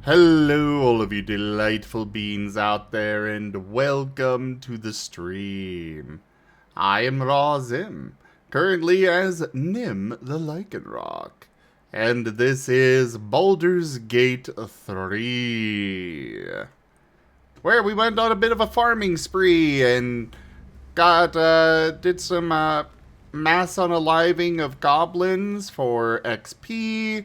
Hello, all of you delightful beings out there, and welcome to the stream. I am Razim, currently as Nim the Lycanroc, and this is Baldur's Gate 3, where we went on a bit of a farming spree and did some mass unaliving of goblins for XP.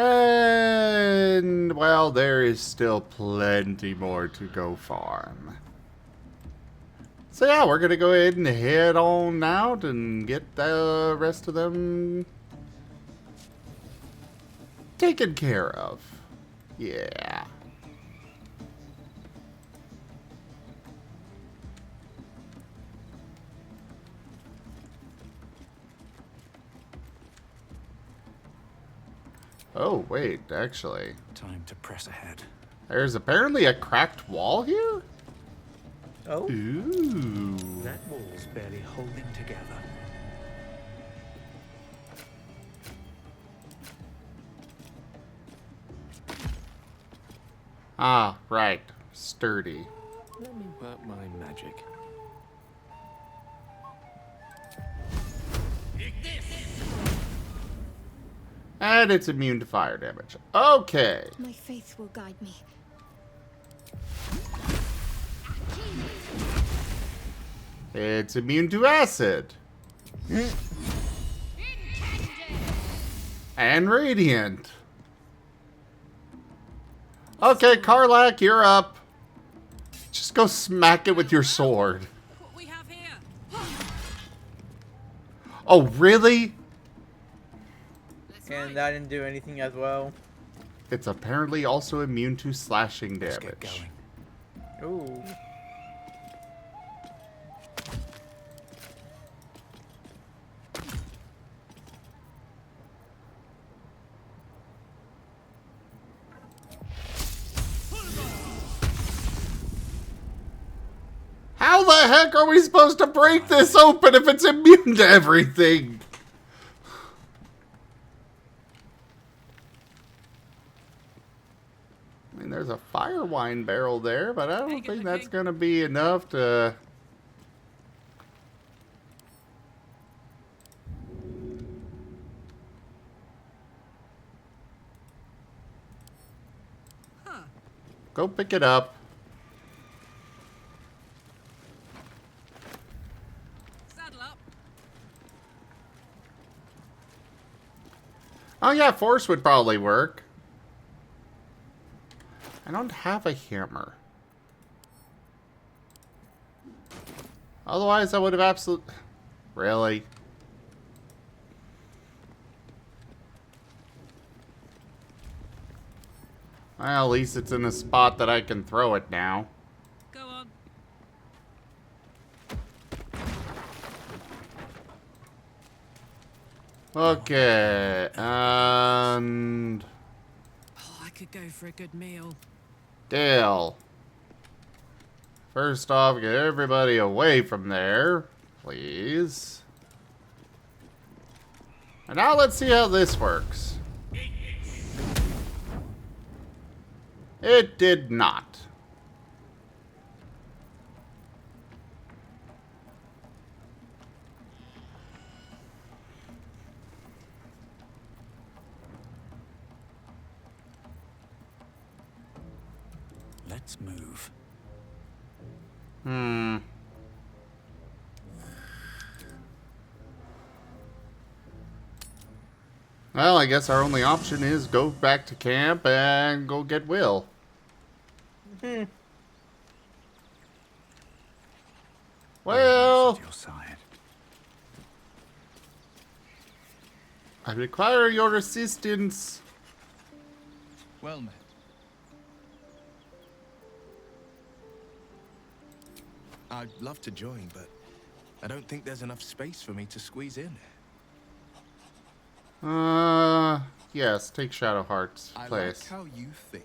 And, well, there is still plenty more to go farm. So yeah, we're going to go ahead and head on out and get the rest of them taken care of. Yeah. Oh, wait, actually. Time to press ahead. There's apparently a cracked wall here? Oh? Ooh. That wall's barely holding together. Ah, right. Sturdy. Let me work my magic. And it's immune to fire damage. Okay. My faith will guide me. It's immune to acid. And radiant. Okay, Karlak, you're up. Just go smack it with your sword. What we have here? Oh, really? And that didn't do anything as well. It's apparently also immune to slashing Let's get damage. going. Ooh. How the heck are we supposed to break this open if it's immune to everything? I mean, there's a fire wine barrel there, but I don't think that's going to be enough to... Huh. Go pick it up. Saddle up. Oh yeah, force would probably work. I don't have a hammer. Otherwise, I would have absolutely... Really? Well, at least it's in a spot that I can throw it now. Go on. Okay, and... Oh, I could go for a good meal. Dale. First off, get everybody away from there, please. And now let's see how this works. It did not. Let's move. Well, I guess our only option is go back to camp and go get Will. Well, At your side. I require your assistance. Well met. I'd love to join, but I don't think there's enough space for me to squeeze in. Yes, take Shadowheart's I place. like how you think.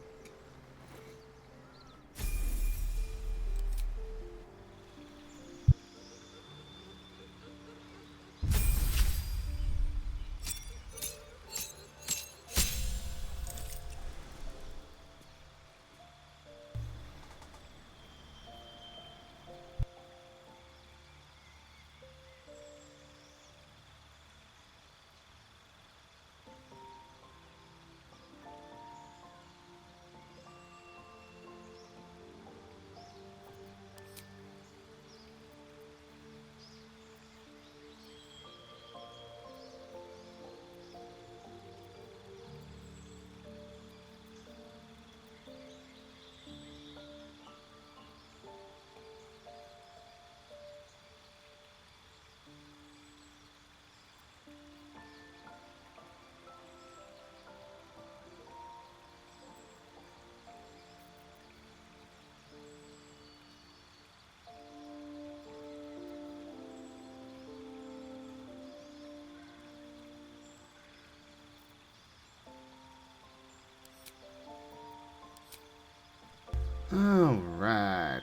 Alright.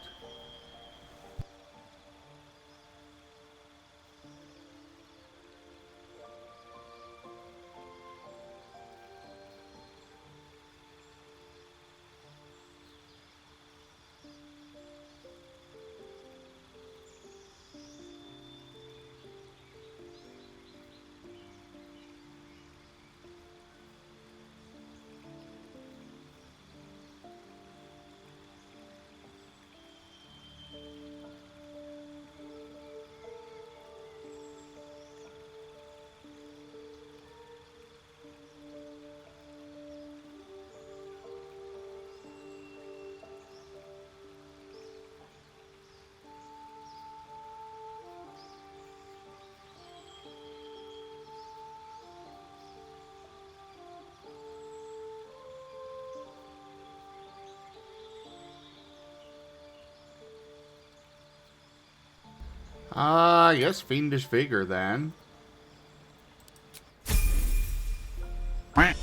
Yes, fiendish vigor then. Quack.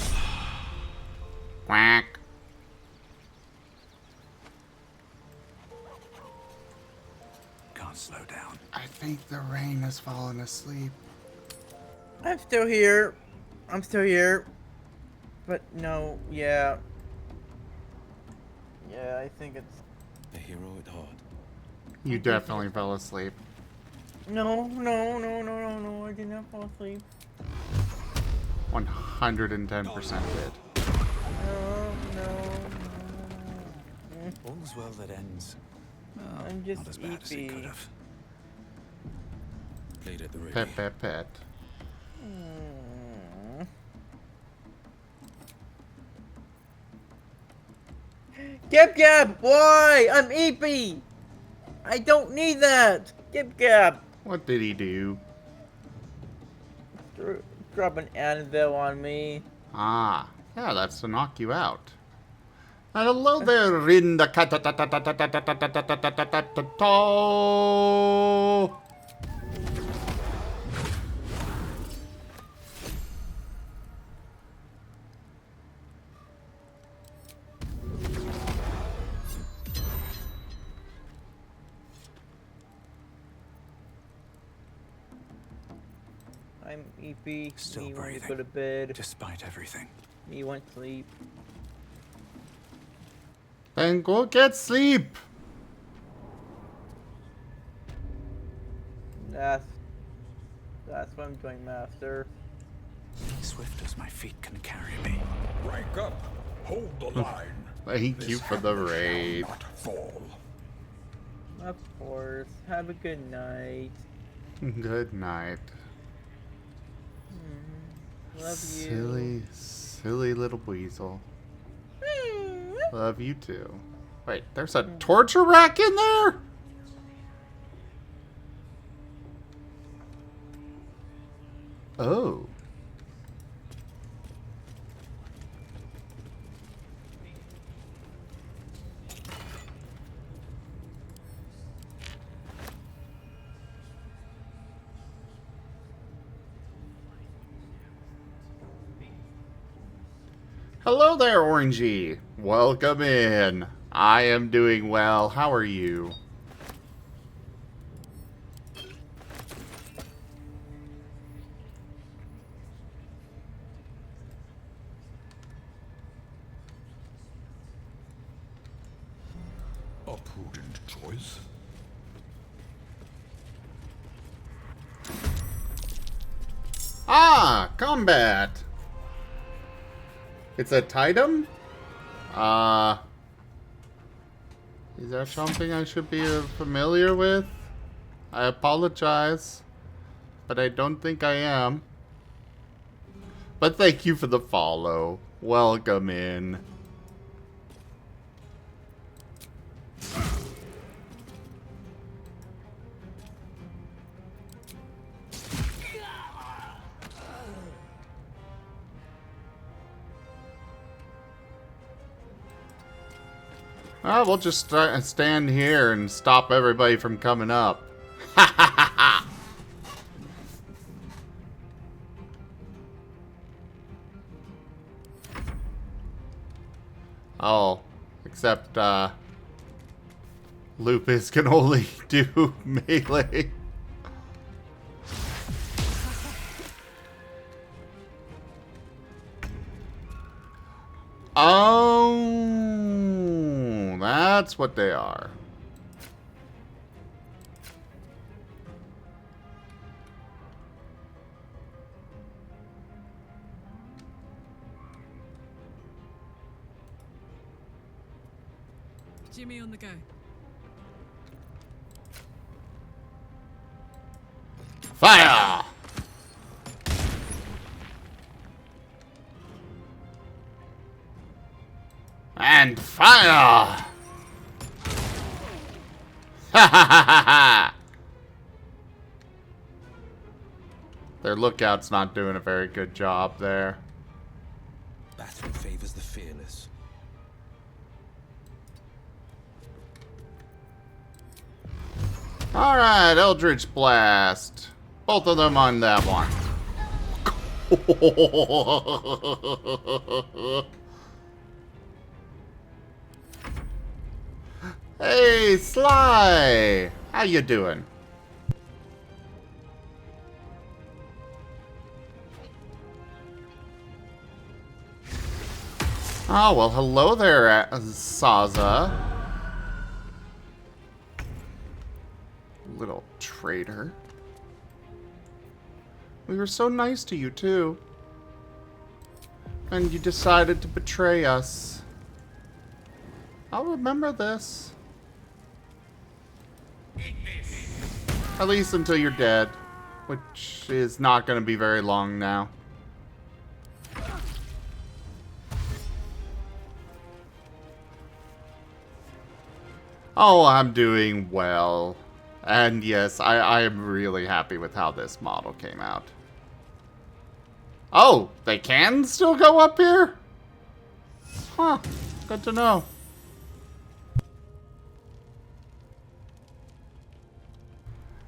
Quack. Can't slow down. I think the rain has fallen asleep. I'm still here. I'm still here. But no, yeah. Yeah, I think it's... A hero at heart. You definitely fell asleep. No, I did not fall asleep. 110% did. No. All's well that ends. Well, I'm just not as bad as it sleepy. could have. Played at the ready. Pet, pet, pet. Gab, why? I'm EP. I don't need that. Gab. What did he do? Drop an anvil on me. Ah, yeah, that's to knock you out. Hello there, Rinda. I'm EP. Still me want to breathing. go to bed. Despite everything. Me want sleep. Then go get sleep. That's what I'm doing, Master. Swift as my feet can carry me. Rank up. Hold the line. Thank you for the raid. Not fall. Of course. Have a good night. Good night. Love you. Silly little weasel. Love you too. Wait, there's a torture rack in there? Oh. Hello there, Orangey. Welcome in. I am doing well. How are you? A prudent choice. Ah, combat. It's a Titum? Is that something I should be familiar with? I apologize, but I don't think I am. But thank you for the follow. Welcome in. We'll just stand here and stop everybody from coming up. Oh, except, Lupus can only do melee. Oh, that's what they are. Jimmy on the go. Fire! And fire! Ha ha ha ha! Their lookout's not doing a very good job there. Battle favors the fearless. Alright, Eldritch Blast. Both of them on that one. Hey, Sly! How you doing? Oh, well, hello there, Saza. Little traitor. We were so nice to you, too. And you decided to betray us. I'll remember this. At least until you're dead. Which is not going to be very long now. Oh, I'm doing well. And yes, I am really happy with how this model came out. Oh, they can still go up here? Huh, good to know.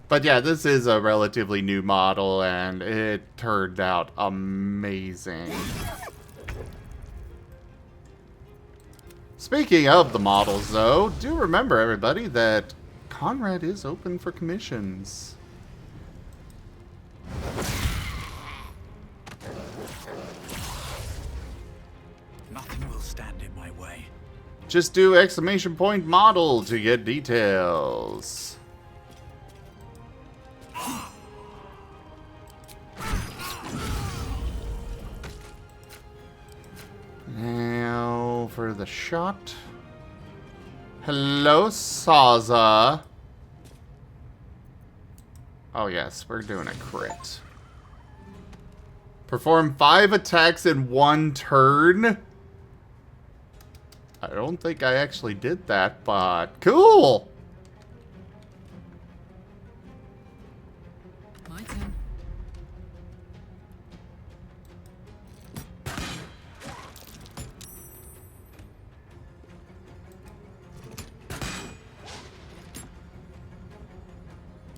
But yeah, this is a relatively new model, and it turned out amazing. Speaking of the models, though, do remember, everybody, that Conrad is open for commissions. Nothing will stand in my way. Just do exclamation point model to get details. Now for the shot. Hello, Saza. Oh yes, we're doing a crit. Perform 5 attacks in 1 turn. I don't think I actually did that, but cool. My turn.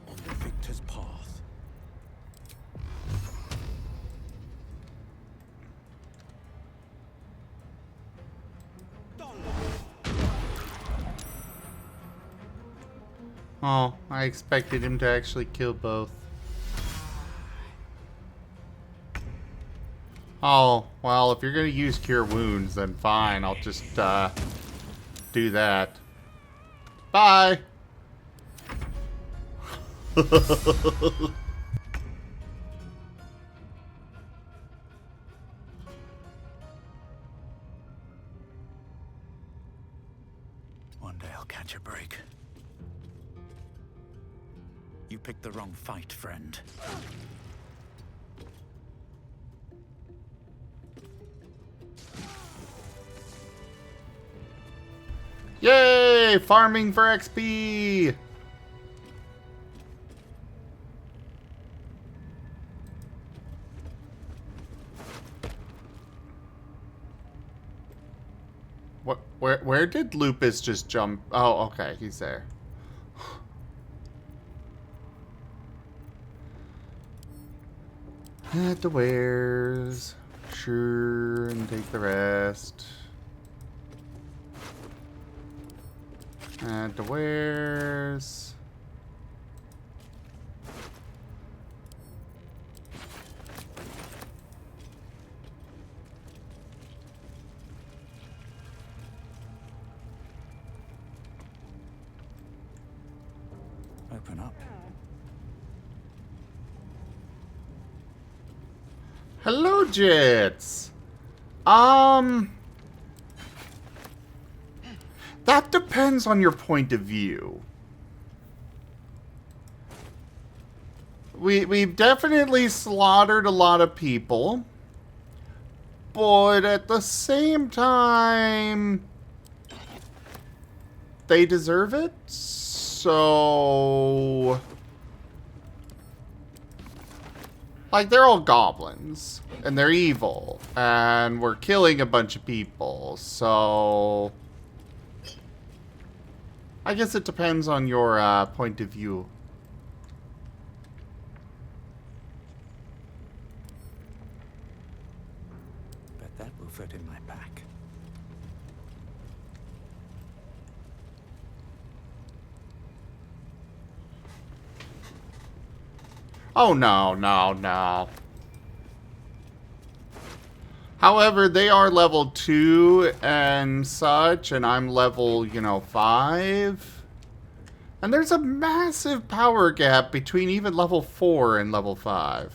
On the victor's path. Oh, I expected him to actually kill both. Oh, well, if you're gonna use Cure Wounds, then fine. I'll just, do that. Bye! One day I'll catch a break. You picked the wrong fight, friend. Yay! Farming for XP! What? Where did Lupus just jump? Oh, okay, he's there. At the wares. Sure, and take the rest. And where's... Open up. Hello, Jits. That depends on your point of view. We've definitely slaughtered a lot of people. But at the same time, they deserve it. So... like, they're all goblins. And they're evil. And we're killing a bunch of people. So... I guess it depends on your point of view. Bet that will fit in my pack. Oh, no, no, no. However, they are level 2 and such, and I'm level, 5. And there's a massive power gap between even level 4 and level 5.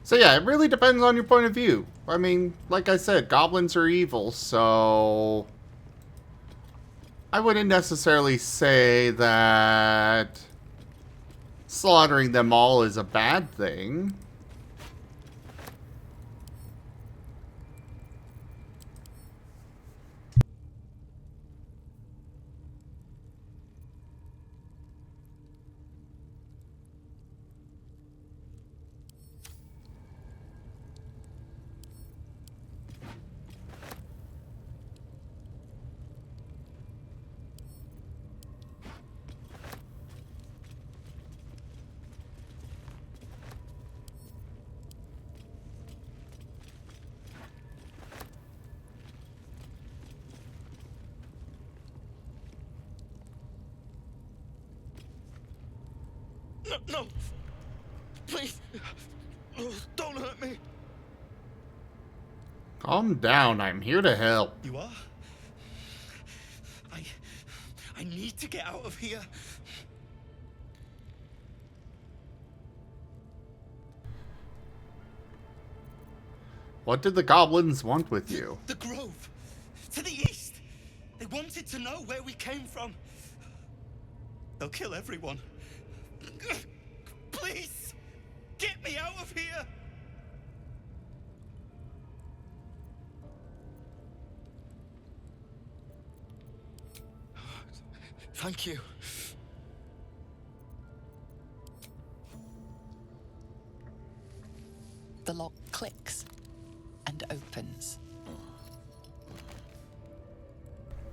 So yeah, it really depends on your point of view. I mean, like I said, goblins are evil, so... I wouldn't necessarily say that slaughtering them all is a bad thing. No, no! Please! Oh, don't hurt me! Calm down, I'm here to help. You are? I need to get out of here. What did the goblins want with you? The grove! To the east! They wanted to know where we came from. They'll kill everyone. Please! Get me out of here! Thank you. The lock clicks and opens.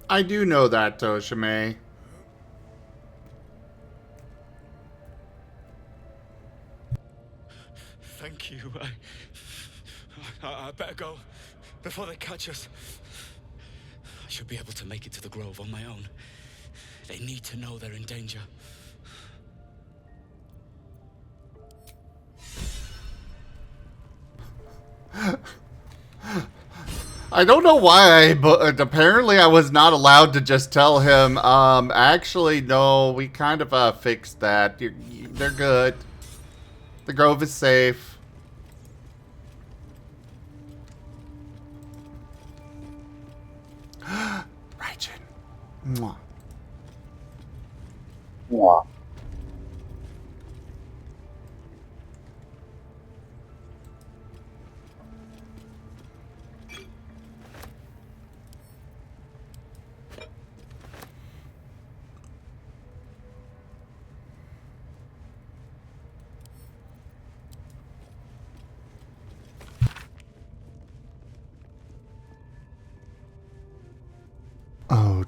I do know that, Toshime. Thank you. I better go before they catch us. I should be able to make it to the grove on my own. They need to know they're in danger. I don't know why, but apparently I was not allowed to just tell him, actually, no, we kind of, fixed that. They're good. The grove is safe. Raijin. Mwah. Yeah.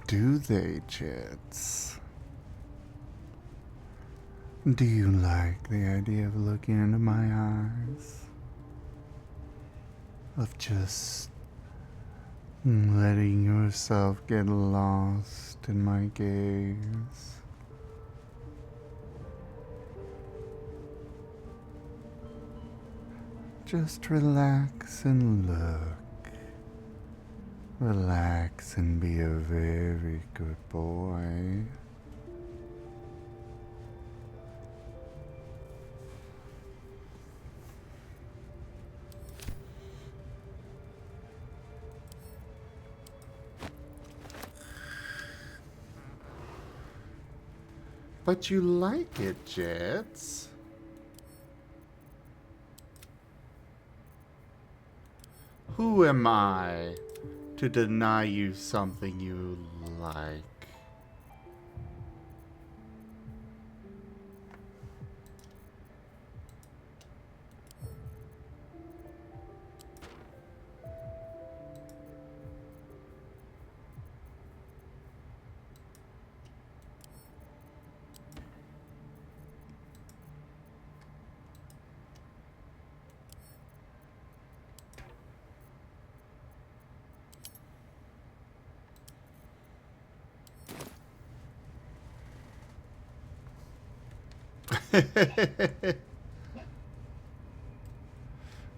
do they, Jets? Do you like the idea of looking into my eyes? Of just letting yourself get lost in my gaze? Just relax and look. Relax and be a very good boy. But you like it, Jets. Who am I to deny you something you like?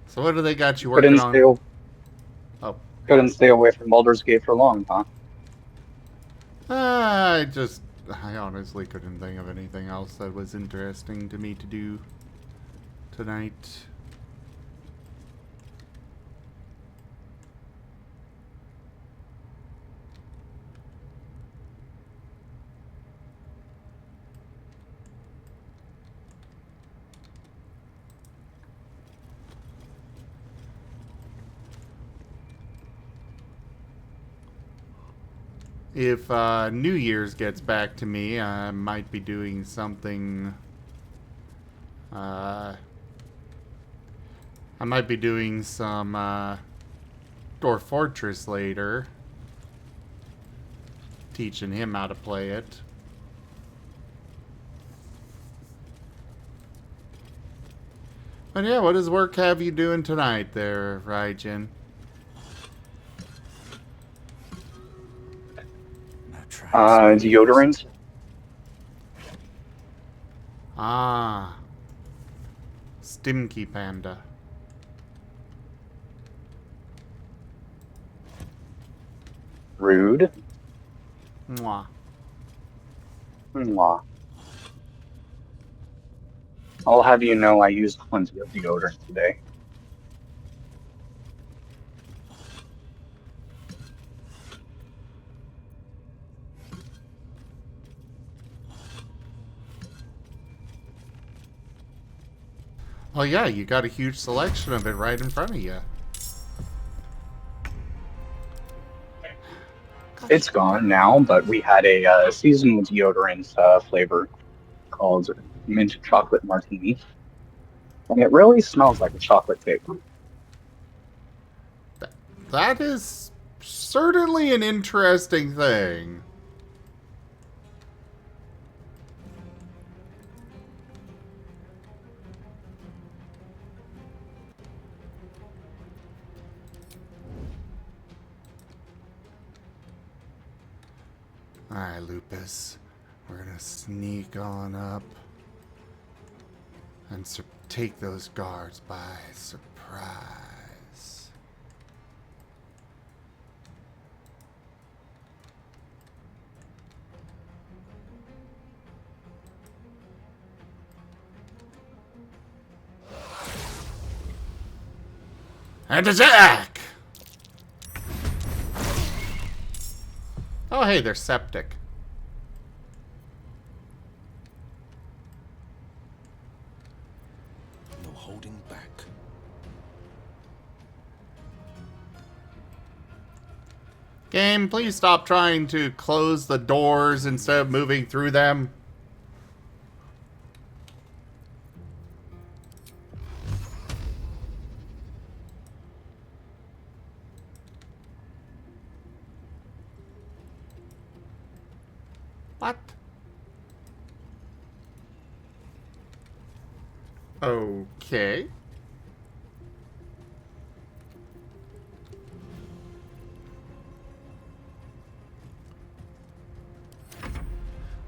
So what do they got you working on? Oh, Couldn't stay away from Baldur's Gate for long, huh? I honestly couldn't think of anything else that was interesting to me to do tonight. If New Year's gets back to me, I might be doing something. I might be doing some Dwarf Fortress later. Teaching him how to play it. But yeah, what does work have you doing tonight there, Raijin? Deodorant. Ah. Stimky Panda. Rude. Mwah. Mwah. I'll have you know I used plenty of deodorant today. Oh yeah, you got a huge selection of it right in front of you. It's gone now, but we had a seasonal deodorant flavor called mint chocolate martini, and it really smells like a chocolate cake. That is certainly an interesting thing. Alright, Lupus. We're gonna sneak on up and take those guards by surprise. And attack! Oh, hey, they're septic. No holding back. Game, please stop trying to close the doors instead of moving through them. What? Okay.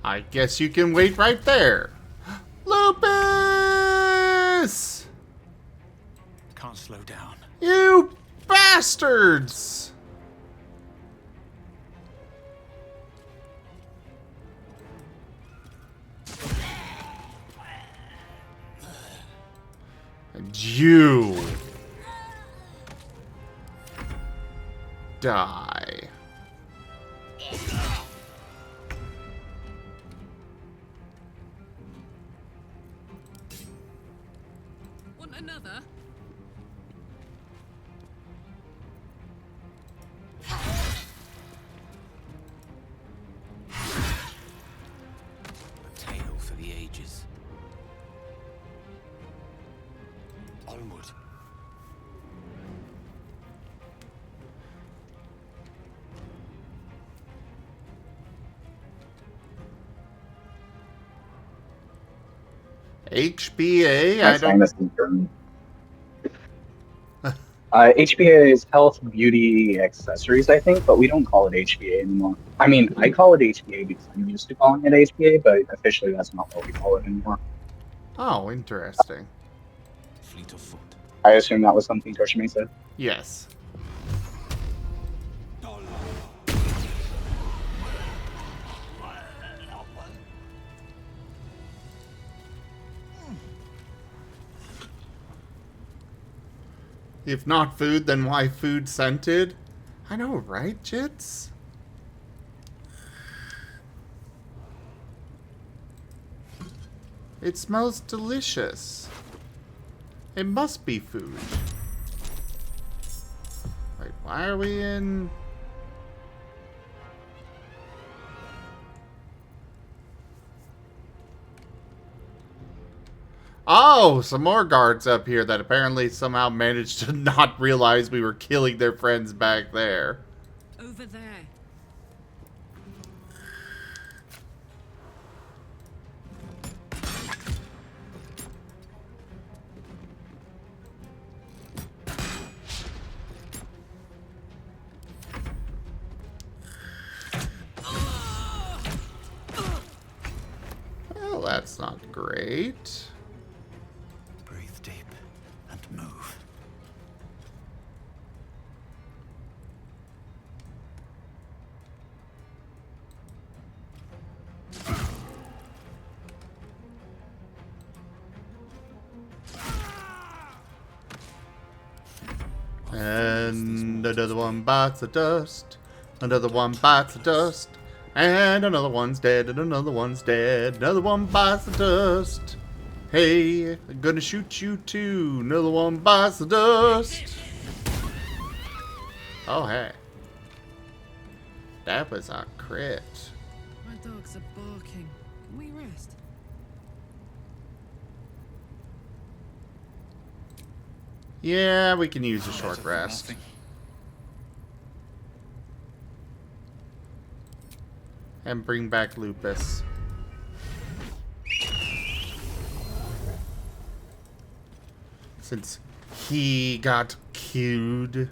I guess you can wait right there. Lupus! Can't slow down. You bastards! And you die. Want another? A tale for the ages. Onward. HBA? I That's don't... famous in German. HBA is health, beauty, accessories, I think, but we don't call it HBA anymore. I mean, I call it HBA because I'm used to calling it HBA, but officially that's not what we call it anymore. Oh, interesting. Fleet of foot. I assume that was something Toshimi said. Yes. If not food, then why food scented? I know, right, Jits? It smells delicious. It must be food. Wait, why are we in... Oh, some more guards up here that apparently somehow managed to not realize we were killing their friends back there. Over there. Well, that's not great. Breathe deep and move. And another one bites the dust. Another one bites the dust. And another one's dead. And another one's dead. Another one bites the dust. Hey, I'm gonna shoot you too. Another one bites the dust. Oh, hey. That was a crit. My dogs are barking. Can we rest? Yeah, we can use a short rest. And bring back Lupus. Since he got killed.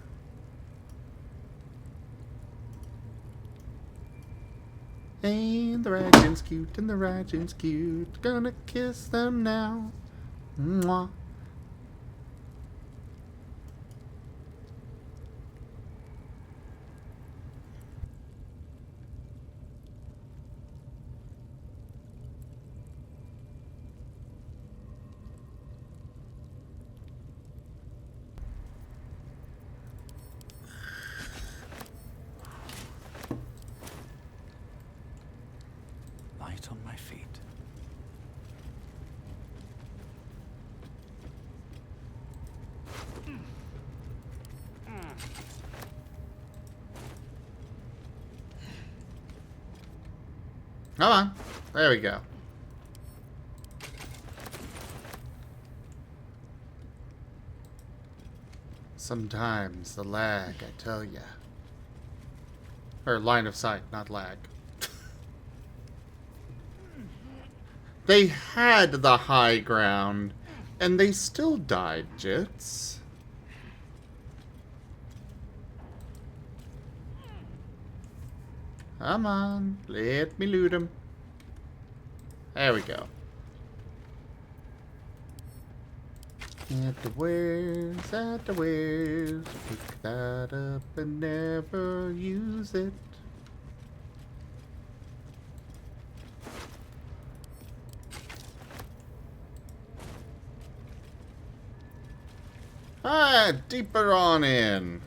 And the Rajan's cute, and the Rajan's cute. Gonna kiss them now. Mwah. Light on my feet. Come on. There we go. Sometimes the lag, I tell ya. Or line of sight, not lag. They had the high ground, and they still died, Jits. Come on, let me loot him. There we go. At the wares, pick that up and never use it. Ah, deeper on in.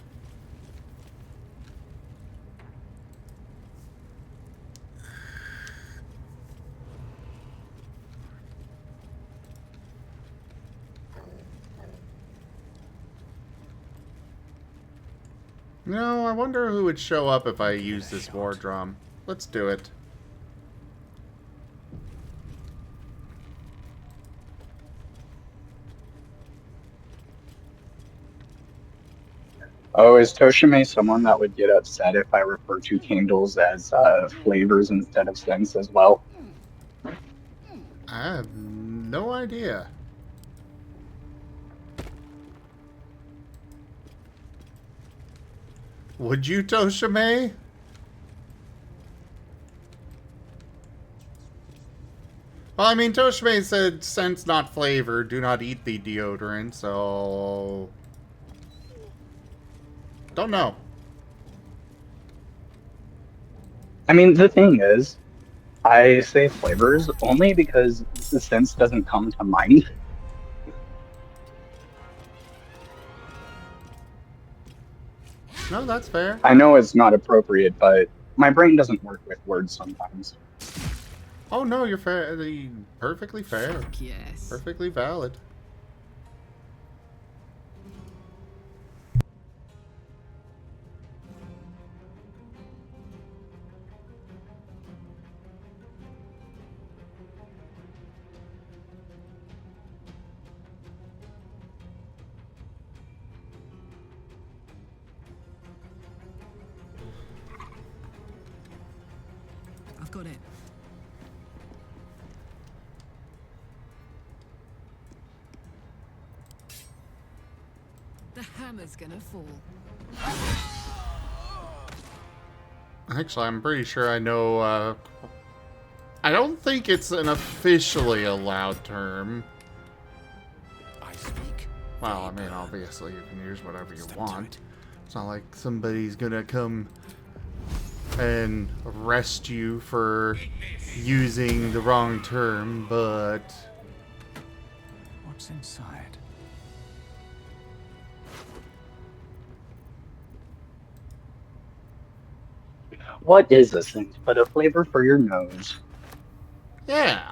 No, I wonder who would show up if I use this war drum. Let's do it. Oh, is Toshime someone that would get upset if I refer to candles as flavors instead of scents as well? I have no idea. Would you, Toshime? Well, I mean, Toshime said scents not flavor, do not eat the deodorant, so... Don't know. I mean, the thing is, I say flavors only because the sense doesn't come to mind. No, that's fair. I know it's not appropriate, but my brain doesn't work with words sometimes. Oh, no, you're fair. Perfectly fair. Fuck yes. Perfectly valid. I've got it. The hammer's gonna fall. Actually, I'm pretty sure I know, I don't think it's an officially allowed term. I speak. Well, I mean, obviously, you can use whatever you want. It's not like somebody's gonna come and arrest you for using the wrong term, but... What's inside? What is a scent but a flavor for your nose? Yeah.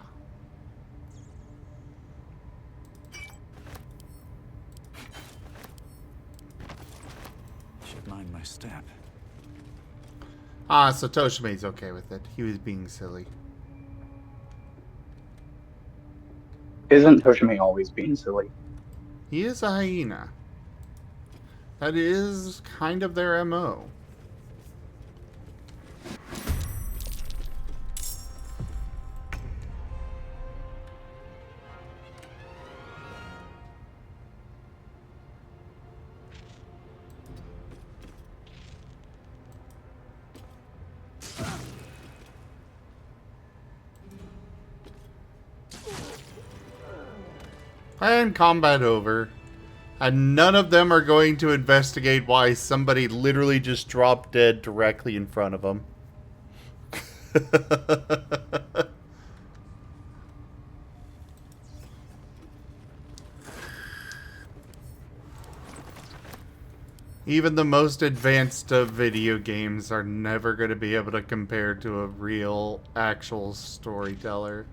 Should mind my step. Ah, so Toshime's okay with it. He was being silly. Isn't Toshime always being silly? He is a hyena. That is kind of their MO. And combat over. And none of them are going to investigate why somebody literally just dropped dead directly in front of them. Even the most advanced of video games are never going to be able to compare to a real, actual storyteller.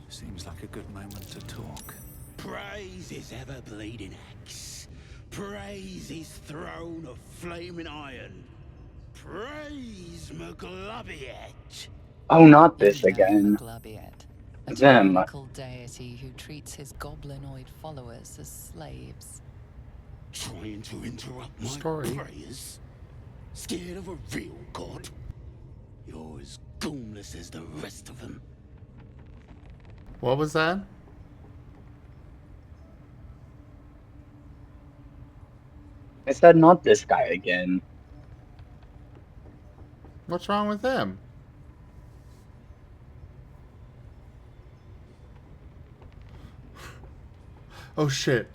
Seems like a good moment to talk. Praise his ever-bleeding axe. Praise his throne of flaming iron. Praise McGlubbiet. Oh, not this You know again. Gobbo, a Them. tyrannical deity who treats his goblinoid followers as slaves. Trying to interrupt my Story. prayers? Scared of a real god? You're as goonless as the rest of them. What was that? I said not this guy again. What's wrong with him? Oh shit.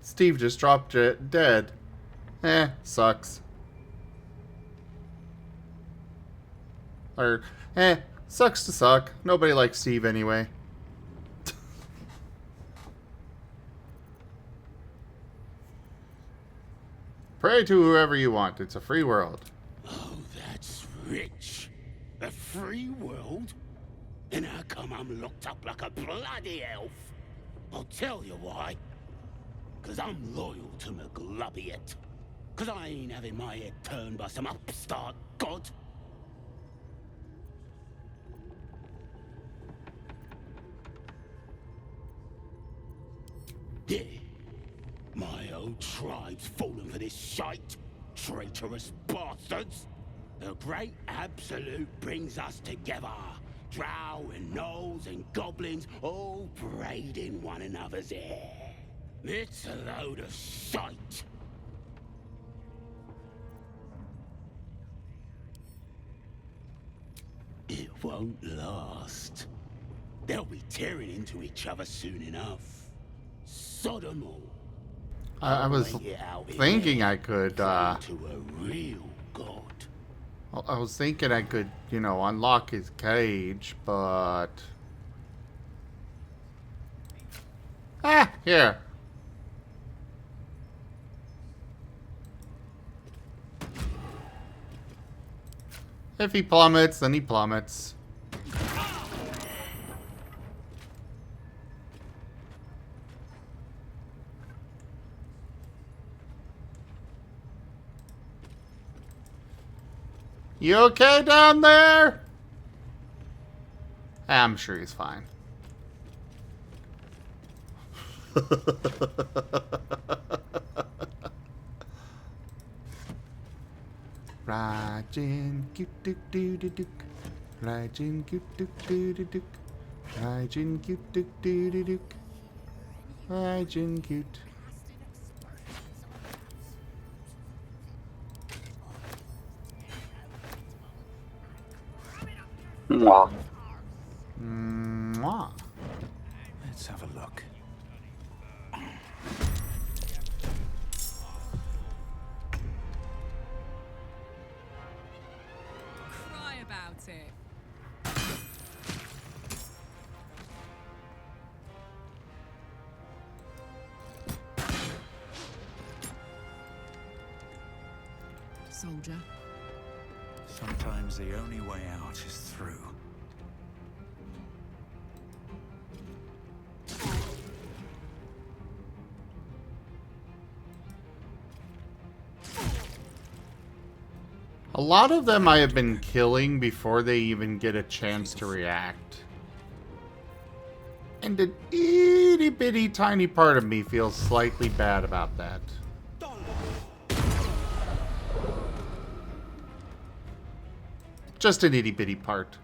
Steve just dropped it dead. Sucks. Or, sucks to suck. Nobody likes Steve anyway. Pray to whoever you want. It's a free world. Oh, that's rich. A free world? And how come I'm locked up like a bloody elf? I'll tell you why. 'Cause I'm loyal to McGlubbiet. 'Cause I ain't having my head turned by some upstart god. Yeah. My old tribe's fallen for this shite. Traitorous bastards. The great absolute brings us together. Drow and gnolls and goblins all braiding one another's hair. It's a load of shite. It won't last. They'll be tearing into each other soon enough. Sodom all. I was thinking I could, To a real god. I was thinking I could, you know, unlock his cage, but... Here. If he plummets, then he plummets. You okay down there? I'm sure he's fine. Rajin, cute, dook, doo, doo, dook. Rajin, cute, dook, doo, doo, dook. Rajin, cute, dook, doo, doo, dook. Rajin, cute. Mwah. Mwah. Let's have a look. Cry about it. Soldier. Sometimes the only way out is through. A lot of them I have been killing before they even get a chance to react. And an itty bitty tiny part of me feels slightly bad about that. Just an itty bitty part.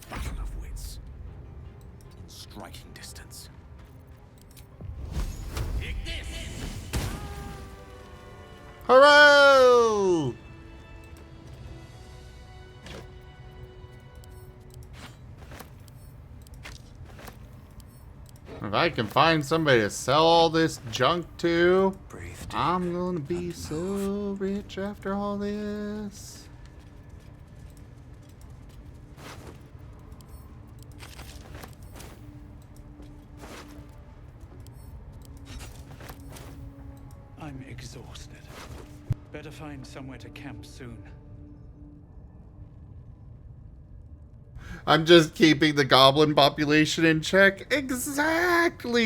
Battle of wits. In striking distance. Hooray! If I can find somebody to sell all this junk to, Breathe deep. I'm gonna be so rich after all this. I'm exhausted. Better find somewhere to camp soon. I'm just keeping the goblin population in check. Exactly.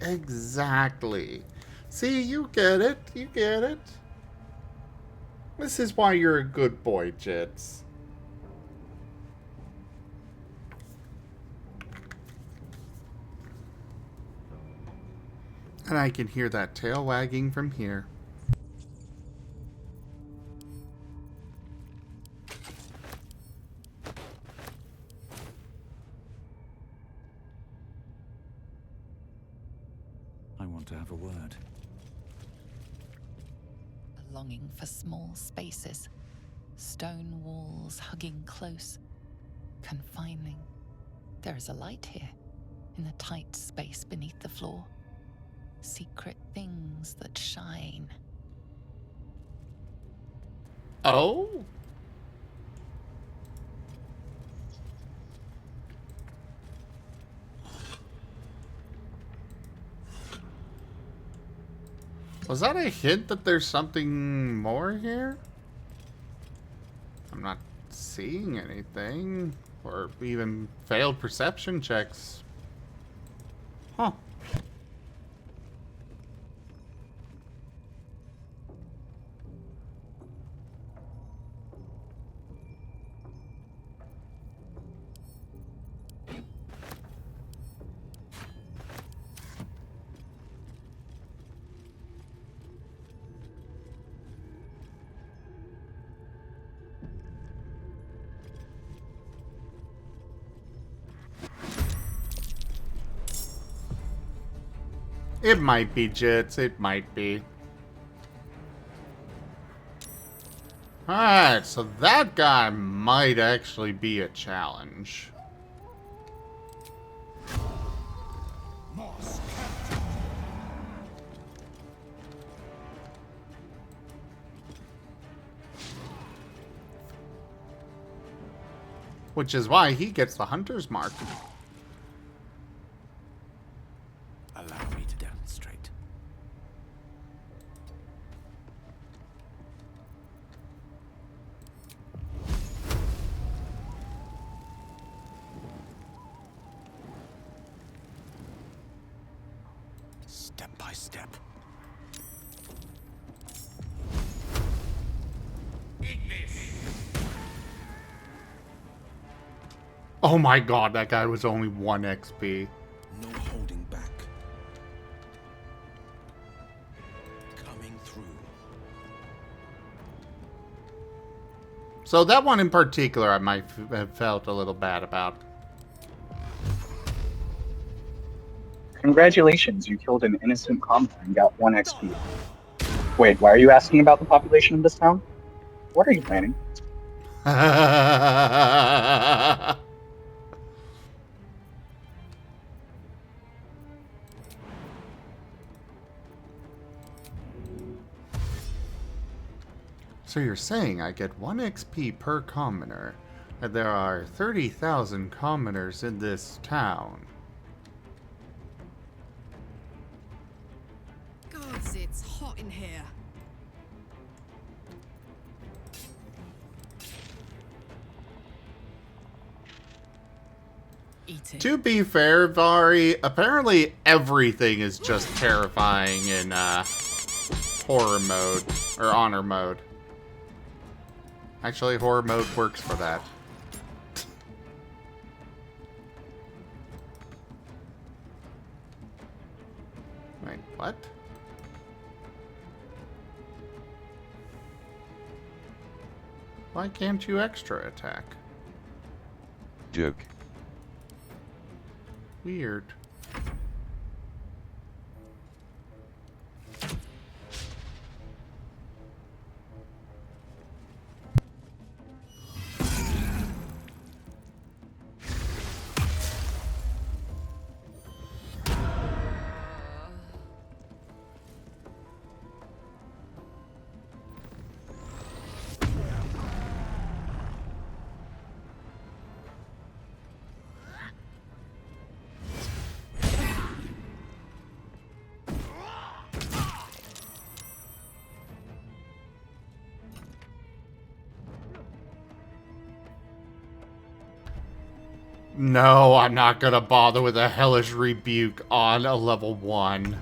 Exactly. See, you get it. You get it. This is why you're a good boy, Jits. And I can hear that tail wagging from here. I want to have a word. A longing for small spaces, stone walls hugging close, confining. There is a light here, in the tight space beneath the floor. Secret things that shine. Oh? Was that a hint that there's something more here? I'm not seeing anything. Or even failed perception checks. Huh. It might be, Jits. It might be. Alright, so that guy might actually be a challenge. Which is why he gets the hunter's mark. Allow me to demonstrate. Step by step. Oh my god, that guy was only 1 XP. No holding back. Coming through. So that one in particular I might have felt a little bad about. Congratulations, you killed an innocent commoner and got 1 XP. Wait, why are you asking about the population of this town? What are you planning? So you're saying I get 1 XP per commoner, and there are 30,000 commoners in this town. Gods, it's hot in here. Eating. To be fair, Vari, apparently everything is just terrifying in horror mode, or honor mode. Actually, horror mode works for that. Wait, what? Why can't you extra attack? Joke. Weird. No, I'm not gonna bother with a hellish rebuke on a level 1.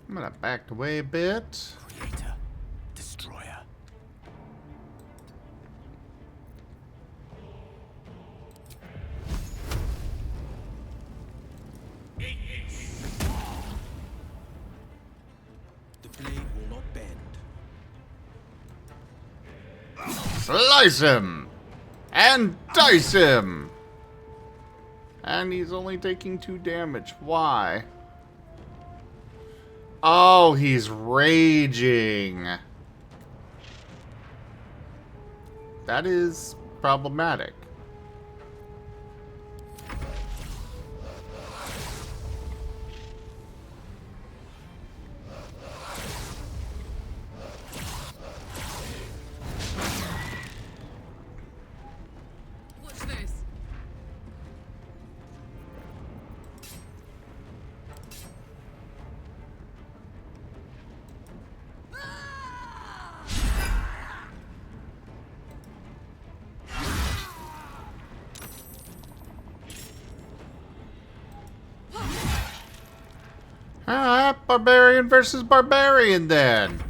I'm gonna back away a bit. Creator, destroyer. The blade will not bend. Slice him! And dice him! And he's only taking 2 damage. Why? Oh, he's raging. That is problematic. Watch this. Ah, barbarian versus barbarian then.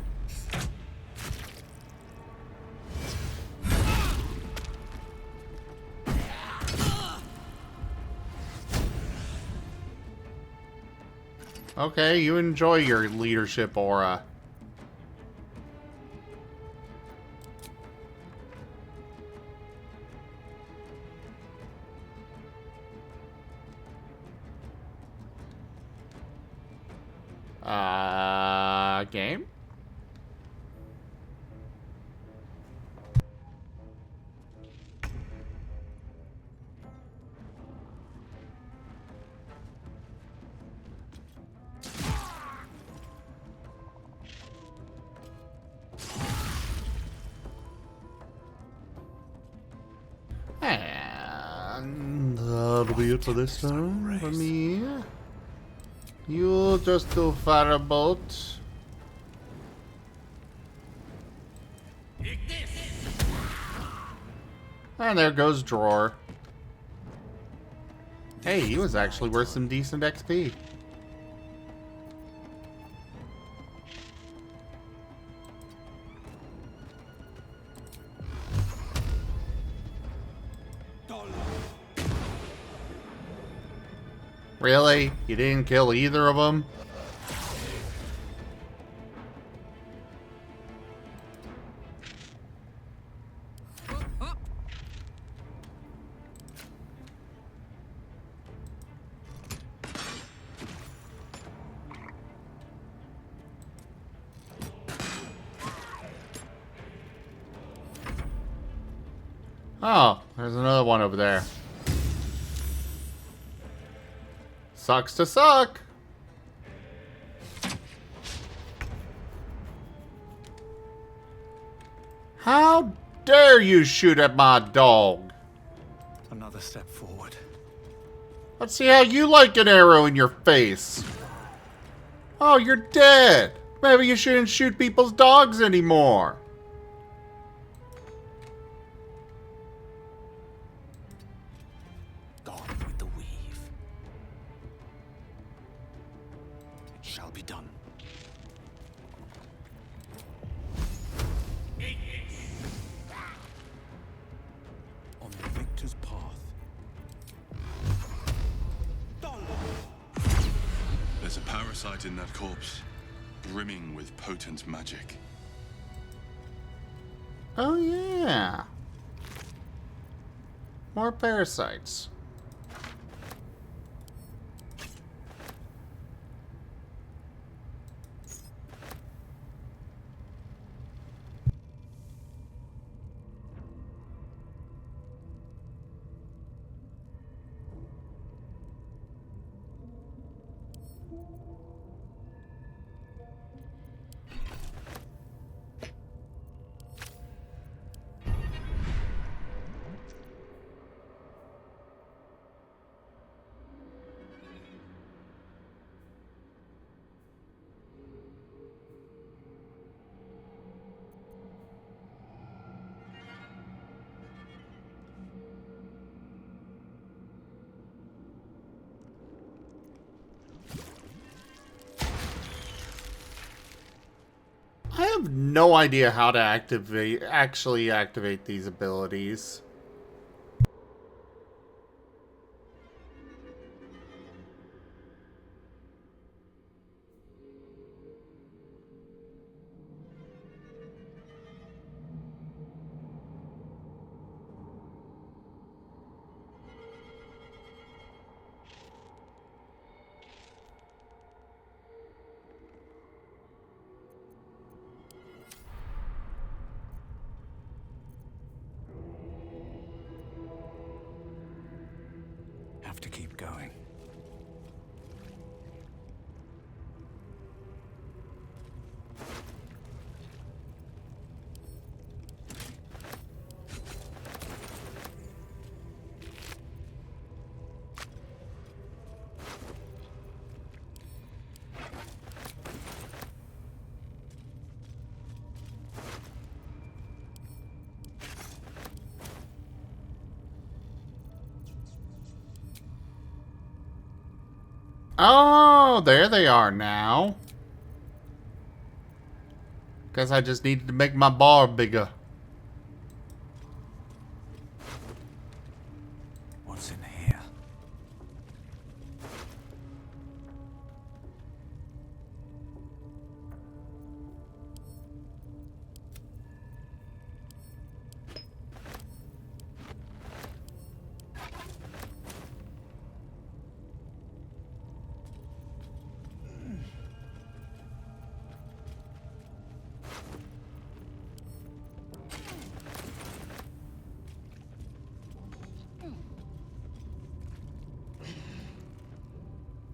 Okay, you enjoy your leadership aura. Game? And that'll be it for this time for me. You'll just do firebolt. And there goes drawer. Hey, he was actually worth some decent XP. Really? You didn't kill either of them? Oh, there's another one over there. Sucks to suck. How dare you shoot at my dog? Another step forward. Let's see how you like an arrow in your face. Oh, you're dead. Maybe you shouldn't shoot people's dogs anymore. Gone with the weave. It shall be done. On the victor's path. There's a parasite in that corpse, brimming with potent magic. Oh yeah. More parasites. I have no idea how to actually activate these abilities. Have to keep going. Oh, there they are now. Guess I just needed to make my bar bigger. What's in here?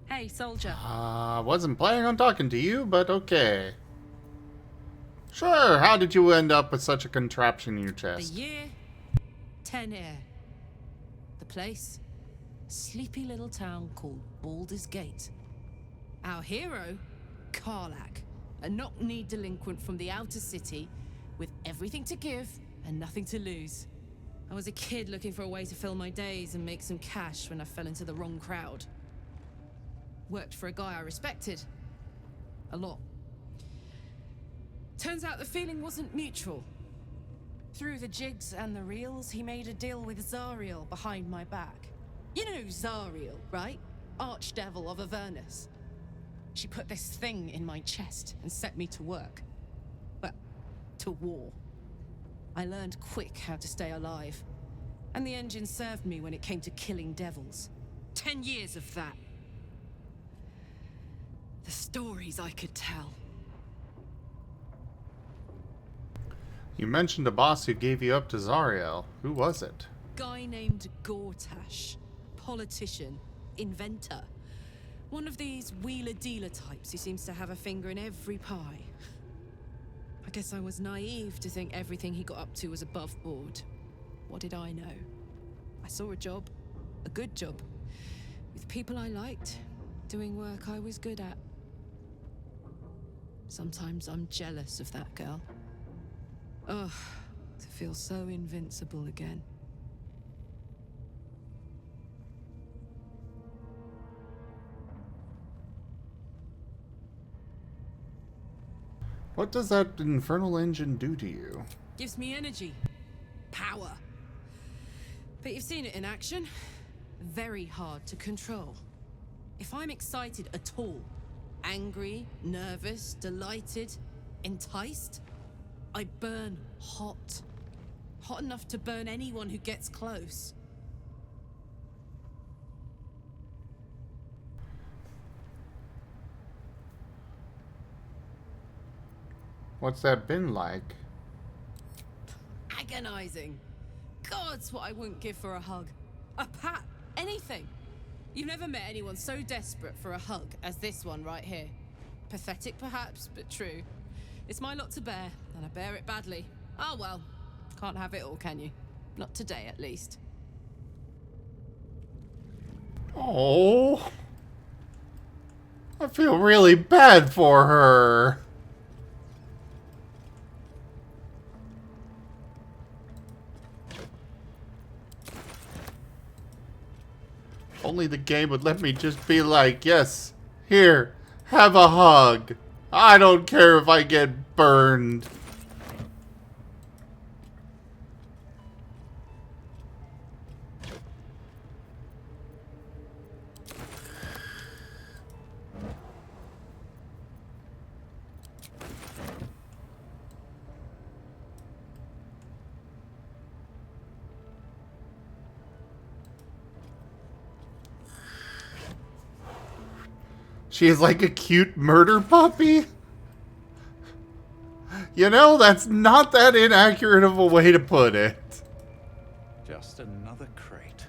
Hey, soldier. Wasn't planning on talking to you, but okay. Sure, how did you end up with such a contraption in your The chest? year, 10 air. The place, a sleepy little town called Baldur's Gate. Our hero, Karlak, a knock-knee delinquent from the outer city with everything to give and nothing to lose. I was a kid looking for a way to fill my days and make some cash when I fell into the wrong crowd. Worked for a guy I respected. A lot. Turns out the feeling wasn't mutual. Through the jigs and the reels, he made a deal with Zariel behind my back. You know Zariel, right? Archdevil of Avernus. She put this thing in my chest and set me to work. Well, to war. I learned quick how to stay alive. And the engine served me when it came to killing devils. 10 years of that. The stories I could tell. You mentioned a boss who gave you up to Zariel. Who was it? Guy named Gortash. Politician. Inventor. One of these wheeler-dealer types who seems to have a finger in every pie. I guess I was naive to think everything he got up to was above board. What did I know? I saw a job. A good job. With people I liked. Doing work I was good at. Sometimes I'm jealous of that girl. Ugh, to feel so invincible again. What does that infernal engine do to you? Gives me energy. Power. But you've seen it in action. Very hard to control. If I'm excited at all, angry, nervous, delighted, enticed, I burn hot. Hot enough to burn anyone who gets close. What's that been like? Agonizing. God's what I wouldn't give for a hug. A pat. Anything. You've never met anyone so desperate for a hug as this one right here. Pathetic perhaps, but true. It's my lot to bear, and I bear it badly. Oh well. Can't have it all, can you? Not today, at least. Oh. I feel really bad for her. Only the game would let me just be like, yes, here, have a hug. I don't care if I get burned. She is like a cute murder puppy. You know, that's not that inaccurate of a way to put it. Just another crate.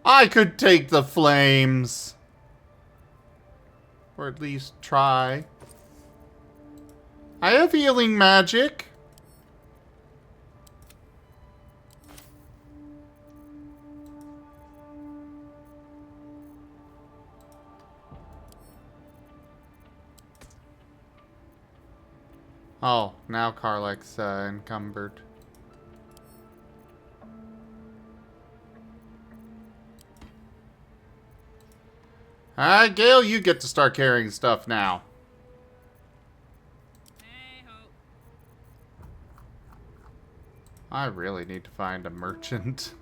I could take the flames. Or at least try. I have healing magic. Oh, now Karlach's encumbered. Alright, Gale, you get to start carrying stuff now. I really need to find a merchant.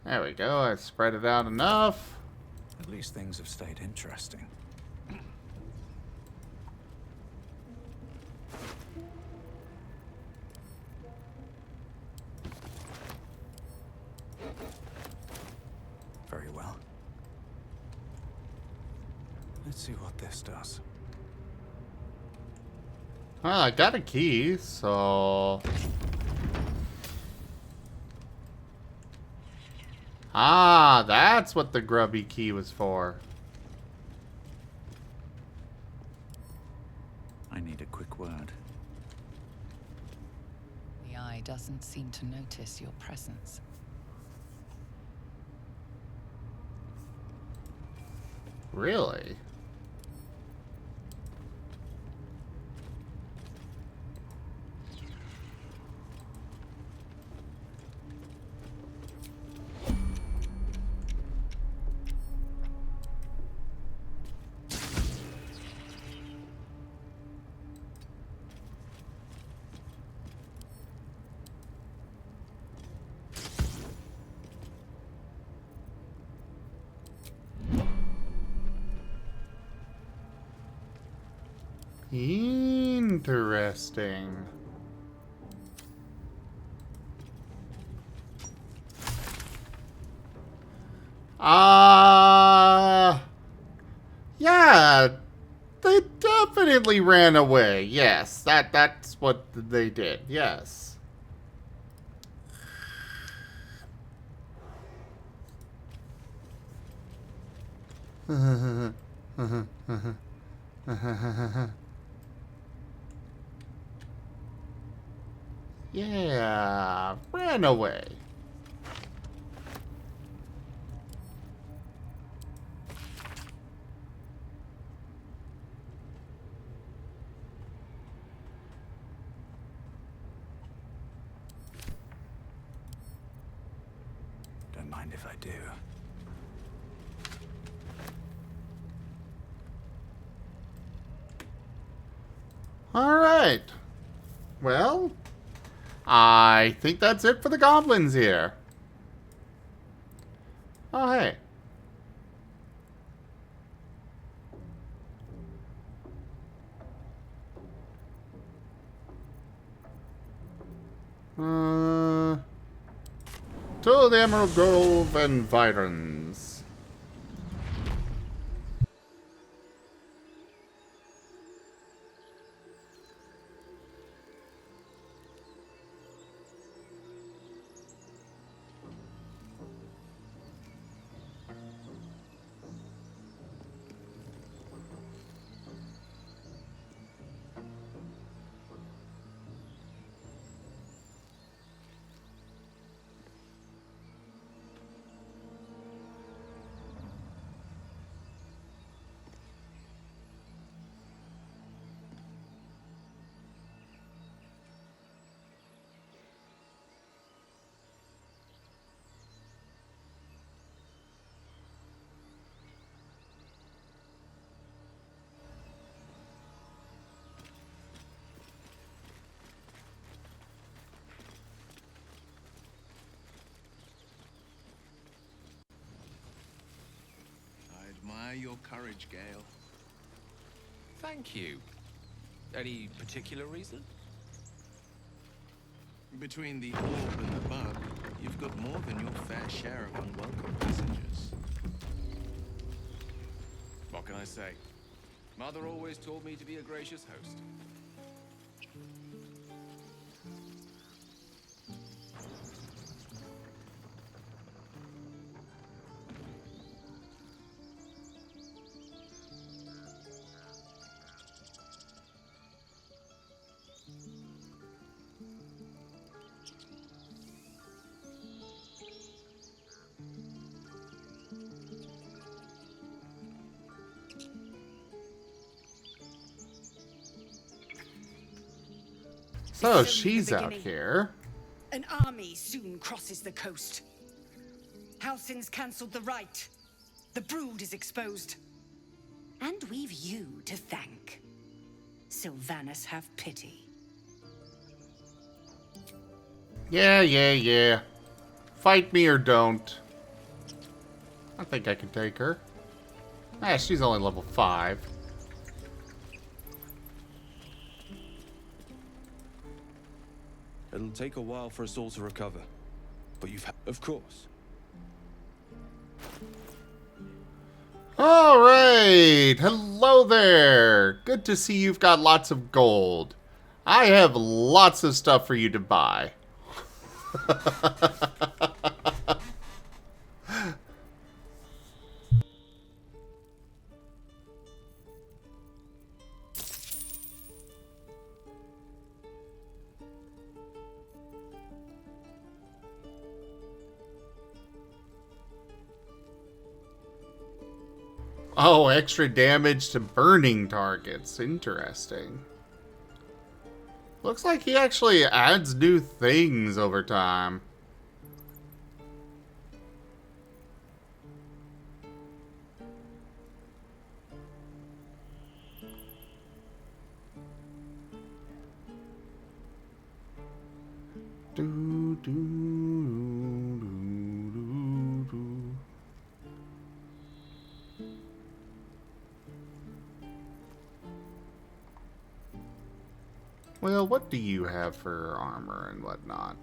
There we go, I spread it out enough. At least things have stayed interesting. Very well. Let's see what this does. Well, I got a key, so... Ah, that's what the grubby key was for. I need a quick word. The eye doesn't seem to notice your presence. Really? Interesting. Yeah, they definitely ran away. Yes, that's what they did. Yes. Yeah, ran away. Don't mind if I do. All right. Well, I think that's it for the goblins here. Oh, hey. To the Emerald Grove environs. your courage, Gale. Thank you. Any particular reason? Between the orb and the bug, you've got more than your fair share of unwelcome passengers. What can I say? Mother always told me to be a gracious host. So she's out here. An army soon crosses the coast. Halsin's cancelled the rite. The brood is exposed. And we've you to thank. Sylvanas have pity. Yeah. Fight me or don't. I think I can take her. Ah, she's only level 5. It'll take a while for us all to recover. But of course. Alright! Hello there! Good to see you've got lots of gold. I have lots of stuff for you to buy. Oh, extra damage to burning targets. Interesting. Looks like he actually adds new things over time. Well, what do you have for armor and whatnot?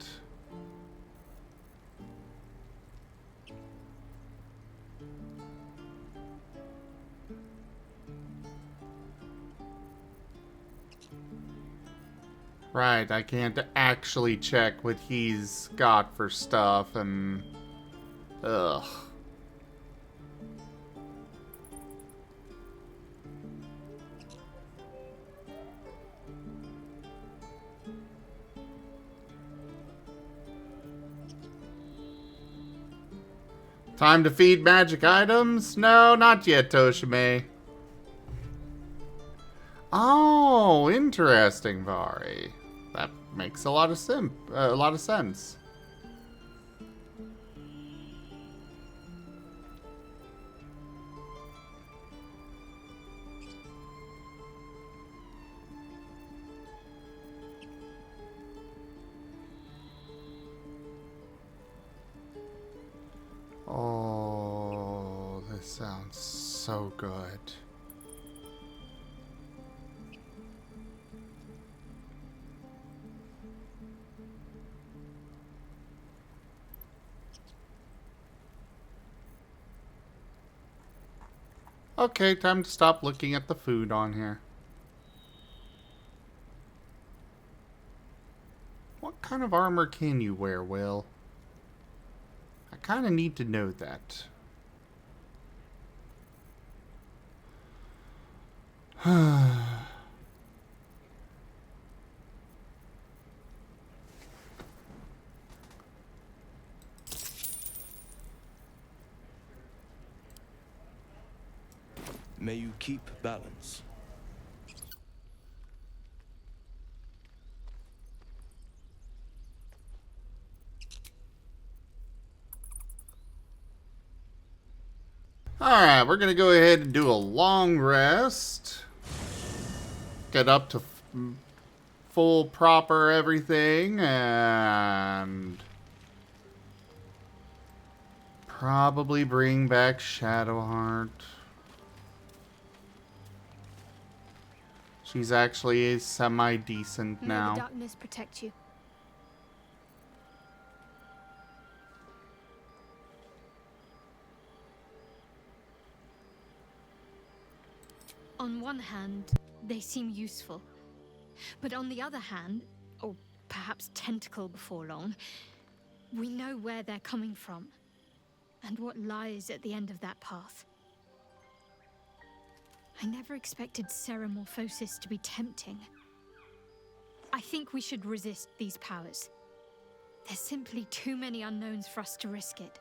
Right, I can't actually check what he's got for stuff and... Ugh. Time to feed magic items? No, not yet, Toshime. Oh, interesting, Vari. That makes a lot of sense. Oh, this sounds so good. Okay, time to stop looking at the food on here. What kind of armor can you wear, Will? I kind of need to know that. May you keep balance. Alright, we're gonna go ahead and do a long rest. Get up to full proper everything and probably bring back Shadowheart. She's actually semi-decent May now. the darkness protect you. On one hand, they seem useful. But on the other hand, or perhaps tentacle before long, we know where they're coming from and what lies at the end of that path. I never expected Ceramorphosis to be tempting. I think we should resist these powers. There's simply too many unknowns for us to risk it.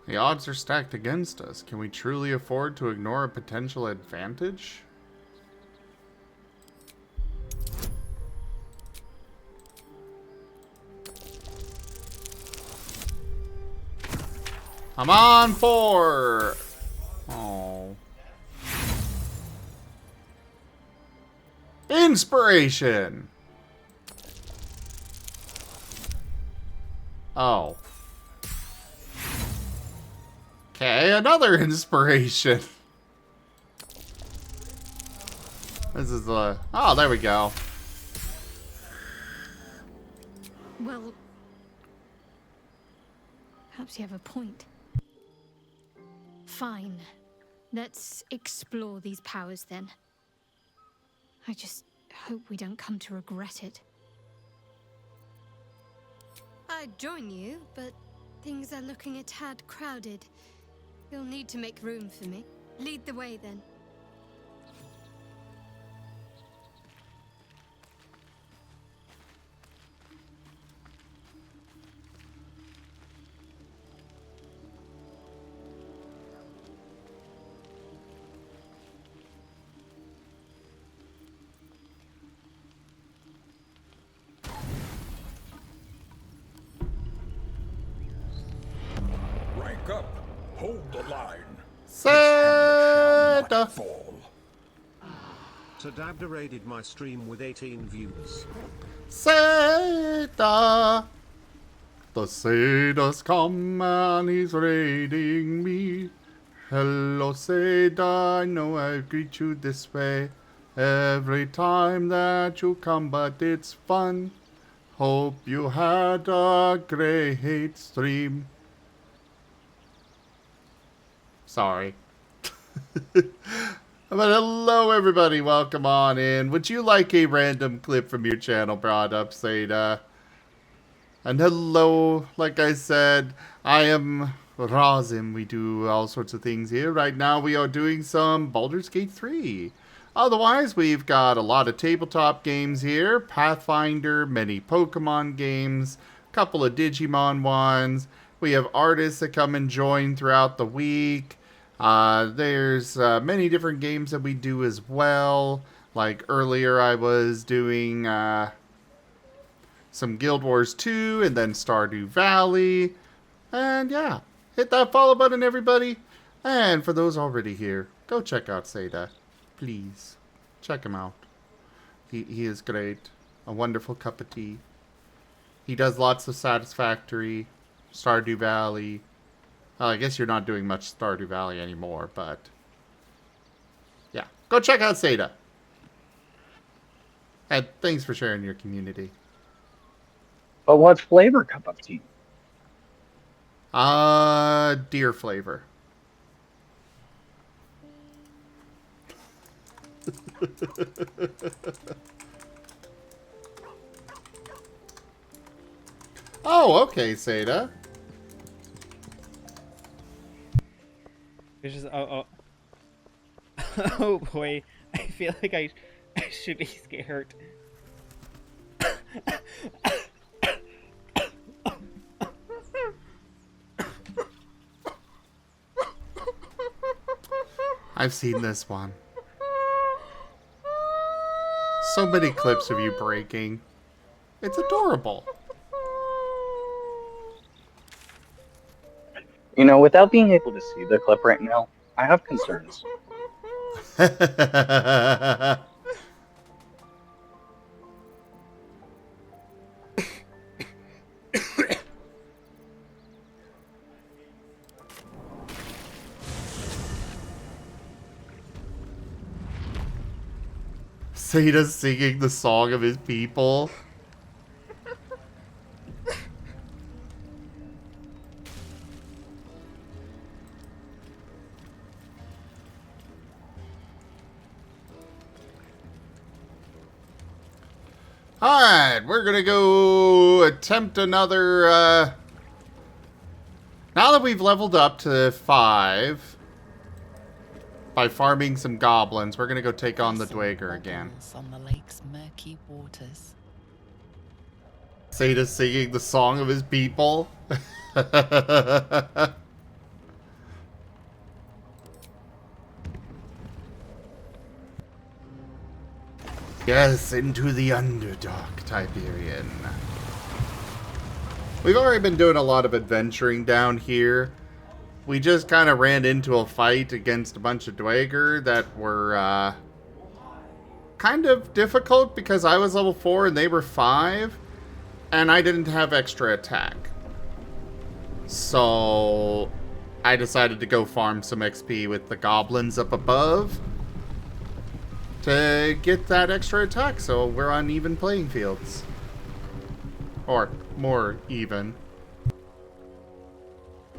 The odds are stacked against us. Can we truly afford to ignore a potential advantage? I'm on 4! Oh. Inspiration! Oh. Okay, another inspiration. This is the... Oh, there we go. Well, perhaps you have a point. Fine. Let's explore these powers then. I just hope we don't come to regret it. I'd join you, but things are looking a tad crowded. You'll need to make room for me. Lead the way then. Rank up. Hold the line. Seta. Fall. Tadabda raided my stream with 18 views. Seta. The Seda's come and he's raiding me. Hello Seda, I know I greet you this way every time that you come, but it's fun. Hope you had a great stream. Sorry. But hello everybody, welcome on in. Would you like a random clip from your channel brought up, Seda? And hello, like I said, I am Razim. We do all sorts of things here. Right now we are doing some Baldur's Gate 3. Otherwise, we've got a lot of tabletop games here. Pathfinder, many Pokemon games, a couple of Digimon ones. We have artists that come and join throughout the week. There's many different games that we do as well. Like earlier I was doing some Guild Wars 2 and then Stardew Valley. And yeah, hit that follow button, everybody. And for those already here, go check out Seda. Please, check him out. He is great. A wonderful cup of tea. He does lots of Satisfactory, Stardew Valley. Well, I guess you're not doing much Stardew Valley anymore, but yeah, go check out Seda. And thanks for sharing your community. But what flavor cup of tea? Deer flavor. Oh, okay, Seda. It's just oh boy, I feel like I should be scared. I've seen this one. So many clips of you breaking. It's adorable. You know, without being able to see the clip right now, I have concerns. Sata's singing the song of his people. Alright, we're gonna go attempt another, now that we've leveled up to 5, by farming some goblins, we're gonna go take on the Dweger again. On the lake's murky waters. Sata's singing the song of his people. Yes, into the Underdark, Tiberian. We've already been doing a lot of adventuring down here. We just kind of ran into a fight against a bunch of Dweger that were kind of difficult because I was level 4 and they were 5. And I didn't have extra attack. So I decided to go farm some XP with the goblins up above to get that extra attack, so we're on even playing fields. Or more even.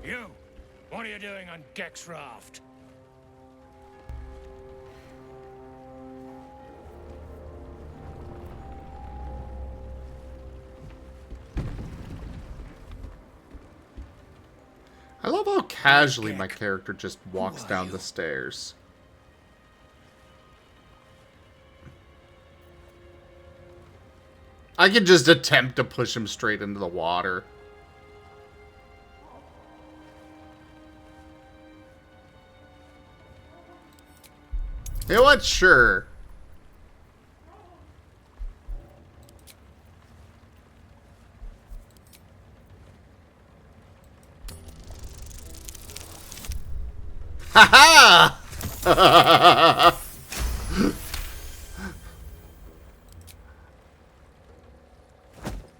You! What are you doing on Gex Raft? I love how casually my character just walks down the stairs. I could just attempt to push him straight into the water. You know what? Sure. Ha ha!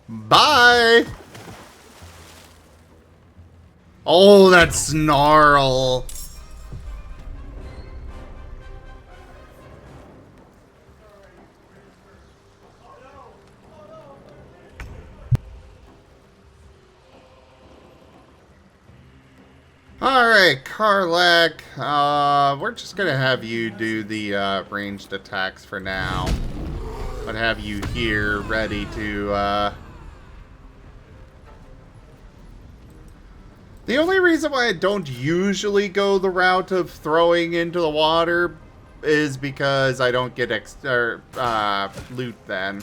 Bye! Oh, that snarl! Alright, Karlak, we're just gonna have you do the ranged attacks for now. But have you here ready to, The only reason why I don't usually go the route of throwing into the water is because I don't get loot then.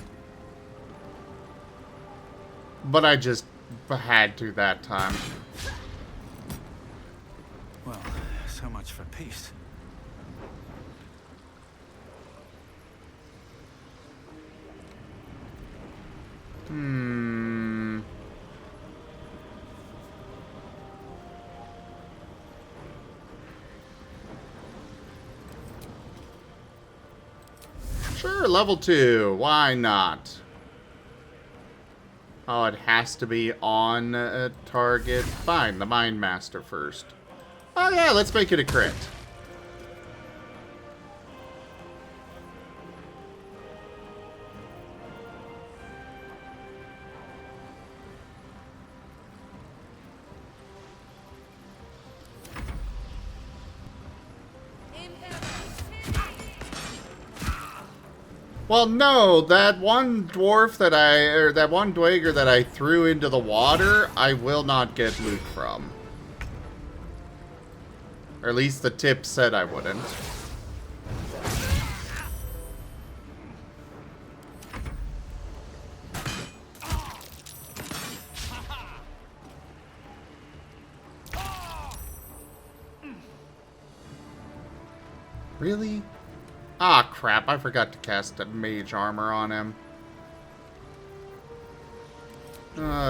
But I just had to that time. Well, so much for peace. Sure, level 2. Why not? Oh, it has to be on a target. Fine, the Mind Master first. Oh yeah, let's make it a crit. Well, no, that one dwarf that that one Dweger that I threw into the water, I will not get loot from. Or at least the tip said I wouldn't. Really? Ah, crap. I forgot to cast a mage armor on him.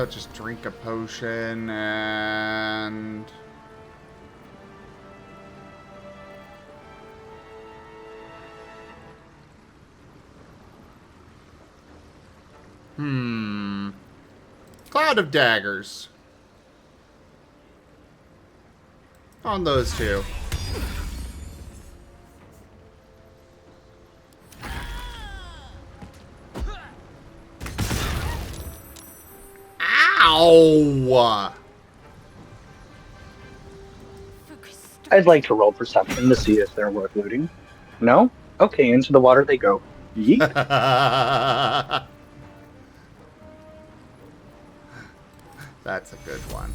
Just drink a potion and... Cloud of daggers. On those two. Ow! I'd like to roll perception to see if they're worth looting. No? Okay, into the water they go. Yeet. That's a good one.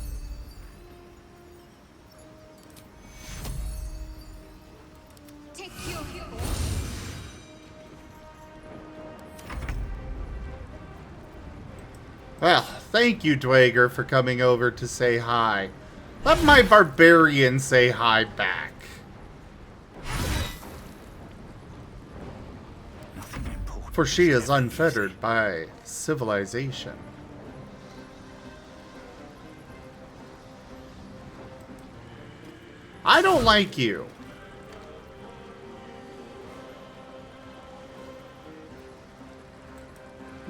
Well, thank you, Dwager, for coming over to say hi. Let my barbarian say hi back. For she is unfettered by civilization. I don't like you.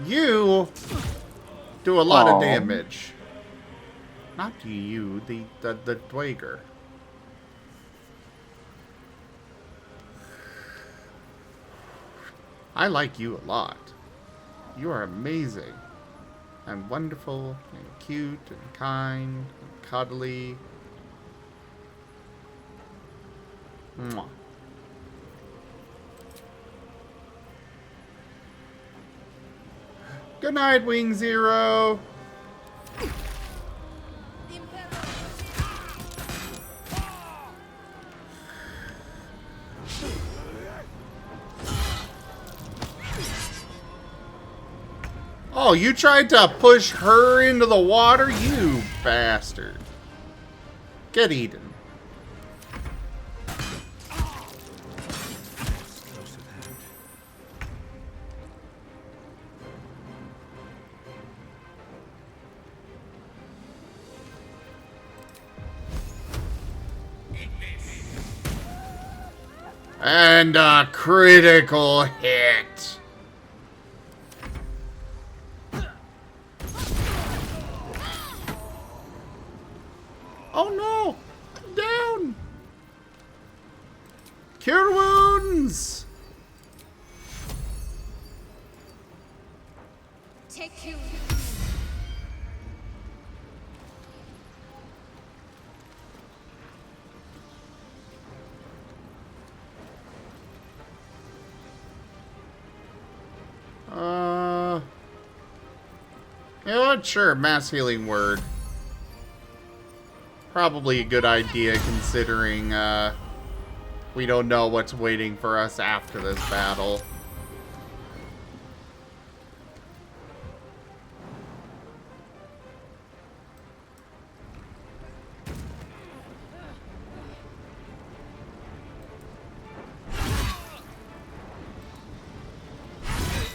You do a lot of damage. Not to you, the Dwager. I like you a lot. You are amazing. And wonderful, and cute, and kind, and cuddly. Mwah. Good night, Wing Zero. Oh, you tried to push her into the water, you bastard. Get eaten. And a critical hit. Oh no! I'm down! Cure wounds! Take you. You know what? Sure, mass healing word. Probably a good idea considering, we don't know what's waiting for us after this battle.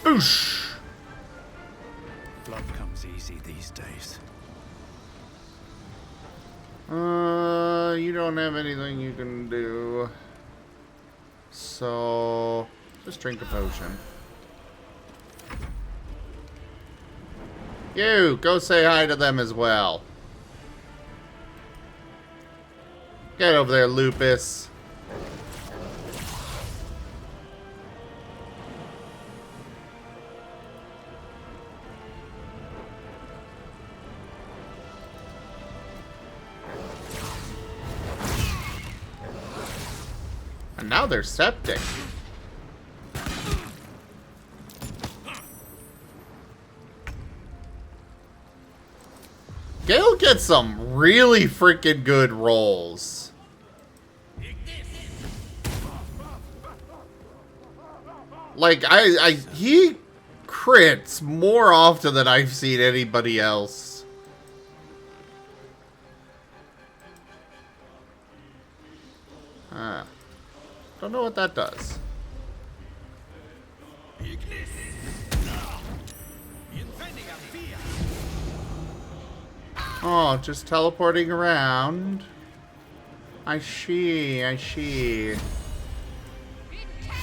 Boosh! Blood comes easy these days. You don't have anything you can do. So, just drink a potion. You, go say hi to them as well. Get over there, Lupus. And now they're septic. Gale gets some really freaking good rolls. Like, he crits more often than I've seen anybody else. Don't know what that does. Oh, just teleporting around. I see, I see.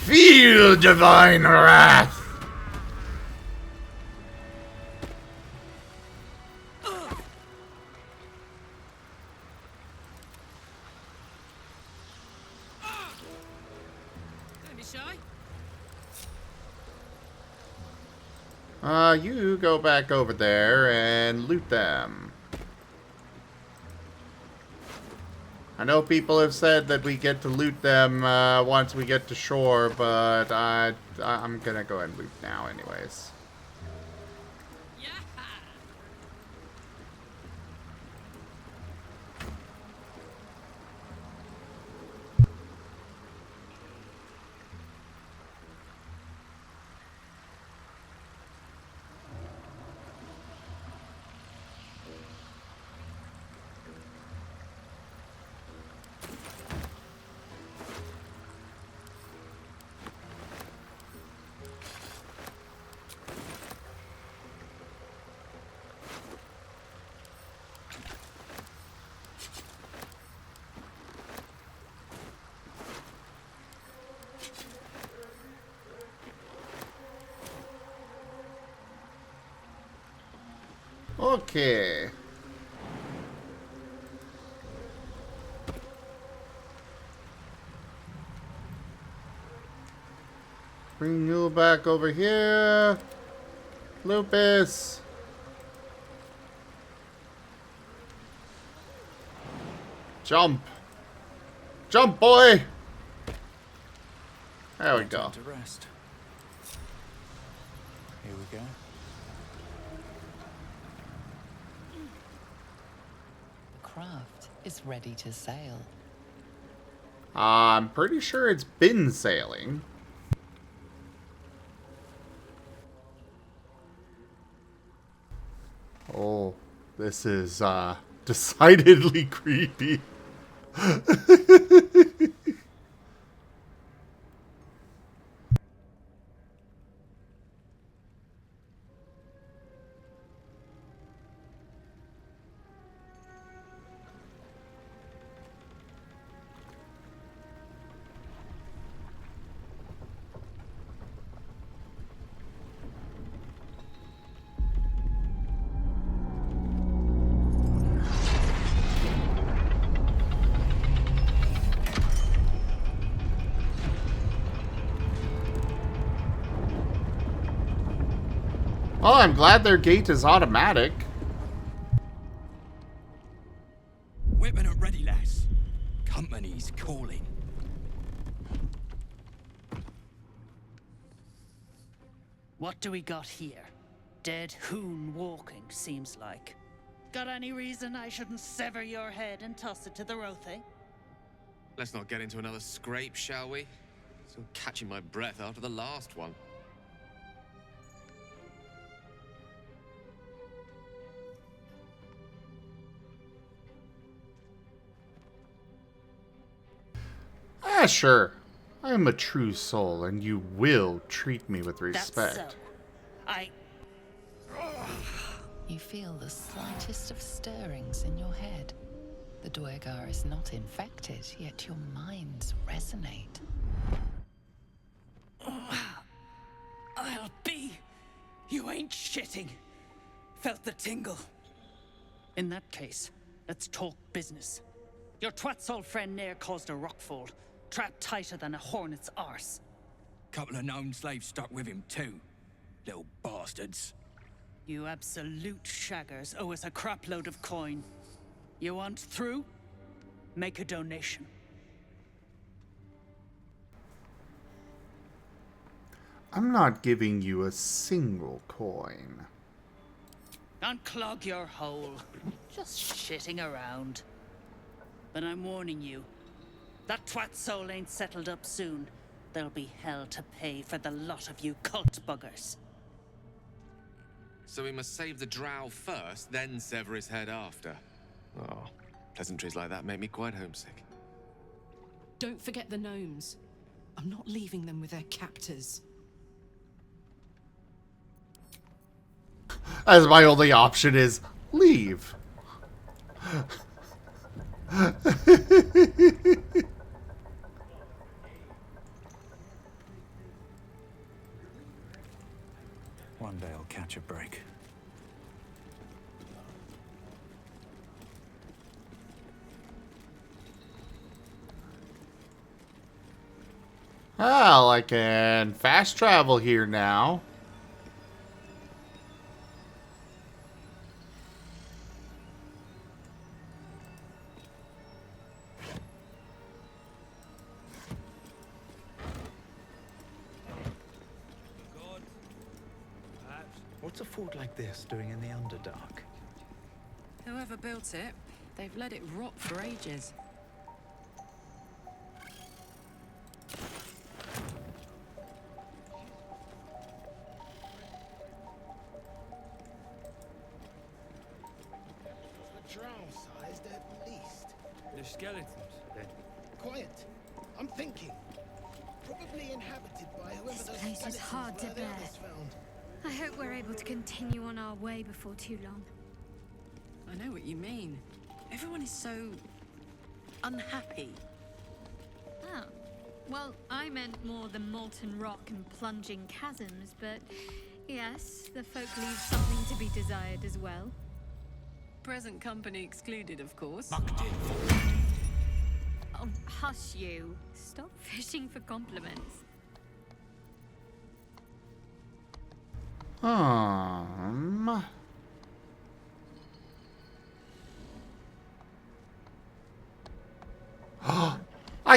Feel divine wrath! Don't be shy. You go back over there and loot them. I know people have said that we get to loot them once we get to shore, but I'm gonna go ahead and loot now anyways. Okay. Bring you back over here. Lupus. Jump. Jump, boy. There we go. Time to rest. Here we go. The craft is ready to sail. I'm pretty sure it's been sailing. Oh, this is decidedly creepy. Oh, I'm glad their gate is automatic. Whitman are ready, lads. Company's calling. What do we got here? Dead hoon walking, seems like. Got any reason I shouldn't sever your head and toss it to the Rothe? Let's not get into another scrape, shall we? Still catching my breath after the last one. Ah, sure. I am a true soul, and you will treat me with respect. That's so. You feel the slightest of stirrings in your head. The Duergar is not infected, yet your minds resonate. I'll be. You ain't shitting. Felt the tingle. In that case, let's talk business. Your twat's old friend Nair caused a rockfall, trapped tighter than a hornet's arse. Couple of known slaves stuck with him too. Little bastards. You absolute shaggers owe us a crapload of coin. You want through? Make a donation. I'm not giving you a single coin. Unclog your hole. Just shitting around. But I'm warning you, that twat soul ain't settled up soon. There'll be hell to pay for the lot of you cult buggers. So we must save the drow first, then sever his head after. Oh, pleasantries like that make me quite homesick. Don't forget the gnomes. I'm not leaving them with their captors. As my only option is leave. One day I'll catch a break. Well, I can fast travel here now. What's a fort like this doing in the Underdark? Whoever built it, they've let it rot for ages. Drow-sized at least. They're skeletons, then. Quiet. I'm thinking. Probably inhabited by whoever This those place is skeletons hard were to the bear. others found. I hope we're able to continue on our way before too long. I know what you mean. Everyone is so unhappy. Oh. Well, I meant more the molten rock and plunging chasms, but yes, the folk leave something to be desired as well. Present company excluded, of course. Oh, hush you. Stop fishing for compliments. I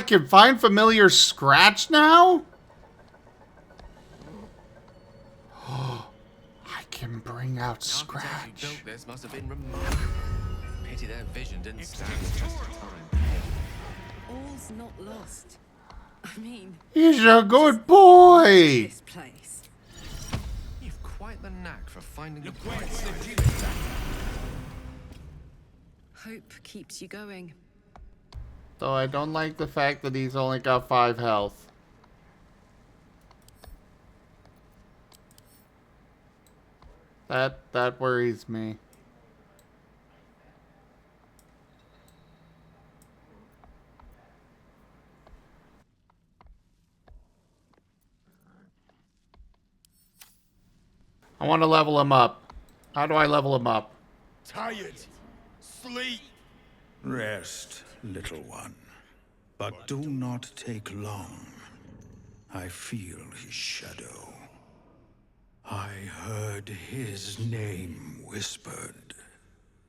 can find familiar scratch now? I can bring out The architect who scratch. built this must have been remarkable. Pity their vision didn't stand the test of time. All's not lost. I mean, He's a good boy. this place. You've quite the knack for finding the where bright it's side. Hope keeps you going. Though I don't like the fact that he's only got 5 health. That worries me. I want to level him up. How do I level him up? Tired. Sleep. Rest, little one. But do not take long. I feel his shadow. I heard his name whispered.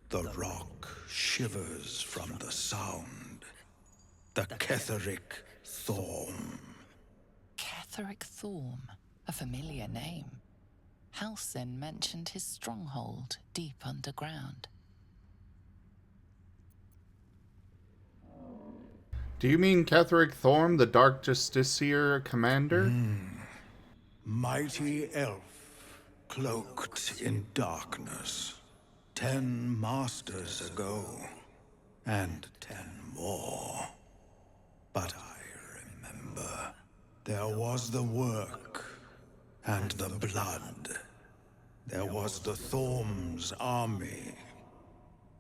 The rock shivers from the sound. The Ketheric Thorm. Ketheric Thorm, a familiar name. Halsin mentioned his stronghold deep underground. Do you mean Ketheric Thorm, the Dark Justiciar commander? Mighty elf, cloaked in darkness. 10 masters ago, and 10 more. But I remember. There was the work, and the blood. There was the Thorm's army.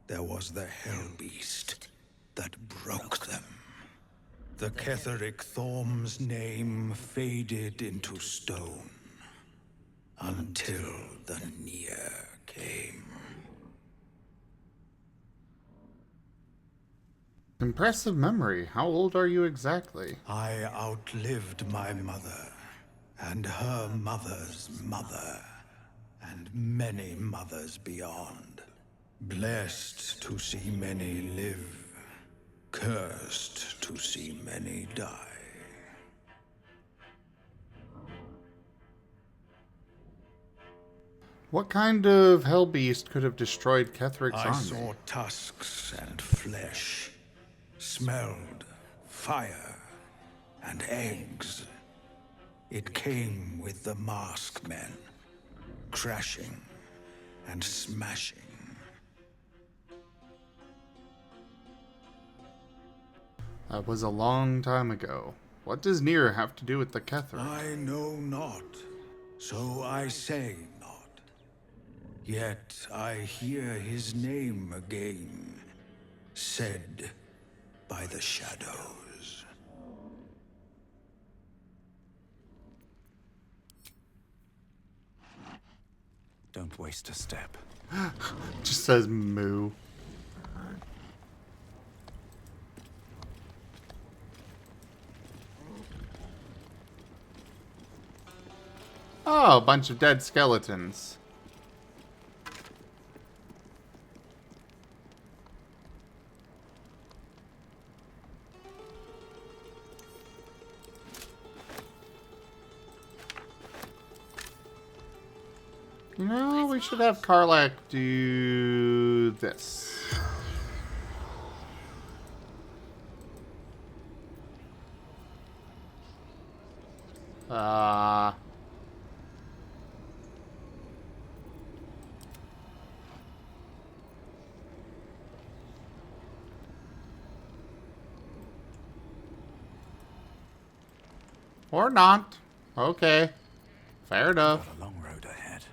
There was the Hellbeast that broke them. The Ketheric Thorm's name faded into stone until the Near came. Impressive memory. How old are you exactly? I outlived my mother, and her mother's mother, and many mothers beyond. Blessed to see many live. Cursed to see many die. What kind of hellbeast could have destroyed Ketheric's I army? saw tusks and flesh, smelled fire and eggs. It came with the mask men, crashing and smashing. That was a long time ago. What does Nier have to do with the Ketheric? I know not, so I say not. Yet I hear his name again, said by the shadows. Don't waste a step. Just says moo. Oh, a bunch of dead skeletons. You know, we should have Karlach do this. Or not. Okay. Fair enough. Got a long road ahead.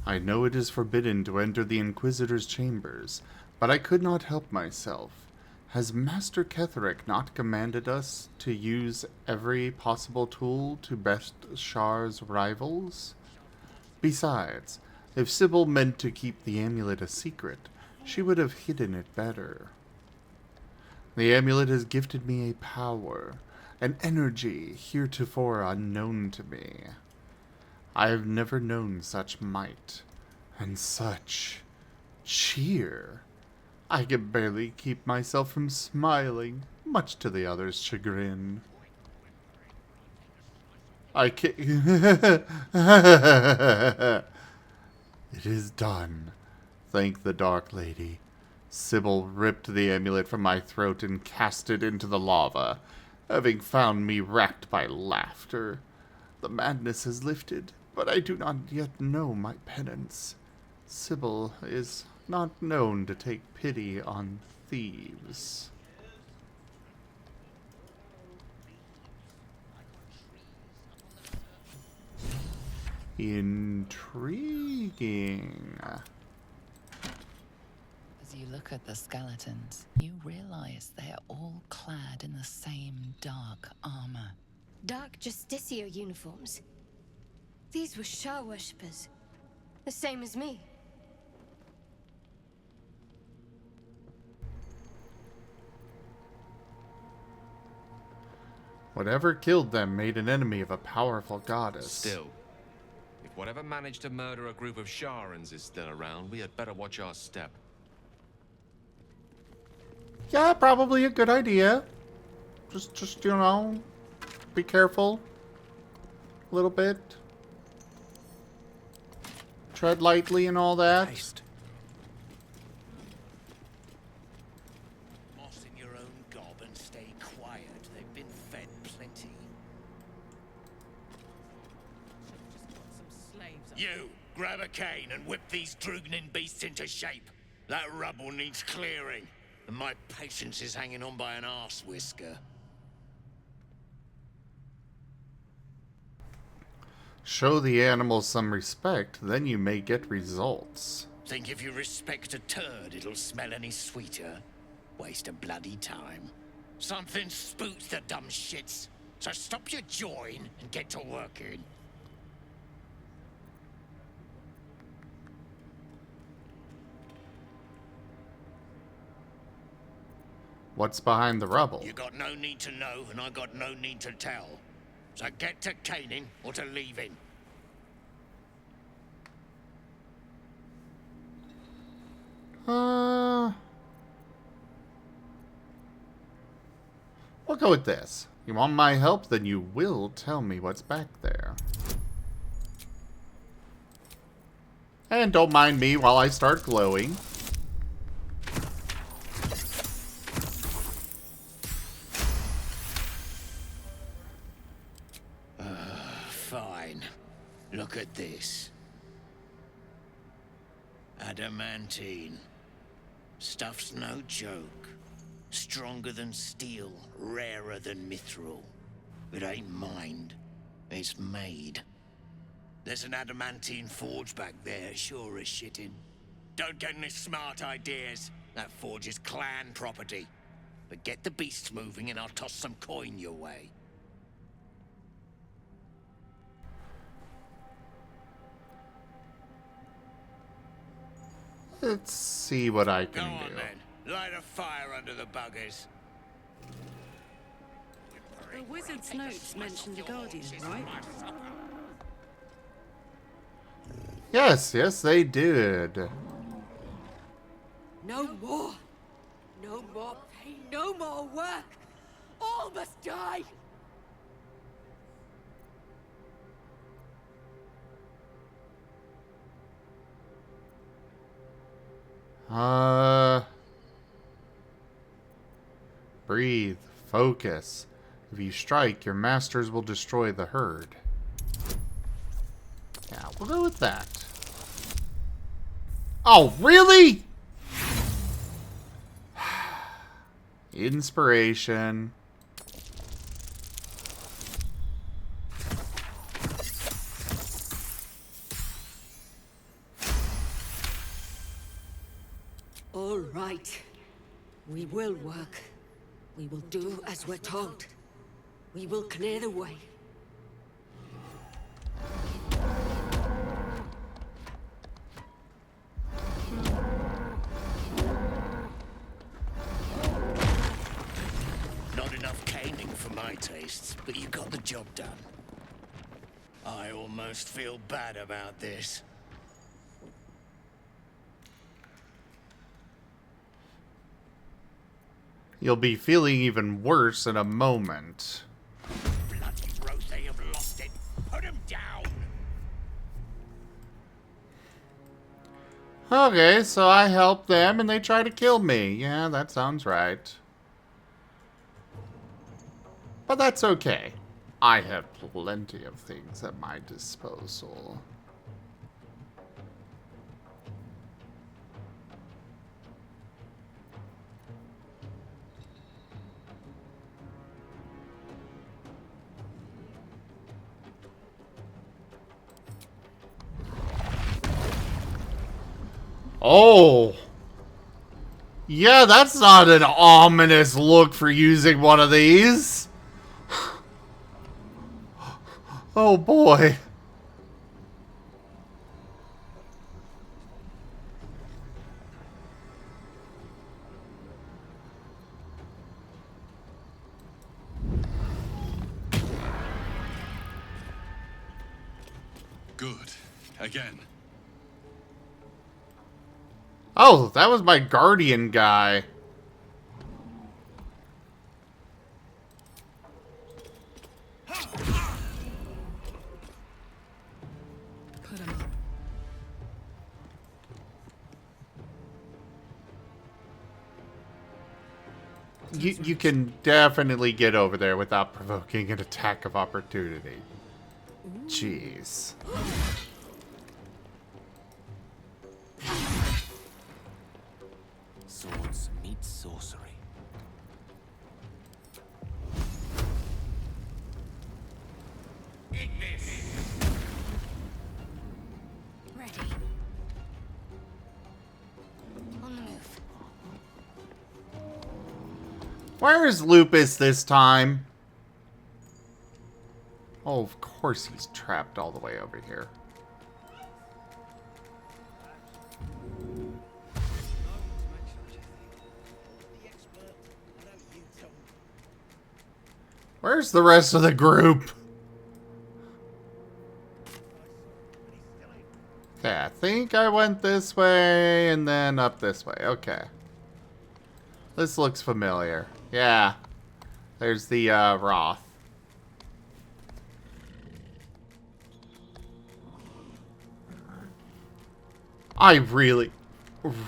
I know it is forbidden to enter the Inquisitor's chambers, but I could not help myself. Has Master Ketherick not commanded us to use every possible tool to best Shar's rivals? Besides, if Sybil meant to keep the amulet a secret, she would have hidden it better. The amulet has gifted me a power, an energy heretofore unknown to me. I have never known such might, and such cheer. I can barely keep myself from smiling, much to the others' chagrin. I can't... It is done. Thank the Dark Lady. Sybil ripped the amulet from my throat and cast it into the lava, having found me racked by laughter. The madness has lifted, but I do not yet know my penance. Sybil is not known to take pity on thieves. Intriguing. As you look at the skeletons, you realize they are all clad in the same dark armor. Dark Justicia uniforms. These were Shah worshippers. The same as me. Whatever killed them made an enemy of a powerful goddess. Still, if whatever managed to murder a group of Sharans is still around, we had better watch our step. Yeah, probably a good idea. Just you know, be careful. A little bit. Tread lightly and all that. Moss in your own gob and stay quiet. They've been fed plenty. You, grab a cane and whip these Drugnin beasts into shape. That rubble needs clearing, and my patience is hanging on by an arse whisker. Show the animals some respect, then you may get results. Think if you respect a turd, it'll smell any sweeter? Waste of bloody time. Something spooks the dumb shits, so stop your jawing and get to working. What's behind the rubble? You got no need to know, and I got no need to tell. So get to caning or to leaving. We'll go with this. You want my help, then you will tell me what's back there. And don't mind me while I start glowing. Fine. Look at this. Adamantine. Stuff's no joke. Stronger than steel, rarer than mithril. It ain't mined. It's made. There's an adamantine forge back there, sure as shitting. Don't get any smart ideas. That forge is clan property. But get the beasts moving and I'll toss some coin your way. Let's see what I can Go on, do. then. Light a fire under the buggers. The wizard's notes mentioned a guardian, right? Yes, yes, they did. No more. No more pain. No more work. All must die. Breathe. Focus. If you strike, your masters will destroy the herd. Yeah, we'll go with that. Oh, really? Inspiration. All right. We will work. We will do as we're told. We will clear the way. Not enough caning for my tastes, but you got the job done. I almost feel bad about this. You'll be feeling even worse in a moment. Bloody Rose, they have lost it. Put him down. Okay, so I help them and they try to kill me. Yeah, that sounds right. But that's okay. I have plenty of things at my disposal. Oh! Yeah, that's not an ominous look for using one of these. Oh boy. Good. Again. Oh, that was my guardian guy. Put him up. You can definitely get over there without provoking an attack of opportunity. Jeez. Swords meet sorcery. Ready. On the move. Where is Lupus this time? Oh, of course he's trapped all the way over here. Where's the rest of the group? Okay, I think I went this way and then up this way. Okay. This looks familiar. Yeah. There's the Roth. I really,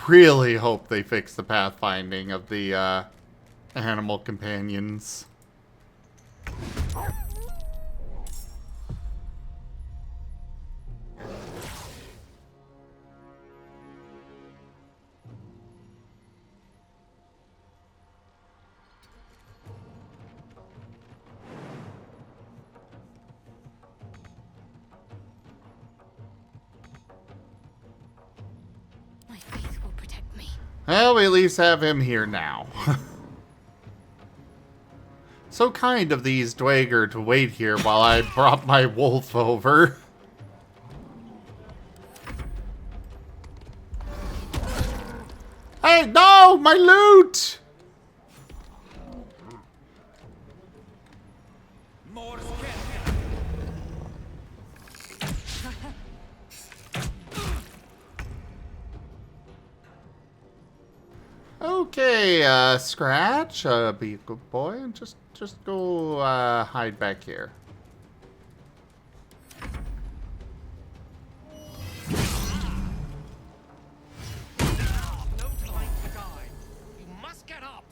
really hope they fix the pathfinding of the animal companions. My faith will protect me. Well, we at least have him here now. So kind of these Dwager to wait here while I brought my wolf over. Hey, no! My loot! Okay, Scratch, be a good boy and just go hide back here. No time to die. You must get up.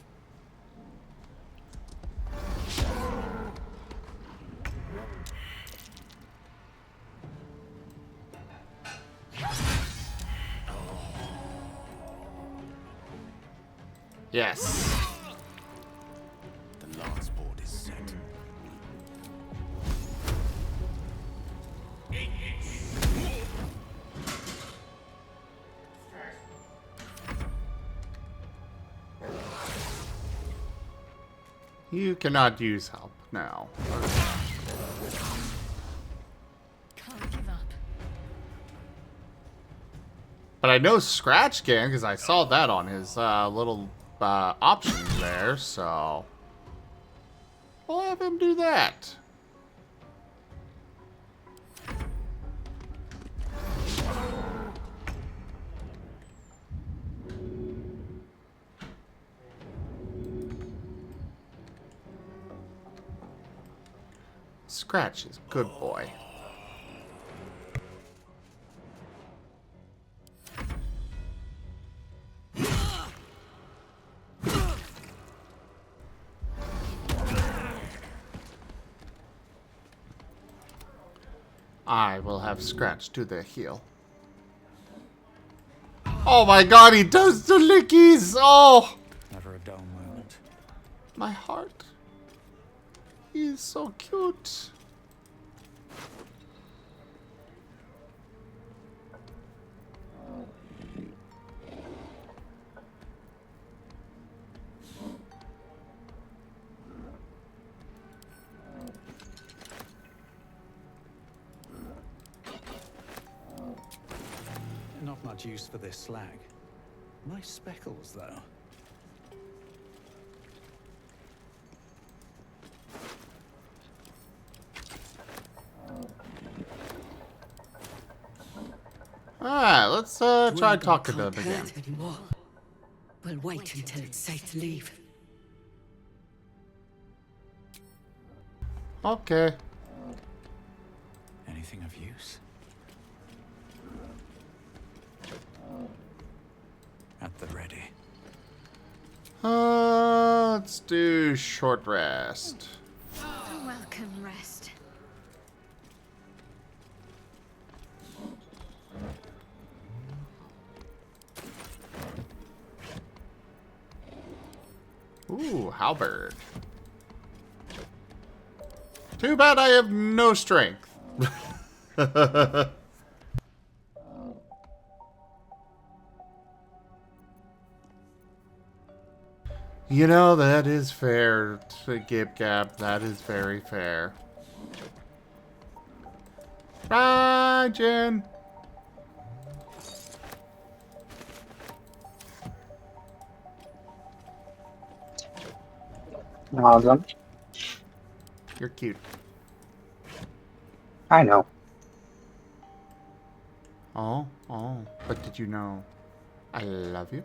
Yes. The last board is set. You cannot use help now. Can't give up. But I know Scratch can, because I saw that on his little options there, so we'll have him do that. Scratch is a good boy. I will have Scratch do the heal. Oh my god, he does the lickies! Oh! Never a dull moment. My heart. He's so cute. Not much use for this slag. Nice speckles, though. Alright, let's try talking to them again. Anymore. We'll wait until it's safe to leave. Okay. Anything of use? At the ready. Let's do short rest. A welcome rest. Ooh, halberd. Too bad I have no strength. You know, that is fair to Gib Gab. That is very fair. Bye, Jen. Awesome. You're cute. I know. Oh, but did you know I love you?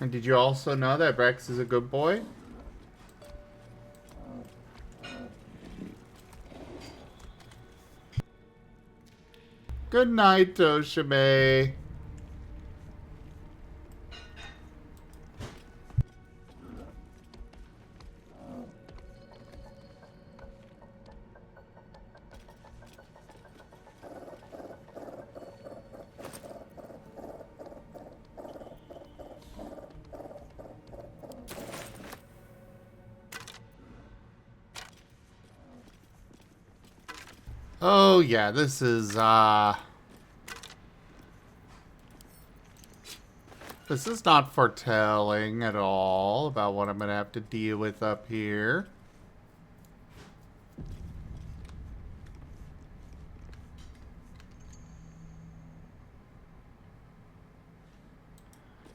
And did you also know that Rex is a good boy? Good night, Toshime. Oh yeah, this is not foretelling at all about what I'm gonna have to deal with up here.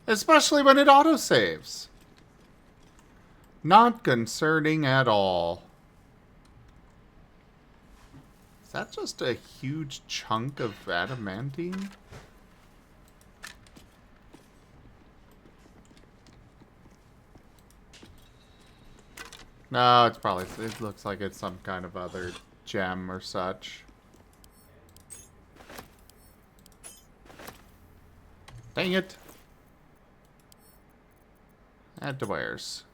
Especially when it autosaves. Not concerning at all. Is that just a huge chunk of adamantine? No, it's probably, it looks like it's some kind of other gem or such. Dang it. Add to wares.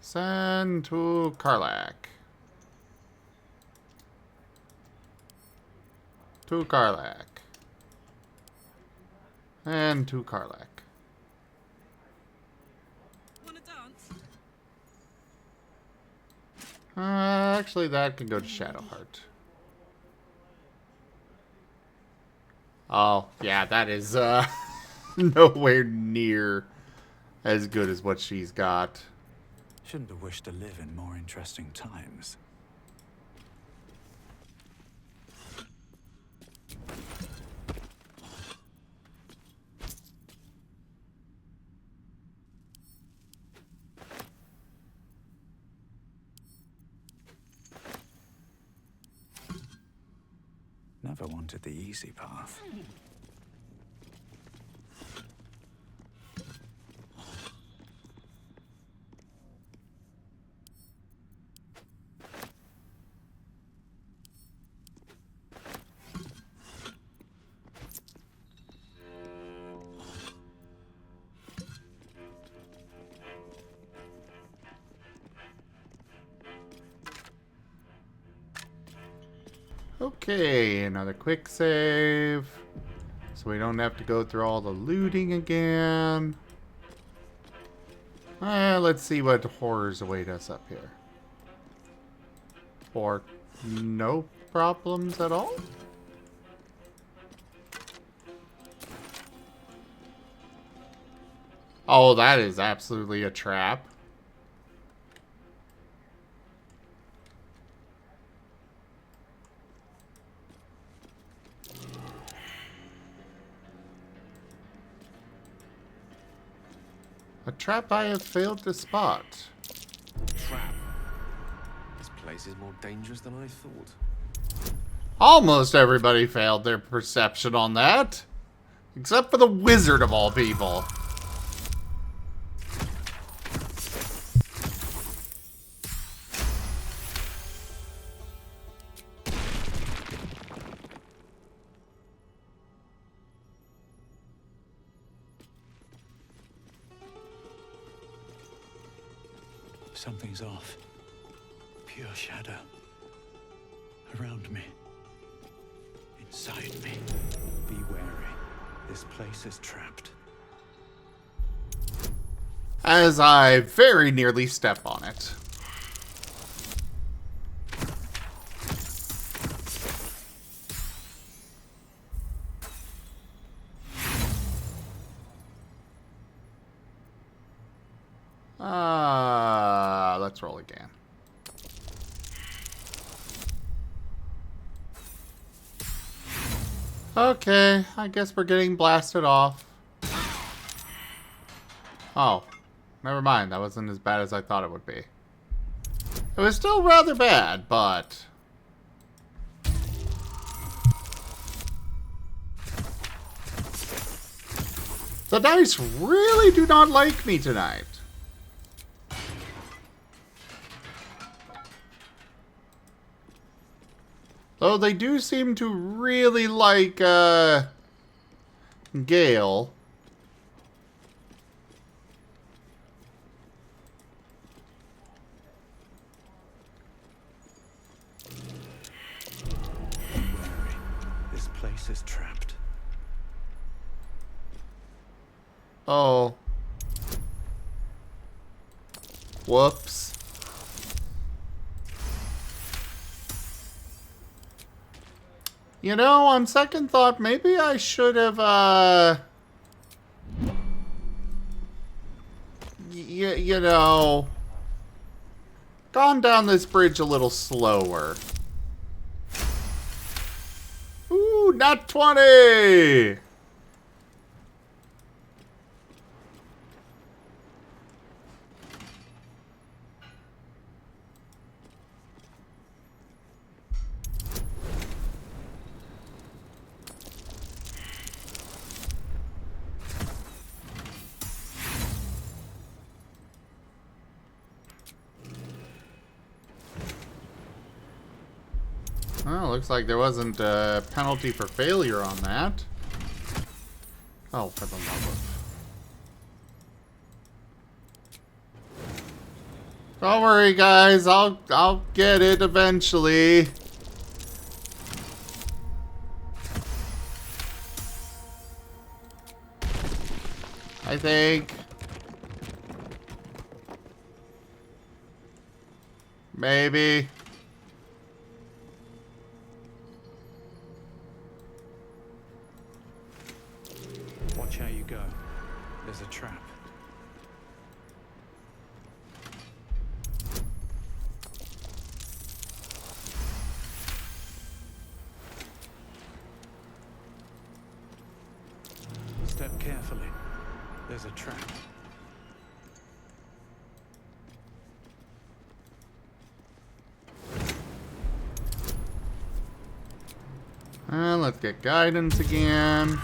Send to Karlak. To Karlak. And to Karlak. Actually, that can go to Shadowheart. Oh, yeah, that is, nowhere near as good as what she's got. Shouldn't have wished to live in more interesting times. Never wanted the easy path. Okay, another quick save. So we don't have to go through all the looting again. Let's see what horrors await us up here. Or no problems at all? Oh, that is absolutely a trap. A trap I have failed to spot. Trap. This place is more dangerous than I thought. Almost everybody failed their perception on that. Except for the wizard of all people. Something's off. Pure shadow. Around me. Inside me. Be wary. This place is trapped. As I very nearly step on it. Let's roll again. Okay, I guess we're getting blasted off. Oh, never mind. That wasn't as bad as I thought it would be. It was still rather bad, but... the dice really do not like me tonight. Though they do seem to really like, Gale. This place is trapped. Oh. Whoops. You know, on second thought, maybe I should have, you know, gone down this bridge a little slower. Ooh, Nat 20! Well, looks like there wasn't a penalty for failure on that. Oh, for the love of... Don't worry, guys. I'll get it eventually. I think. Maybe. Watch how you go. There's a trap. Step carefully. There's a trap. Let's get guidance again.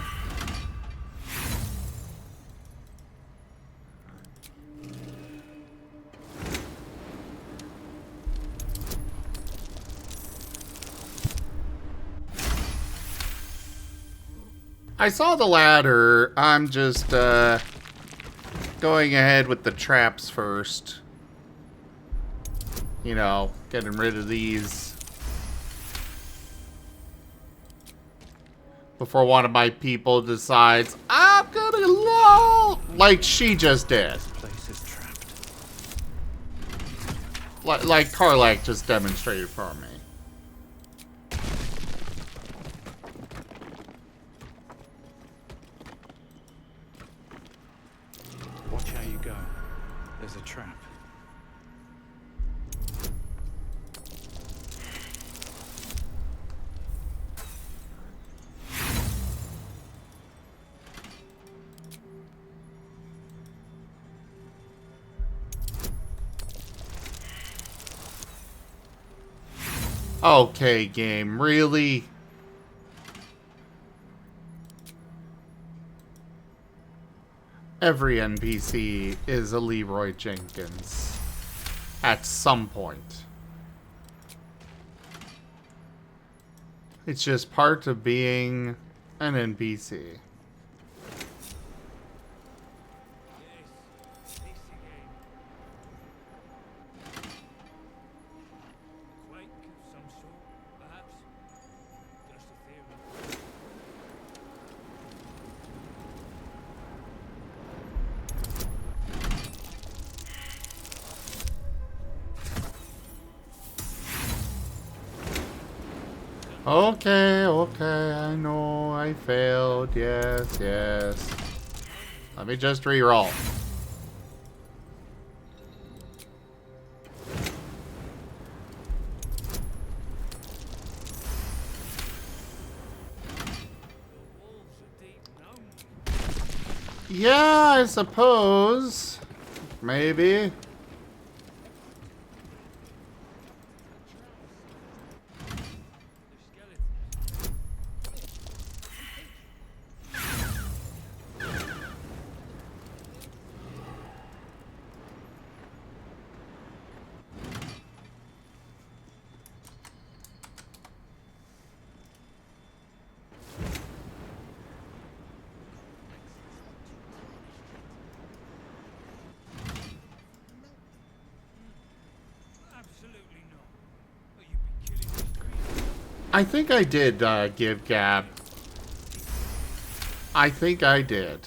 I saw the ladder. I'm just going ahead with the traps first. You know, getting rid of these before one of my people decides I'm gonna low, like she just did. This place is trapped. Like Karlak just demonstrated for me. Watch how you go. There's a trap. Okay, game, really? Every NPC is a Leroy Jenkins at some point. It's just part of being an NPC. Okay, I know I failed. Yes. Let me just re-roll. Yeah, I suppose. Maybe. I think I did give Gab. I think I did.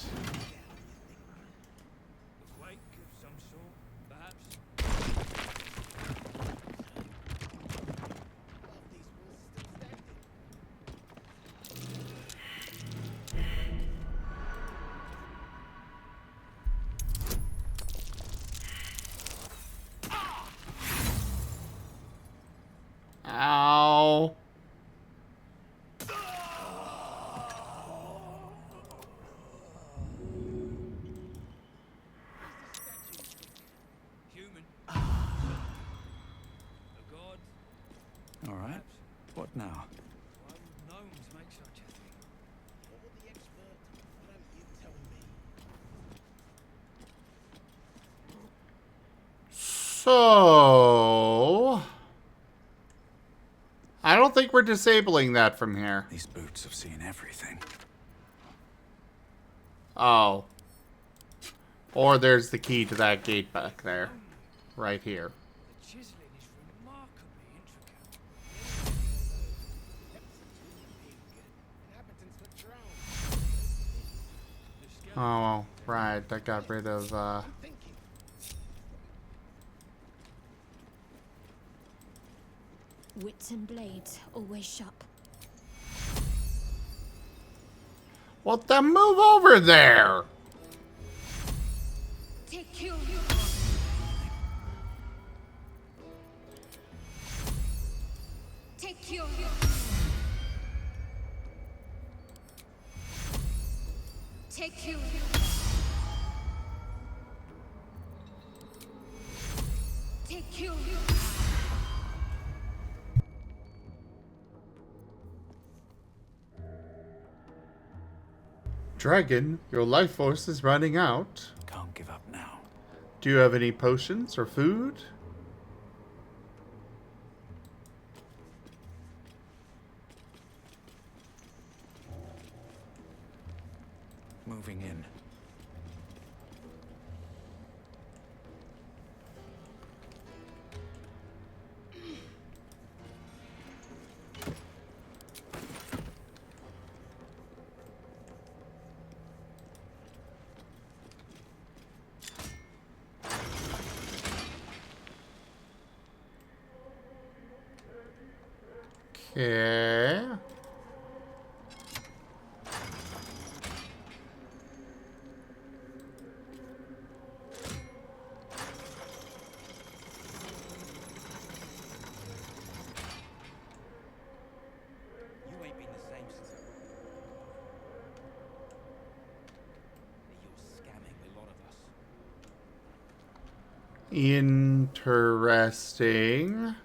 Ow. right. What now? Gnomes make such a thing. You're the expert. Why don't you tell me? So... I don't think we're disabling that from here. These boots have seen everything. Oh. Or there's the key to that gate back there. Right here. The chiseling is remarkably intricate. Inhabitants look drowned. Oh, right. That got rid of, Wits and blades always sharp. Well, then move over there! Take you. Take you. Take you. Take you. Dragon, your life force is running out. Can't give up now. Do you have any potions or food? Moving in. Okay. You ain't been the same since You're scamming a lot of us. Interesting.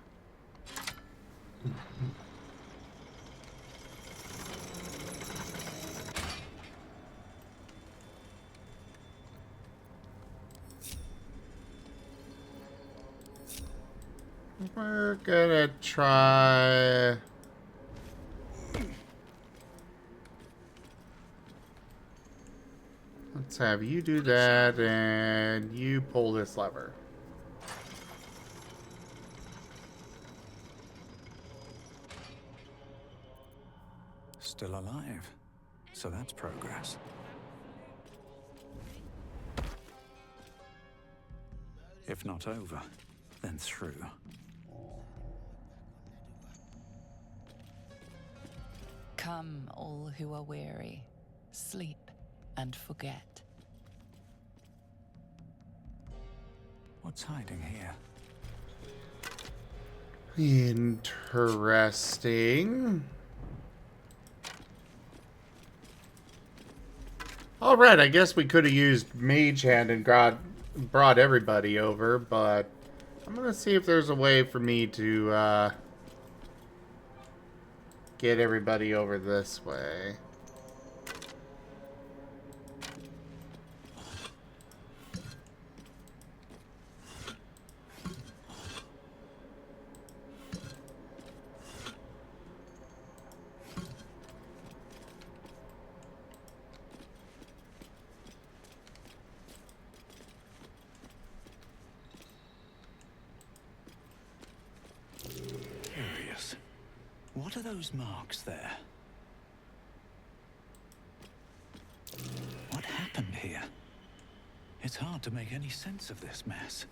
We're gonna try... Let's have you do that, and you pull this lever. Still alive. So that's progress. If not over, then through. Come, all who are weary, sleep and forget. What's hiding here? Interesting. Alright, I guess we could have used Mage Hand and brought everybody over, but I'm gonna see if there's a way for me to get everybody over this way. Curious. What are those marks there? What happened here? It's hard to make any sense of this mess.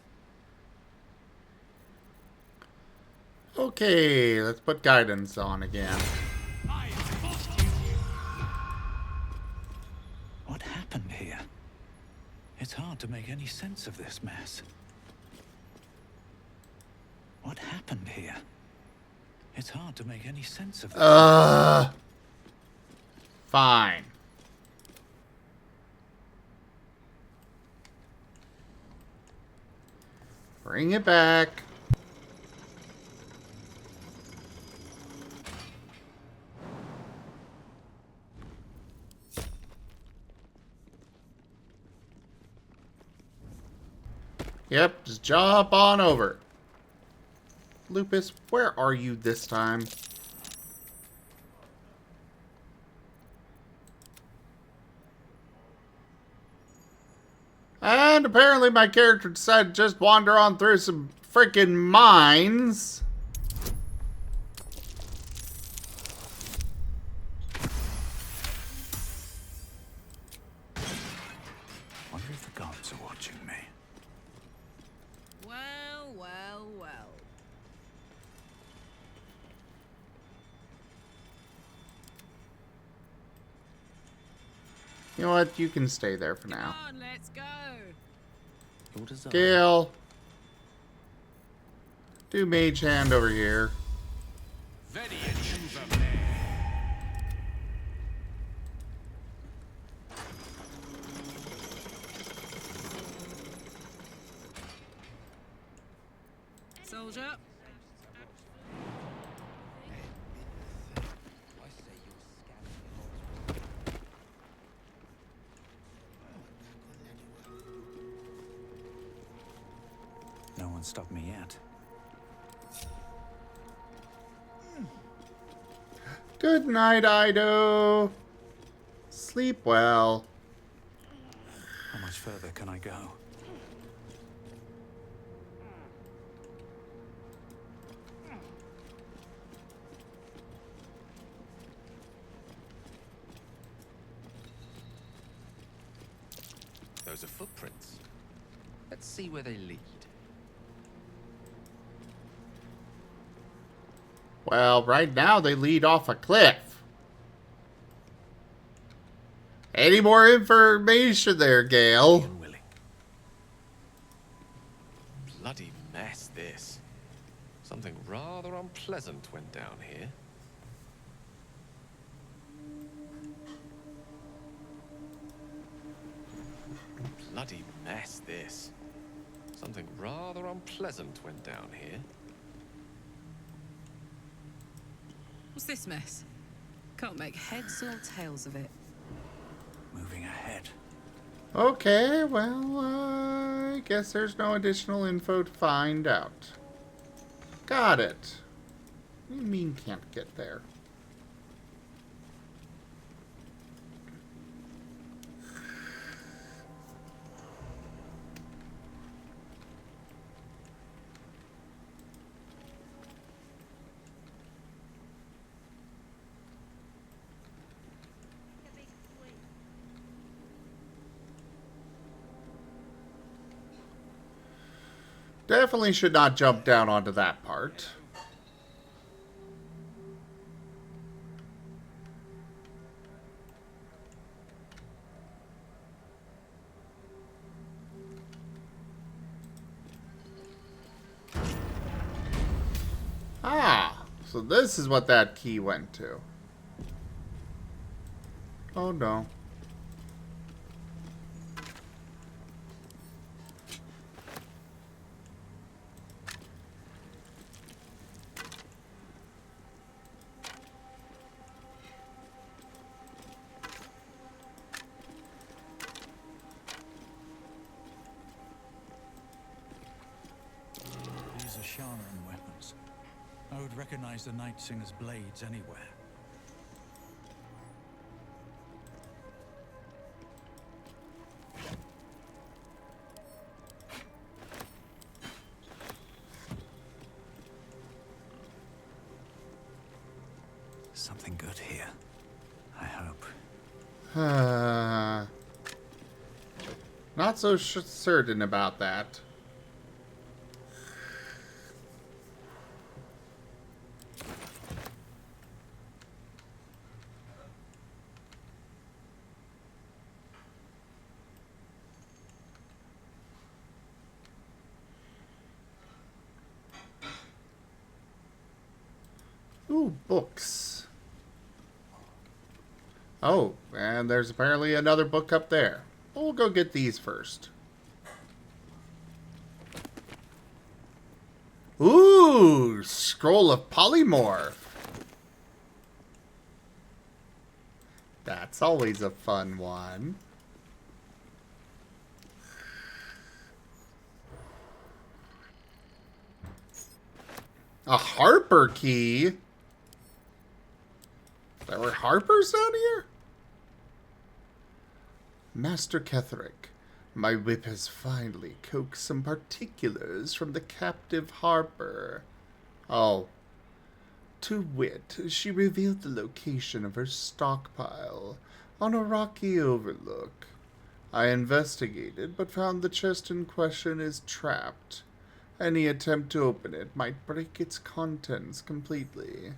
Okay, let's put guidance on again. What happened here? It's hard to make any sense of this mess. What happened here? It's hard to make any sense of this. Fine. Bring it back. Yep, just jump on over. Lupus, where are you this time? And apparently my character decided to just wander on through some freaking mines. Wonder if the gods are watching me. Well, well, well. You know what? You can stay there for now. Come on, let's go. Your desire. Gale. Do mage hand over here. Soldier. No one stopped me yet. Good night, Ido. Sleep well. How much further can I go? Those are footprints. Let's see where they lead. Well, right now they lead off a cliff. Any more information there, Gale? Bloody mess, this. Something rather unpleasant went down here. Bloody mess, this. Something rather unpleasant went down here. What's this mess? Can't make heads or tails of it. Moving ahead. Okay, well, I guess there's no additional info to find out. Got it. What do you mean can't get there? Definitely should not jump down onto that part. Ah, so this is what that key went to. Oh no. These are Shaman weapons. I would recognize the Night Singer's blades anywhere. Something good here. I hope. Not so certain about that. Ooh, books. Oh, and there's apparently another book up there. We'll go get these first. Ooh, Scroll of Polymorph. That's always a fun one. A Harper key? There were Harpers out here? Master Ketherick, my whip has finally coaxed some particulars from the captive Harper. Oh. To wit, she revealed the location of her stockpile on a rocky overlook. I investigated, but found the chest in question is trapped. Any attempt to open it might break its contents completely.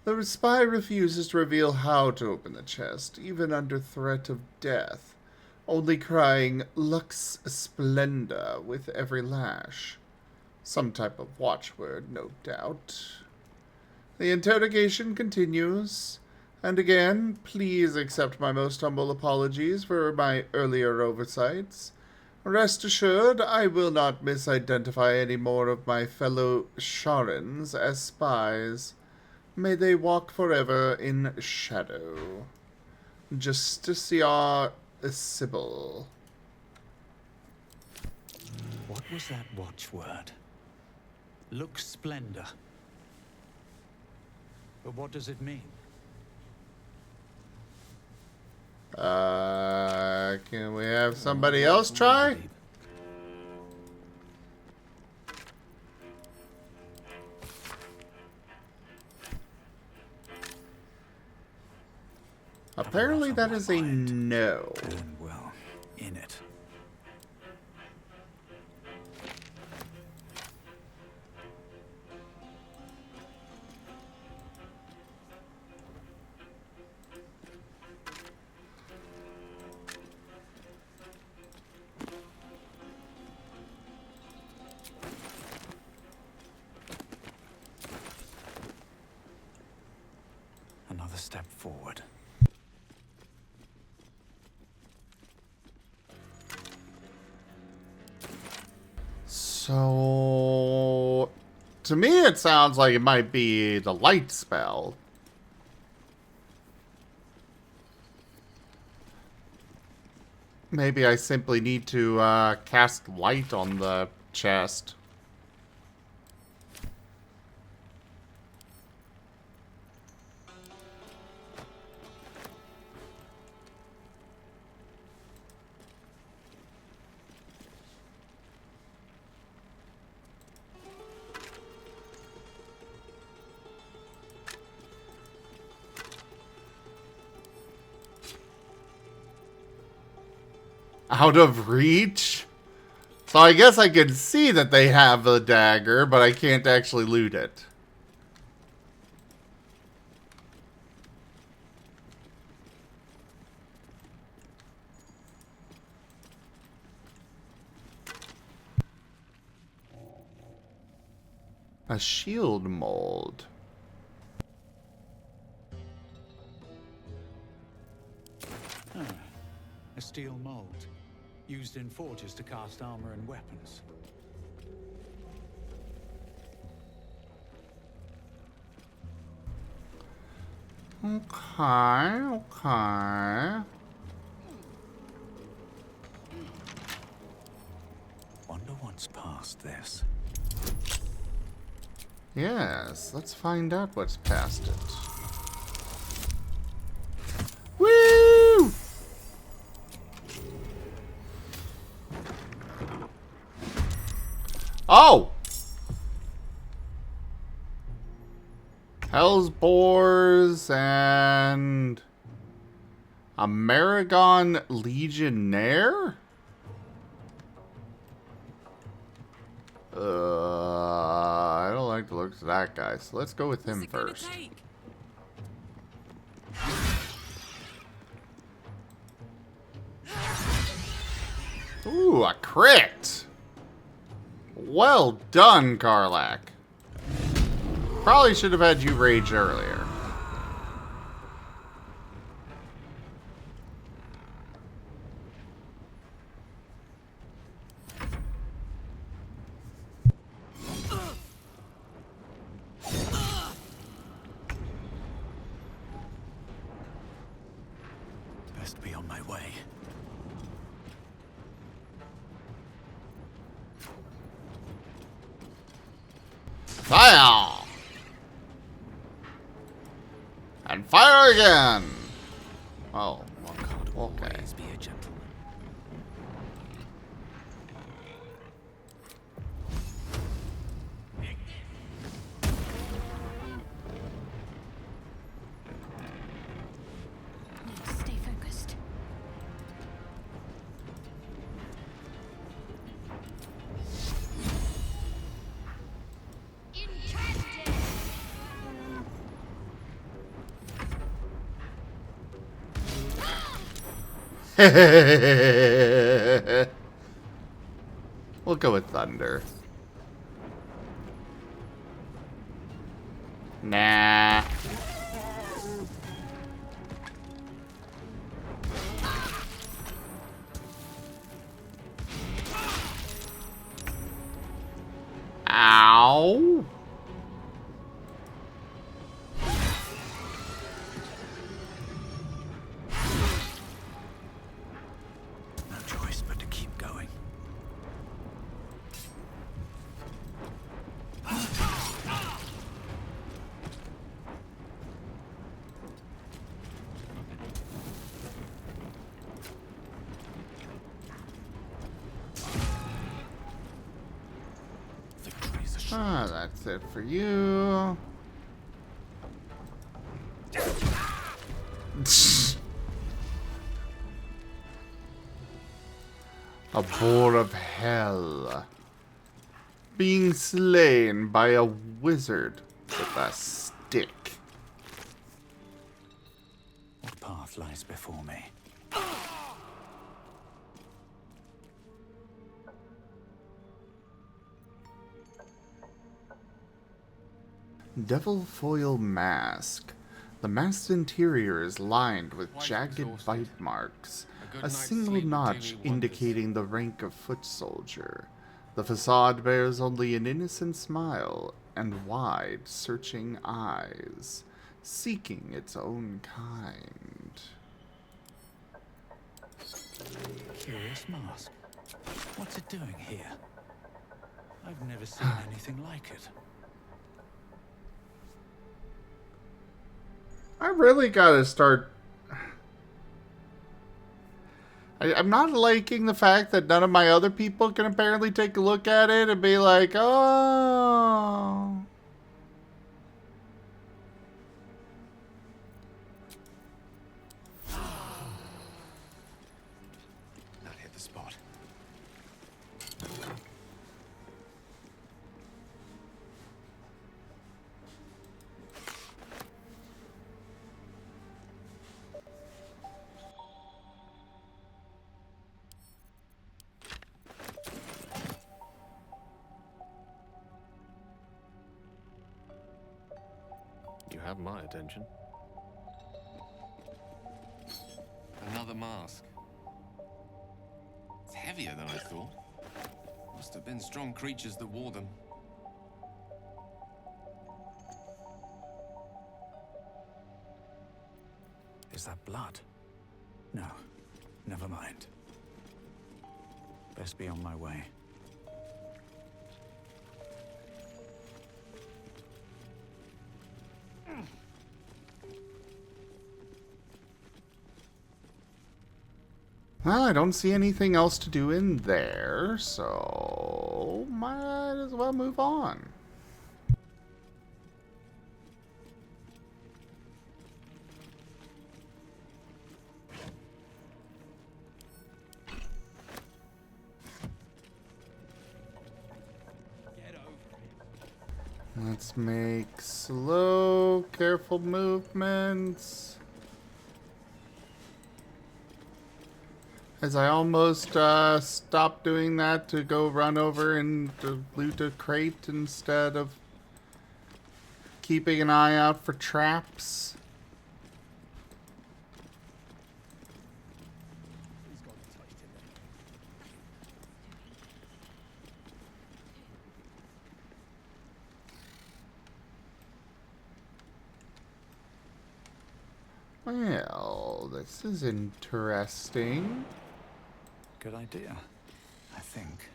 The spy refuses to reveal how to open the chest, even under threat of death, only crying Lux Splenda with every lash. Some type of watchword, no doubt. The interrogation continues, and again, please accept my most humble apologies for my earlier oversights. Rest assured, I will not misidentify any more of my fellow Sharans as spies. May they walk forever in shadow. Justicia Sybil. What was that watchword? Lux Splendor. But what does it mean? Can we have somebody else try? Apparently that is a no. And well, in it. Another step forward. So, to me it sounds like it might be the light spell. Maybe I simply need to cast light on the chest. Out of reach? So I guess I can see that they have the dagger, but I can't actually loot it. A shield mold. A steel mold, used in forges to cast armor and weapons. Okay. Wonder what's past this. Yes, let's find out what's past it. Woo! Oh! Hell's Boars and Amerigon Legionnaire? I don't like the looks of that guy, so let's go with him first. Ooh, a crit! Well done, Karlach. Probably should have had you rage earlier. Best be on my way. Fire! And fire again! Oh, okay. Always be a gentleman. Stay focused. We'll go with thunder. Nah. Ow. No choice but to keep going. Ah, that's it for you. A boar of hell. Being slain by a wizard with a stick. What path lies before me? Devil foil mask. The mask's interior is lined with jagged bite marks, a single notch indicating the rank of foot soldier. The facade bears only an innocent smile and wide, searching eyes, seeking its own kind. Curious mask. What's it doing here? I've never seen anything like it. I really gotta start... I'm not liking the fact that none of my other people can apparently take a look at it and be like, oh... That hit the spot. You have my attention. Another mask. It's heavier than I thought. Must have been strong creatures that wore them. Is that blood? No, never mind. Best be on my way. Well, I don't see anything else to do in there, so might as well move on. Let's make slow, careful movements. As I almost stopped doing that to go run over and loot a crate instead of keeping an eye out for traps. Well, this is interesting. Good idea, I think.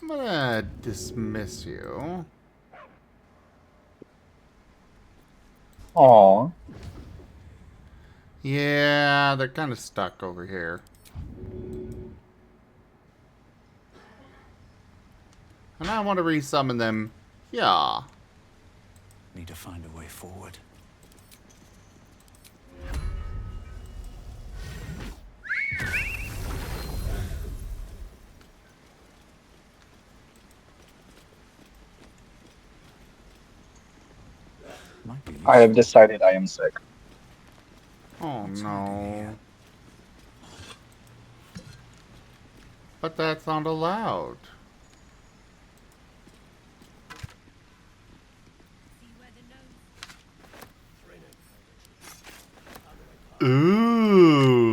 I'm gonna dismiss you. Aw. Yeah, they're kind of stuck over here. And I want to resummon them. Yeah. Need to find a way forward. I have decided I am sick. Oh no. But that's not allowed. Ooh.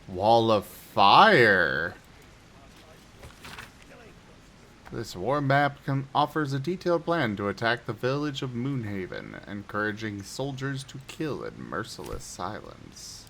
Wall of fire. This war map offers a detailed plan to attack the village of Moonhaven, encouraging soldiers to kill in merciless silence.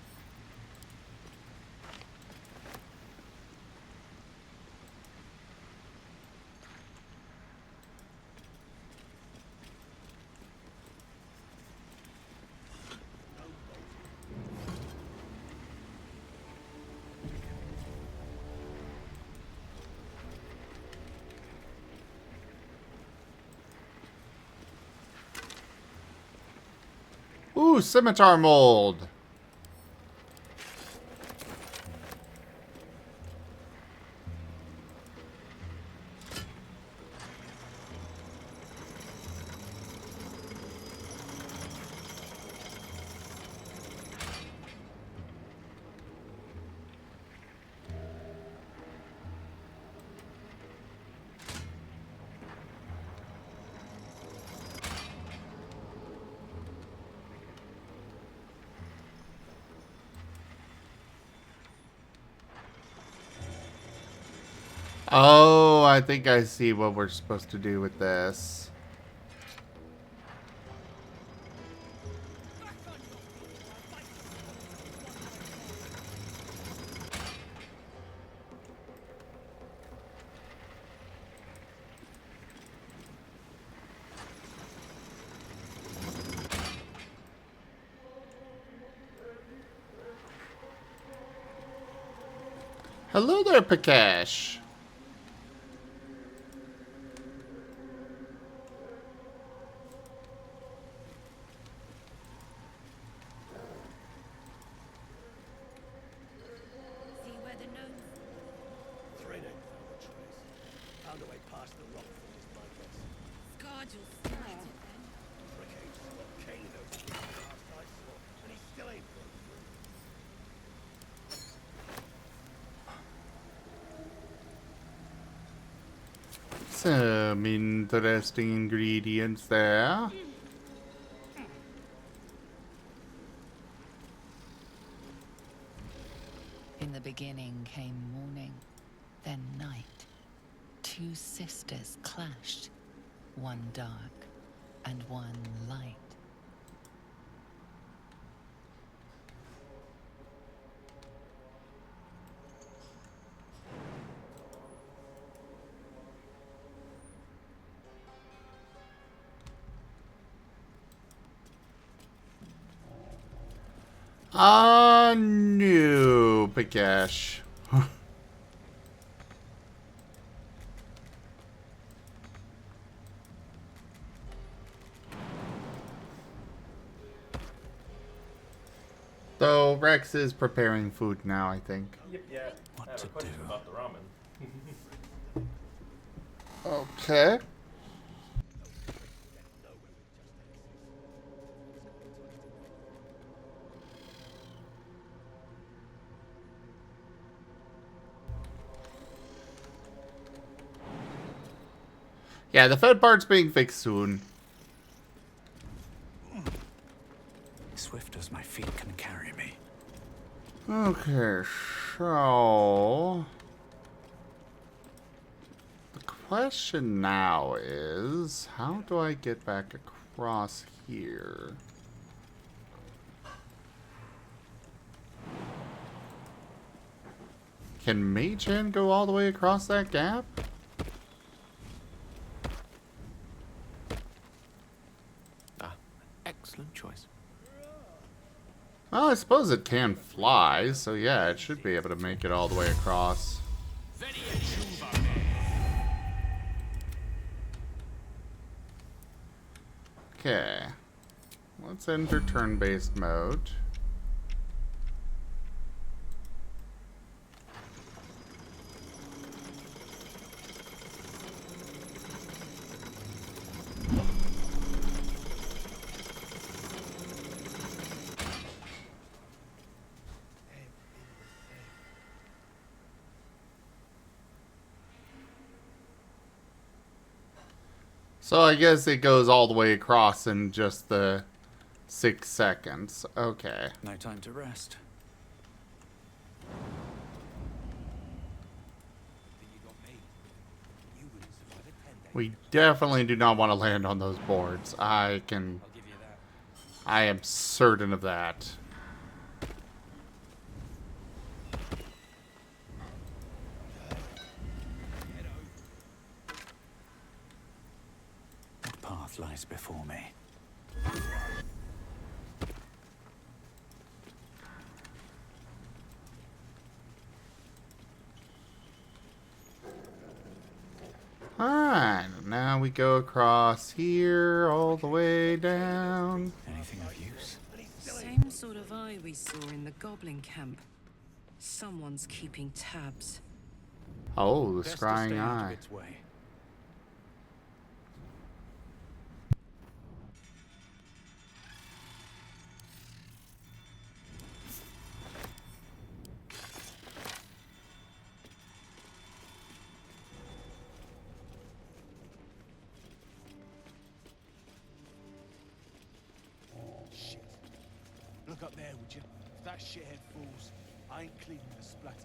Ooh, scimitar mold. Oh, I think I see what we're supposed to do with this. Hello there, Pikash. Found a way past the rock is my guess. God, you'll fight it then. Brickhave's volcano last I saw, and he still ain't broke through. Some interesting ingredients there. In the beginning came morning, then night. Two sisters clashed, one dark and one light. No, Pikash. So Rex is preparing food now, I think. Yep, yeah. What I have to a question do? about the ramen. Okay. Yeah, the food part's being fixed soon. Swift as my feet can carry me. Okay, so the question now is, how do I get back across here? Can Mage Hand go all the way across that gap? Excellent choice. Well, I suppose it can fly, so yeah, it should be able to make it all the way across. Okay. Let's enter turn-based mode. So I guess it goes all the way across in just the 6 seconds. Okay. No time to rest. We definitely do not want to land on those boards. I am certain of that. What path lies before me? Alright, now we go across here, all the way down. Anything of use? Same sort of eye we saw in the goblin camp. Someone's keeping tabs. Oh, the Best to scrying stay out of eye. its way. Shit. Look up there, would you? If that shithead falls, I ain't cleaning the splatter.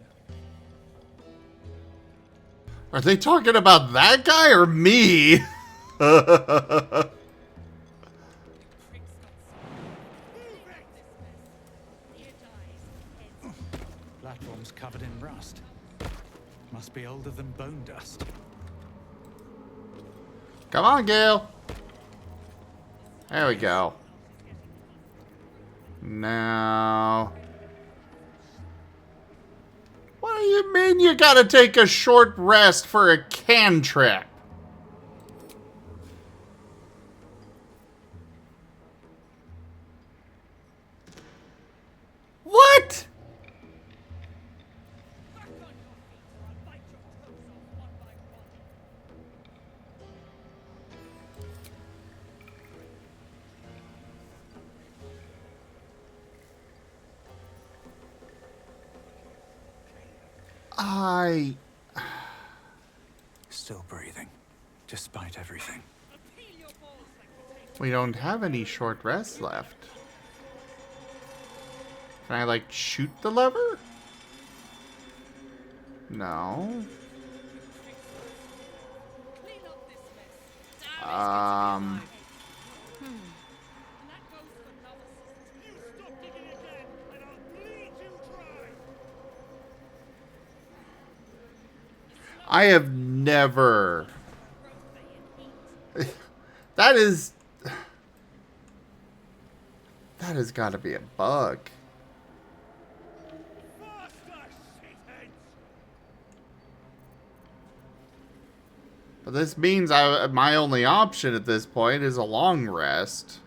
Are they talking about that guy or me? Platform's covered in rust. Must be older than bone dust. Come on, Gale. There we go. Now... What do you mean you gotta take a short rest for a cantrip? What? Still breathing, despite everything. We don't have any short rests left. Can I, like, shoot the lever? No. I have never... That has got to be a bug. But this means my only option at this point is a long rest.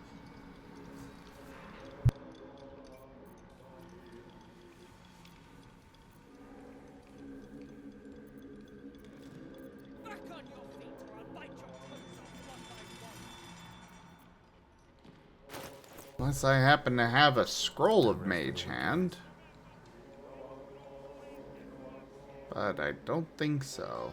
Unless I happen to have a scroll of Mage Hand. But I don't think so.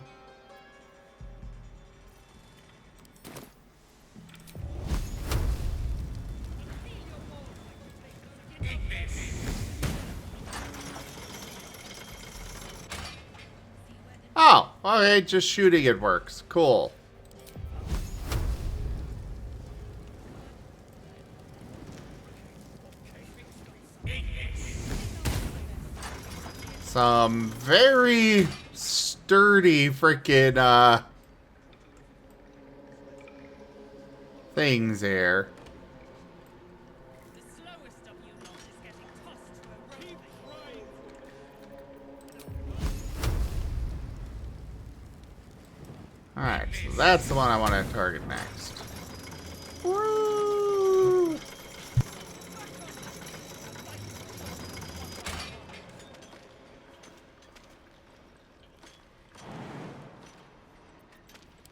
Oh, okay, just shooting it works. Cool. some very sturdy freaking things here. Alright, so that's the one I want to target next. Woo!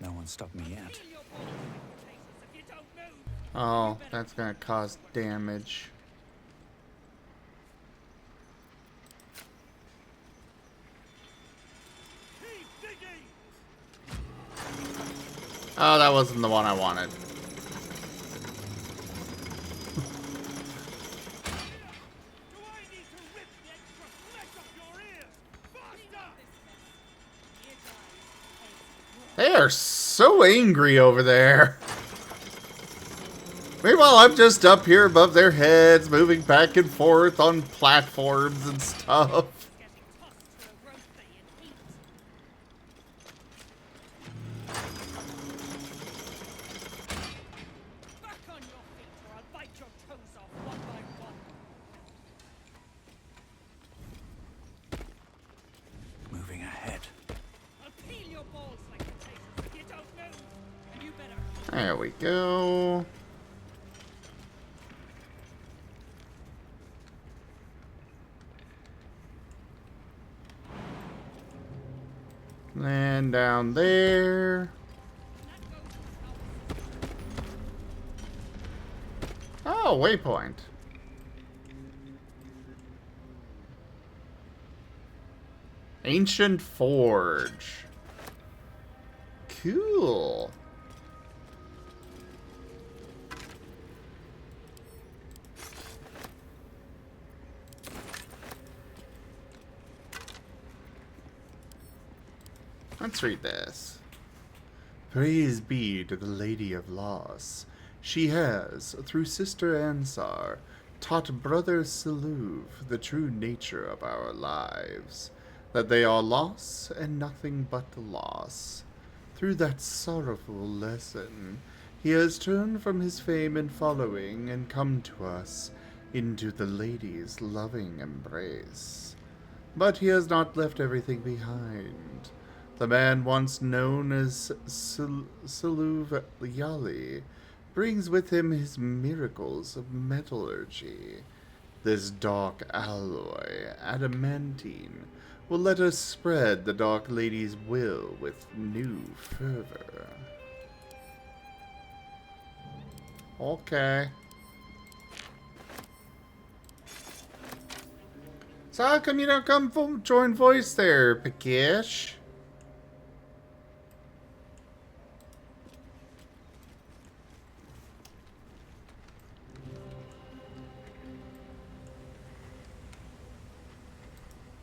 No one stopped me yet. Oh, that's gonna cause damage. Oh, that wasn't the one I wanted. They are so angry over there. Meanwhile, I'm just up here above their heads, moving back and forth on platforms and stuff. Moving ahead. There we go. And down there. Oh, waypoint. Ancient Forge. Cool. Let's read this. Praise be to the Lady of Loss. She has, through Sister Ansar, taught Brother Siluv the true nature of our lives, that they are loss and nothing but loss. Through that sorrowful lesson, he has turned from his fame and following and come to us into the Lady's loving embrace. But he has not left everything behind. The man once known as Siluv Yali brings with him his miracles of metallurgy. This dark alloy, adamantine, will let us spread the Dark Lady's will with new fervor. Okay. So how come you don't come join voice there, Pakish?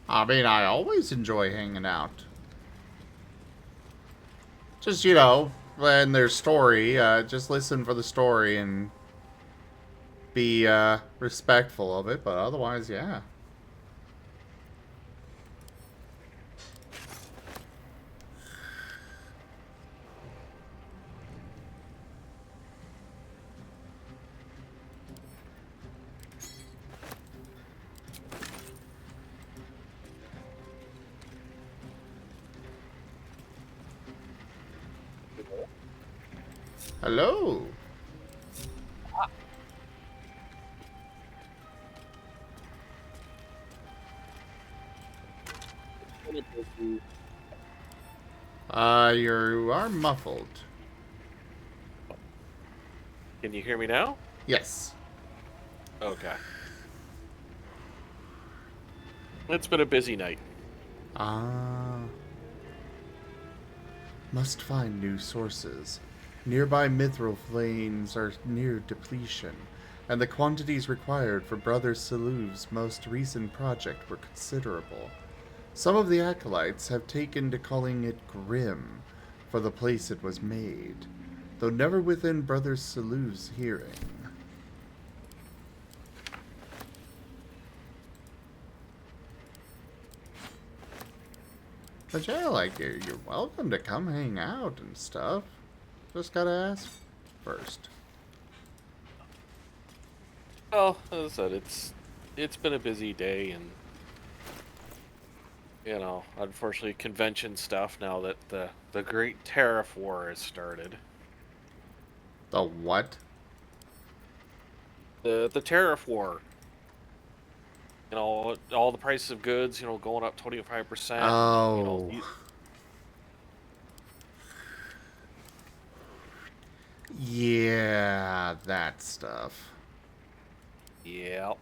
I mean, I always enjoy hanging out. Just, you know, when there's story, just listen for the story and be respectful of it, but otherwise, yeah. Hello. You are muffled. Can you hear me now? Yes. Okay. It's been a busy night. Must find new sources. Nearby mithril plains are near depletion, and the quantities required for Brother Siluv's most recent project were considerable. Some of the acolytes have taken to calling it grim for the place it was made, though never within Brother Siluv's hearing. But yeah, like, you're welcome to come hang out and stuff. Just gotta ask first. Well, as I said, it's been a busy day, and you know, unfortunately, convention stuff now that the great tariff war has started. The what? The tariff war. You know, all the prices of goods, you know, going up 25%. You know, Oh. Yeah, that stuff. Yeah.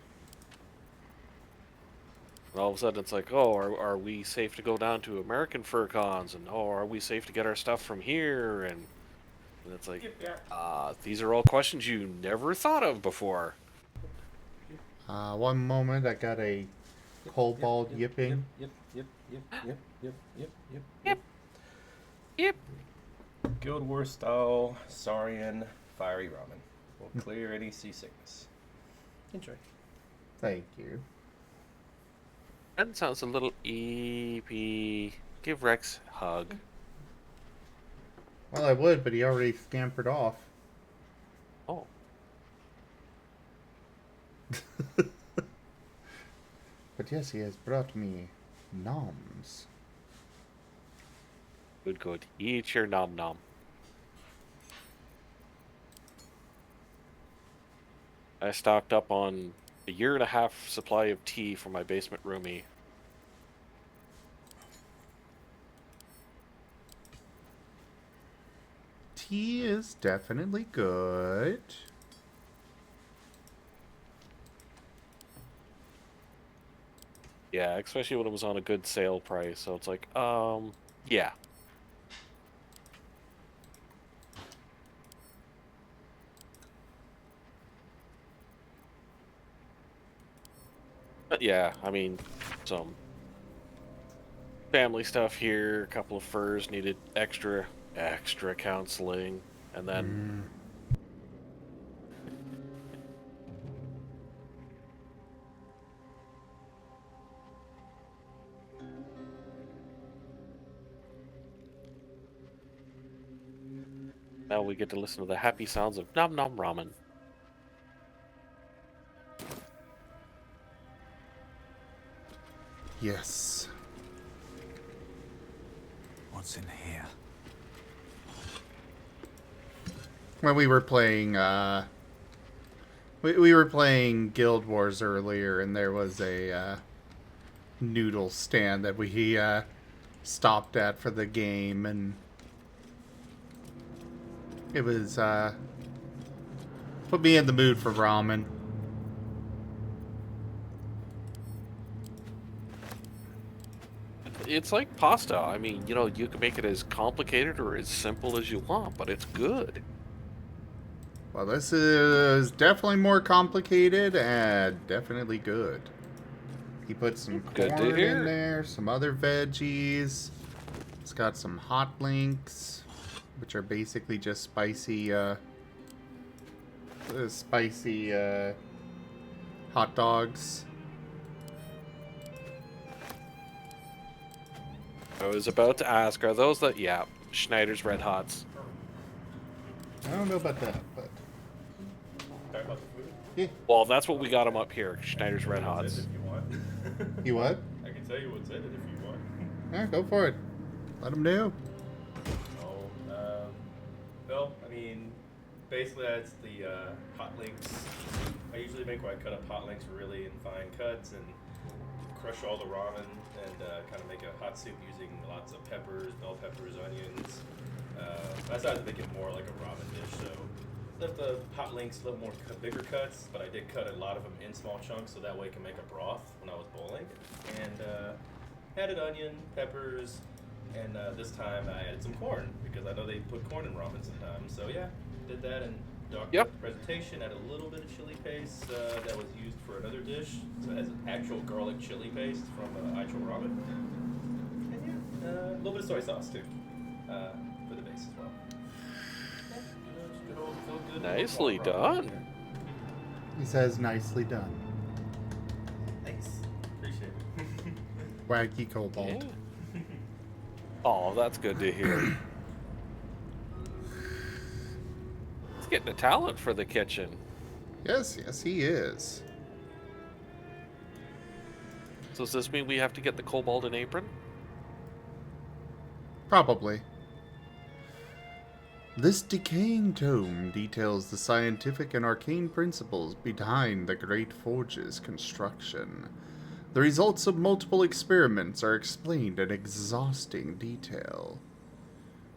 And all of a sudden, it's like, oh, are we safe to go down to American fur cons? And oh, are we safe to get our stuff from here? And it's like, these are all questions you never thought of before. One moment, I got a kobold yipping. Yep. Guild War style Saurian fiery ramen will clear any seasickness. Enjoy. Thank you. That sounds a little eepy. Give Rex a hug. Well, I would, but he already scampered off. Oh. But yes, he has brought me noms. Good, good. Eat your nom nom. I stocked up on a 1.5 year supply of tea for my basement roomie. Tea is definitely good. Yeah, especially when it was on a good sale price. So it's like, yeah. But yeah, I mean, some family stuff here, a couple of furs needed extra counseling, and then now we get to listen to the happy sounds of nom nom ramen. Yes. What's in here? When we were playing, we were playing Guild Wars earlier, and there was a noodle stand that we stopped at for the game, and it was put me in the mood for ramen. It's like pasta. I mean, you know, you can make it as complicated or as simple as you want, but it's good. Well, this is definitely more complicated and definitely good. He put some Good to corn hear. in there, some other veggies. It's got some hot links, which are basically just spicy, hot dogs. I was about to ask, are those that, yeah, Schneider's Red Hots? I don't know about that, but Talk about the food? yeah. Well, that's what we got them up here, Schneider's Red What's Hots. in it if you want. You what? I can tell you what's in it if you want. Yeah, go for it. Let him know. Well, I mean, basically that's the hot links. I usually make where I cut up hot links really in fine cuts and crush all the ramen and kind of make a hot soup using lots of peppers, bell peppers, onions. I decided to make it more like a ramen dish, so left the hot links a little more bigger cuts, but I did cut a lot of them in small chunks so that way I can make a broth when I was boiling. And added onion, peppers, and this time I added some corn because I know they put corn in ramen sometimes. So yeah, did that and doctored up the presentation. Added a little bit of chili paste that was used for another dish. So it has an actual garlic chili paste from actual ramen. And yeah, a little bit of soy sauce too for the base as well. Yeah, just good old feel good. Nicely done. He says nicely done. Thanks. Appreciate it. Wacky Cobalt. Oh, that's good to hear. He's getting a talent for the kitchen. Yes, yes, he is. So does this mean we have to get the kobold an apron? Probably. This decaying tome details the scientific and arcane principles behind the Great Forge's construction. The results of multiple experiments are explained in exhausting detail.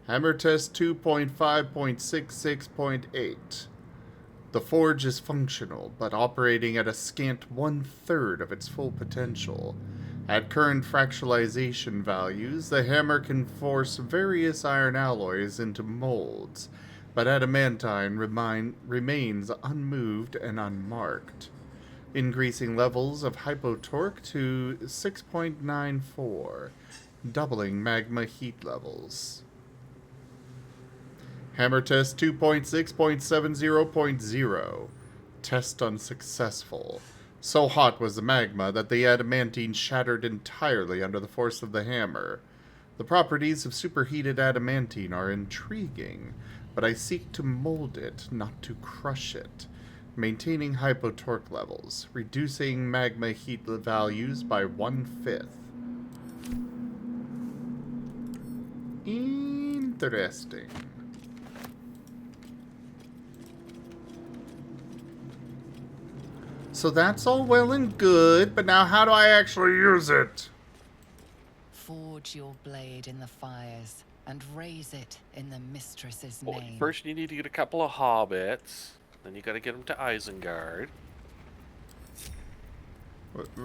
Hammer test 2.5.66.8. The forge is functional, but operating at a scant 1/3 of its full potential. At current fractalization values, the hammer can force various iron alloys into molds, but adamantine remains unmoved and unmarked. Increasing levels of hypotorque to 6.94, doubling magma heat levels. Hammer test 2.6.70.0. Test unsuccessful. So hot was the magma that the adamantine shattered entirely under the force of the hammer. The properties of superheated adamantine are intriguing, but I seek to mold it, not to crush it. Maintaining hypotorque levels, reducing magma heat values by 1/5. Interesting. So that's all well and good, but now how do I actually use it? Forge your blade in the fires and raise it in the mistress's Well, name. first you need to get a couple of hobbits. Then you gotta get them to Isengard.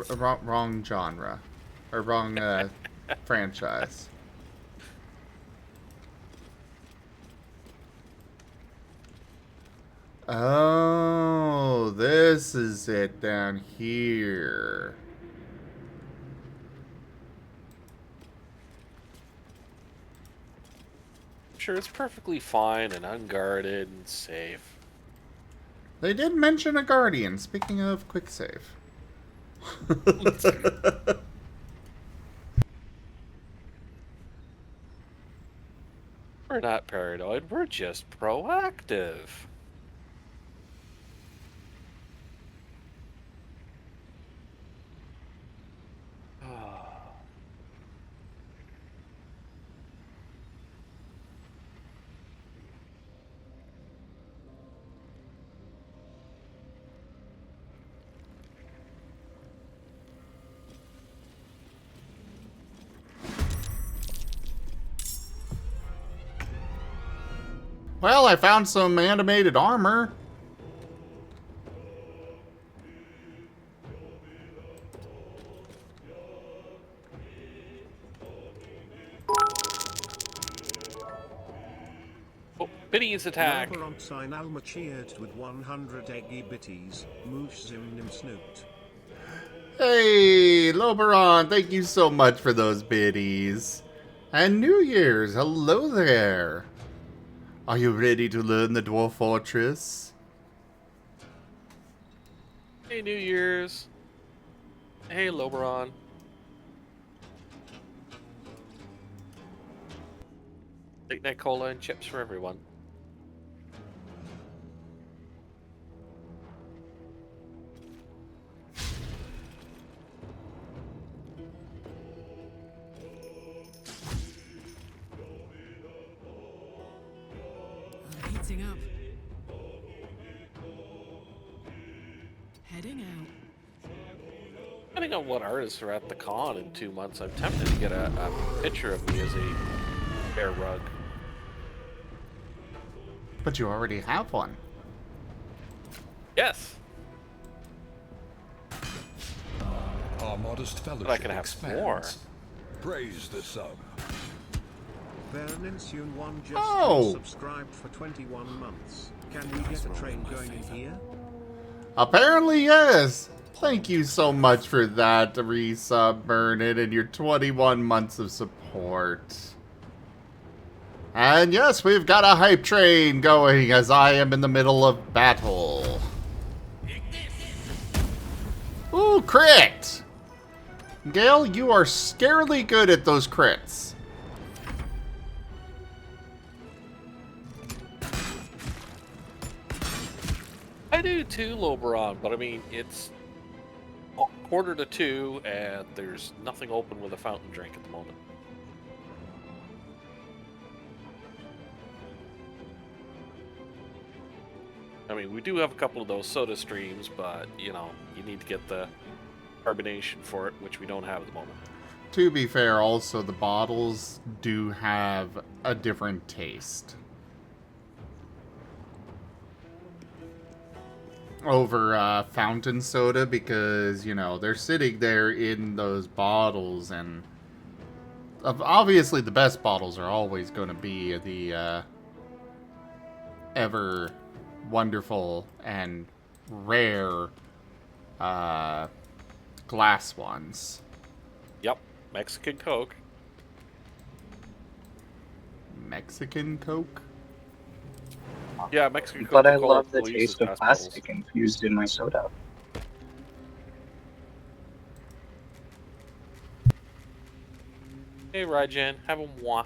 Wrong genre. Or wrong franchise. Oh, this is it down here. Sure, it's perfectly fine and unguarded and safe. They did mention a guardian, speaking of quick save. We're not paranoid, we're just proactive. Well, I found some animated armor. Oh, Biddy's attack. Cheered with 100 eggy bitties. Moosh Zimnim Snoot. Hey, Loberon, thank you so much for those biddies. And New Year's, hello there. Are you ready to learn the Dwarf Fortress? Hey, New Year's. Hey, Loberon. Late night cola and chips for everyone. Heating up. Heading out. Depending on what artists are at the con in 2 months, I'm tempted to get a picture of me as a bear rug. But you already have one. Yes. Our modest fellowship But I can have expands. more. Praise the sun. Berninsian one just subscribed for 21 months. Can we get a train going in here? Apparently, yes. Thank you so much for that, resub, Bernard, and your 21 months of support. And yes, we've got a hype train going as I am in the middle of battle. Ooh, crit! Gale, you are scarily good at those crits. I do too, Loberon, but I mean, it's 1:45, and there's nothing open with a fountain drink at the moment. I mean, we do have a couple of those soda streams, but, you know, you need to get the carbonation for it, which we don't have at the moment. To be fair, also, the bottles do have a different taste. Over fountain soda, because, you know, they're sitting there in those bottles, and obviously the best bottles are always going to be the ever wonderful and rare glass ones. Yep, Mexican Coke. Mexican Coke? Yeah, Mexican Coke. But I love the taste of plastic infused in my soda. Hey, Rajan, have a moi.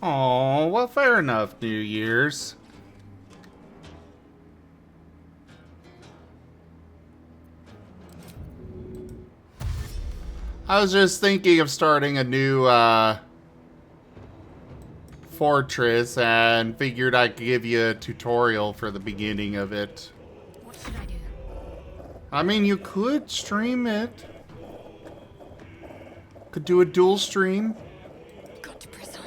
Oh, well, fair enough, New Year's. I was just thinking of starting a new fortress and figured I could give you a tutorial for the beginning of it. What should I do? I mean, you could stream it. Could do a dual stream. Got to press on.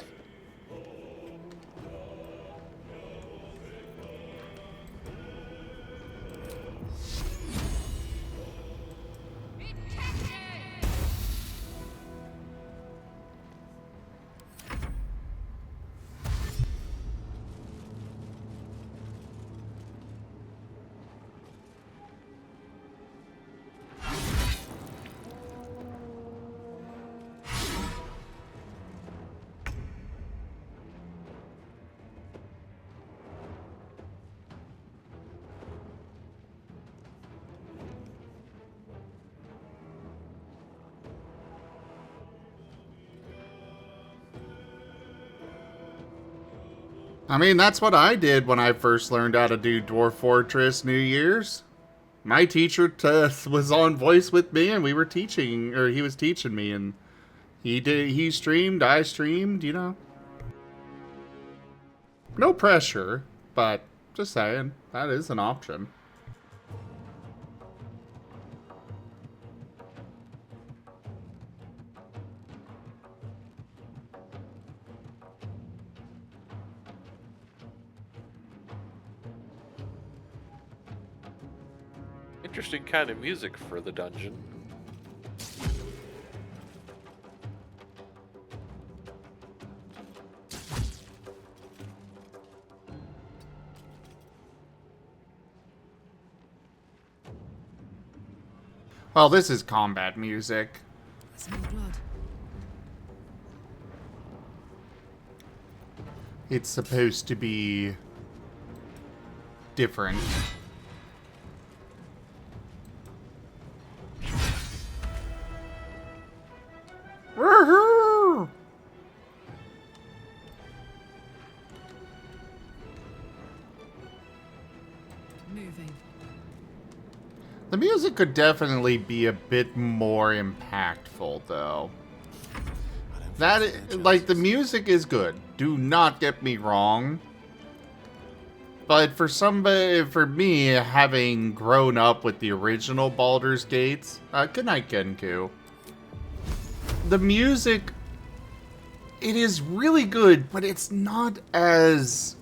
I mean, that's what I did when I first learned how to do Dwarf Fortress New Year's. My teacher was on voice with me, and we were teaching, or he was teaching me, and he streamed, I streamed, you know. No pressure, but just saying, that is an option. Interesting kind of music for the dungeon. Well, this is combat music. Smell blood. It's supposed to be different. Woohoo! Moving. The music could definitely be a bit more impactful, though. Like, the music is good. Do not get me wrong. But for me, having grown up with the original Baldur's Gates, good night, Genku. The music, it is really good, but it's not as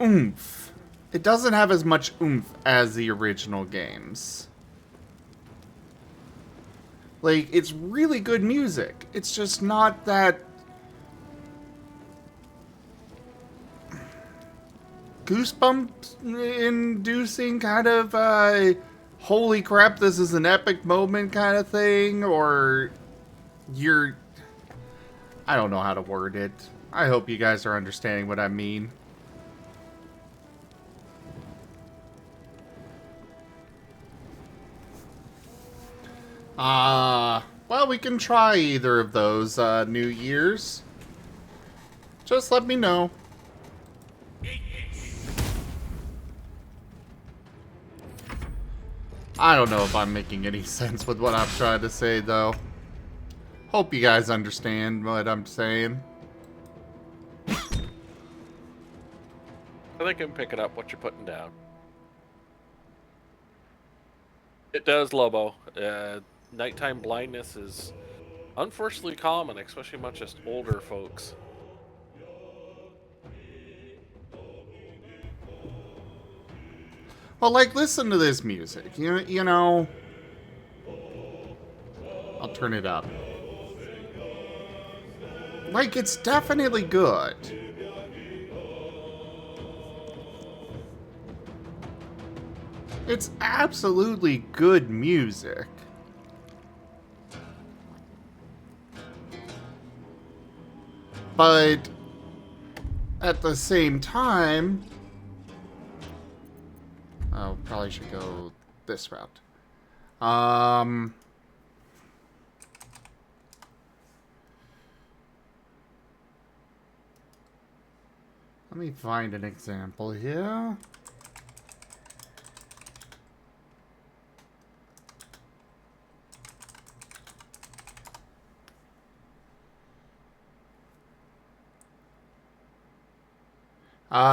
oomph it doesn't have as much oomph as the original games. Like, it's really good music. It's just not that goosebump-inducing kind of, holy crap, this is an epic moment kind of thing, or I don't know how to word it. I hope you guys are understanding what I mean. Well, we can try either of those, New Year's. Just let me know. I don't know if I'm making any sense with what I'm trying to say, though. Hope you guys understand what I'm saying. I think I'm picking up what you're putting down. It does, Lobo. Nighttime blindness is unfortunately common, especially among just older folks. Well, like, listen to this music. You know... I'll turn it up. Like, it's definitely good. It's absolutely good music. But at the same time... Oh, probably should go this route. Let me find an example here.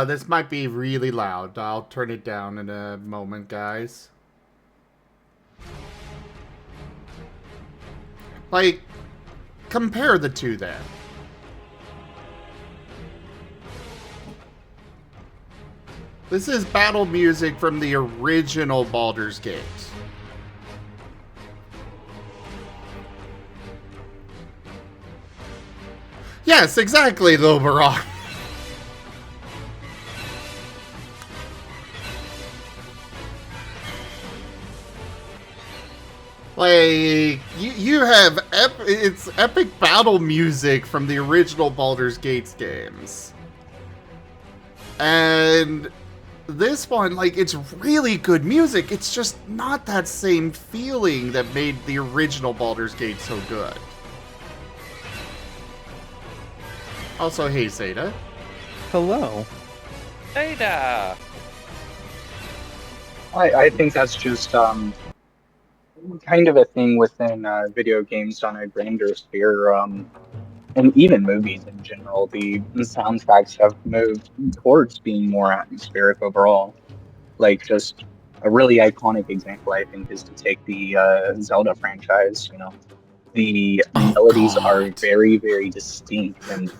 This might be really loud. I'll turn it down in a moment, guys. Like, compare the two then. This is battle music from the original Baldur's Gate. Yes, exactly, Loberon. Like, you have it's epic battle music from the original Baldur's Gate games. And this one, like, it's really good music. It's just not that same feeling that made the original Baldur's Gate so good. Also, hey, Zeta. Hello. Zeta! I think that's just kind of a thing within video games on a grander sphere, and even movies in general. The soundtracks have moved towards being more atmospheric overall. Like, just a really iconic example, I think, is to take the Zelda franchise. You know, the melodies are very, very distinct, and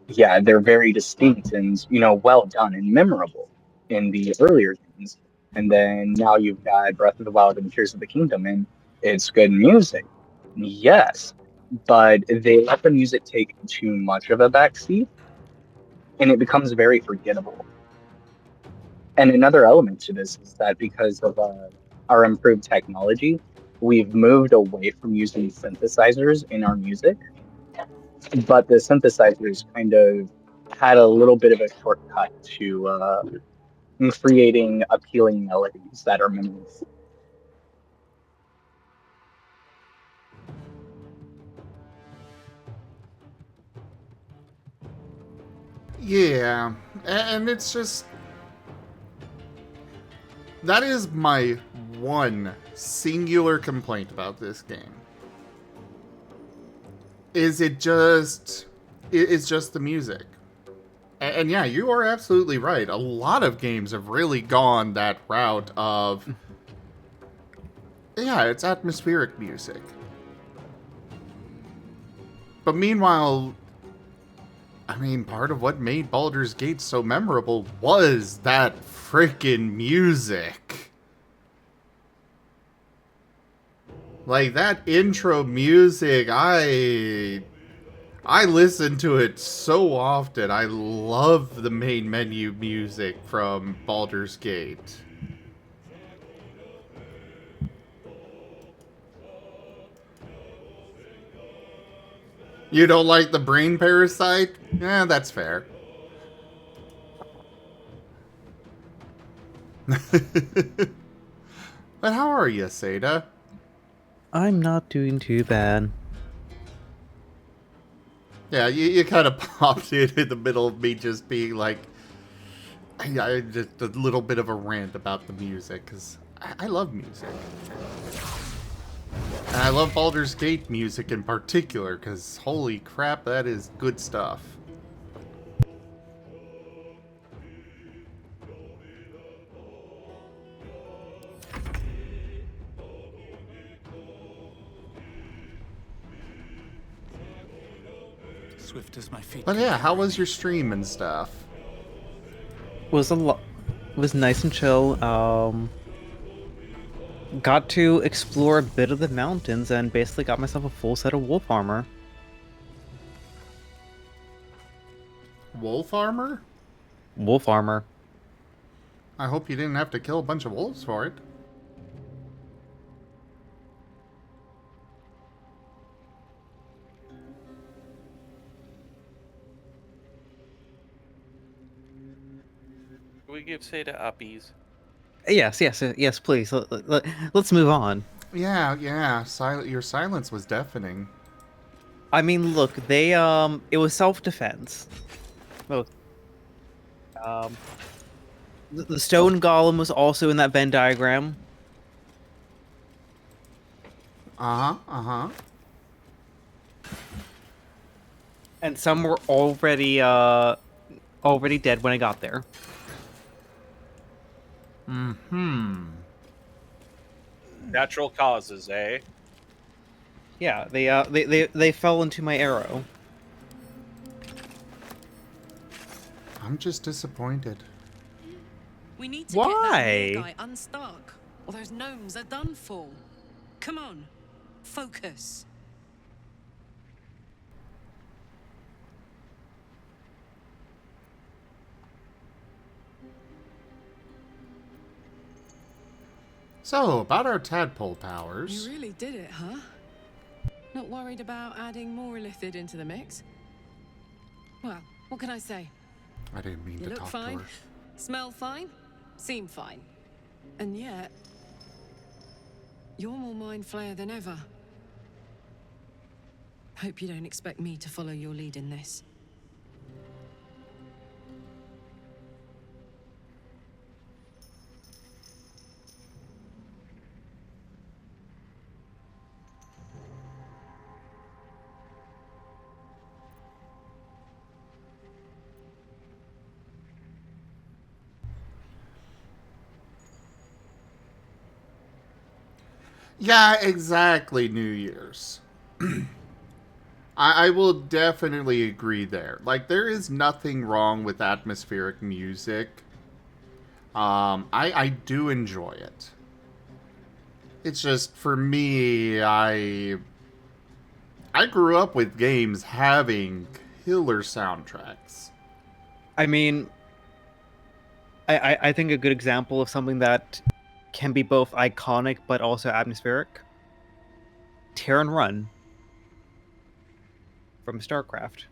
yeah, they're very distinct and, you know, well done and memorable in the earlier games. And then now you've got Breath of the Wild and Tears of the Kingdom, and it's good music, yes, but they let the music take too much of a backseat, and it becomes very forgettable. And another element to this is that because of our improved technology, we've moved away from using synthesizers in our music, but the synthesizers kind of had a little bit of a shortcut to creating appealing melodies that are meaningful. Yeah, and it's just... That is my one singular complaint about this game. It's just the music. And yeah, you are absolutely right. A lot of games have really gone that route of... Yeah, it's atmospheric music. But meanwhile, I mean, part of what made Baldur's Gate so memorable was that freaking music. Like, that intro music, I listen to it so often. I love the main menu music from Baldur's Gate. You don't like the brain parasite? Yeah, that's fair. But how are you, Seda? I'm not doing too bad. Yeah, you kind of popped in the middle of me just being like, just a little bit of a rant about the music, because I love music. And I love Baldur's Gate music in particular, because holy crap, that is good stuff. Swift as my feet. But yeah, how was your stream and stuff? Was nice and chill. Got to explore a bit of the mountains and basically got myself a full set of wolf armor. Wolf armor? Wolf armor. I hope you didn't have to kill a bunch of wolves for it. Can we give Seda uppies? Yes, please. Let's move on. Yeah. Your silence was deafening. I mean, look, it was self-defense. Both. The stone golem was also in that Venn diagram. Uh-huh. And some were already dead when I got there. Natural causes, eh? Yeah, they fell into my arrow. I'm just disappointed. We need to Why? get that new guy unstuck, or those gnomes are done for. Come on, focus. So, about our tadpole powers. You really did it, huh? Not worried about adding more illithid into the mix? Well, what can I say? I didn't mean You to look talk fine, to her. smell fine, seem fine. And yet, you're more mind flayer than ever. Hope you don't expect me to follow your lead in this. Yeah, exactly, New Year's. I will definitely agree there. Like, there is nothing wrong with atmospheric music. I do enjoy it. It's just, for me, I grew up with games having killer soundtracks. I mean, I think a good example of something that can be both iconic but also atmospheric. Tear and Run from StarCraft.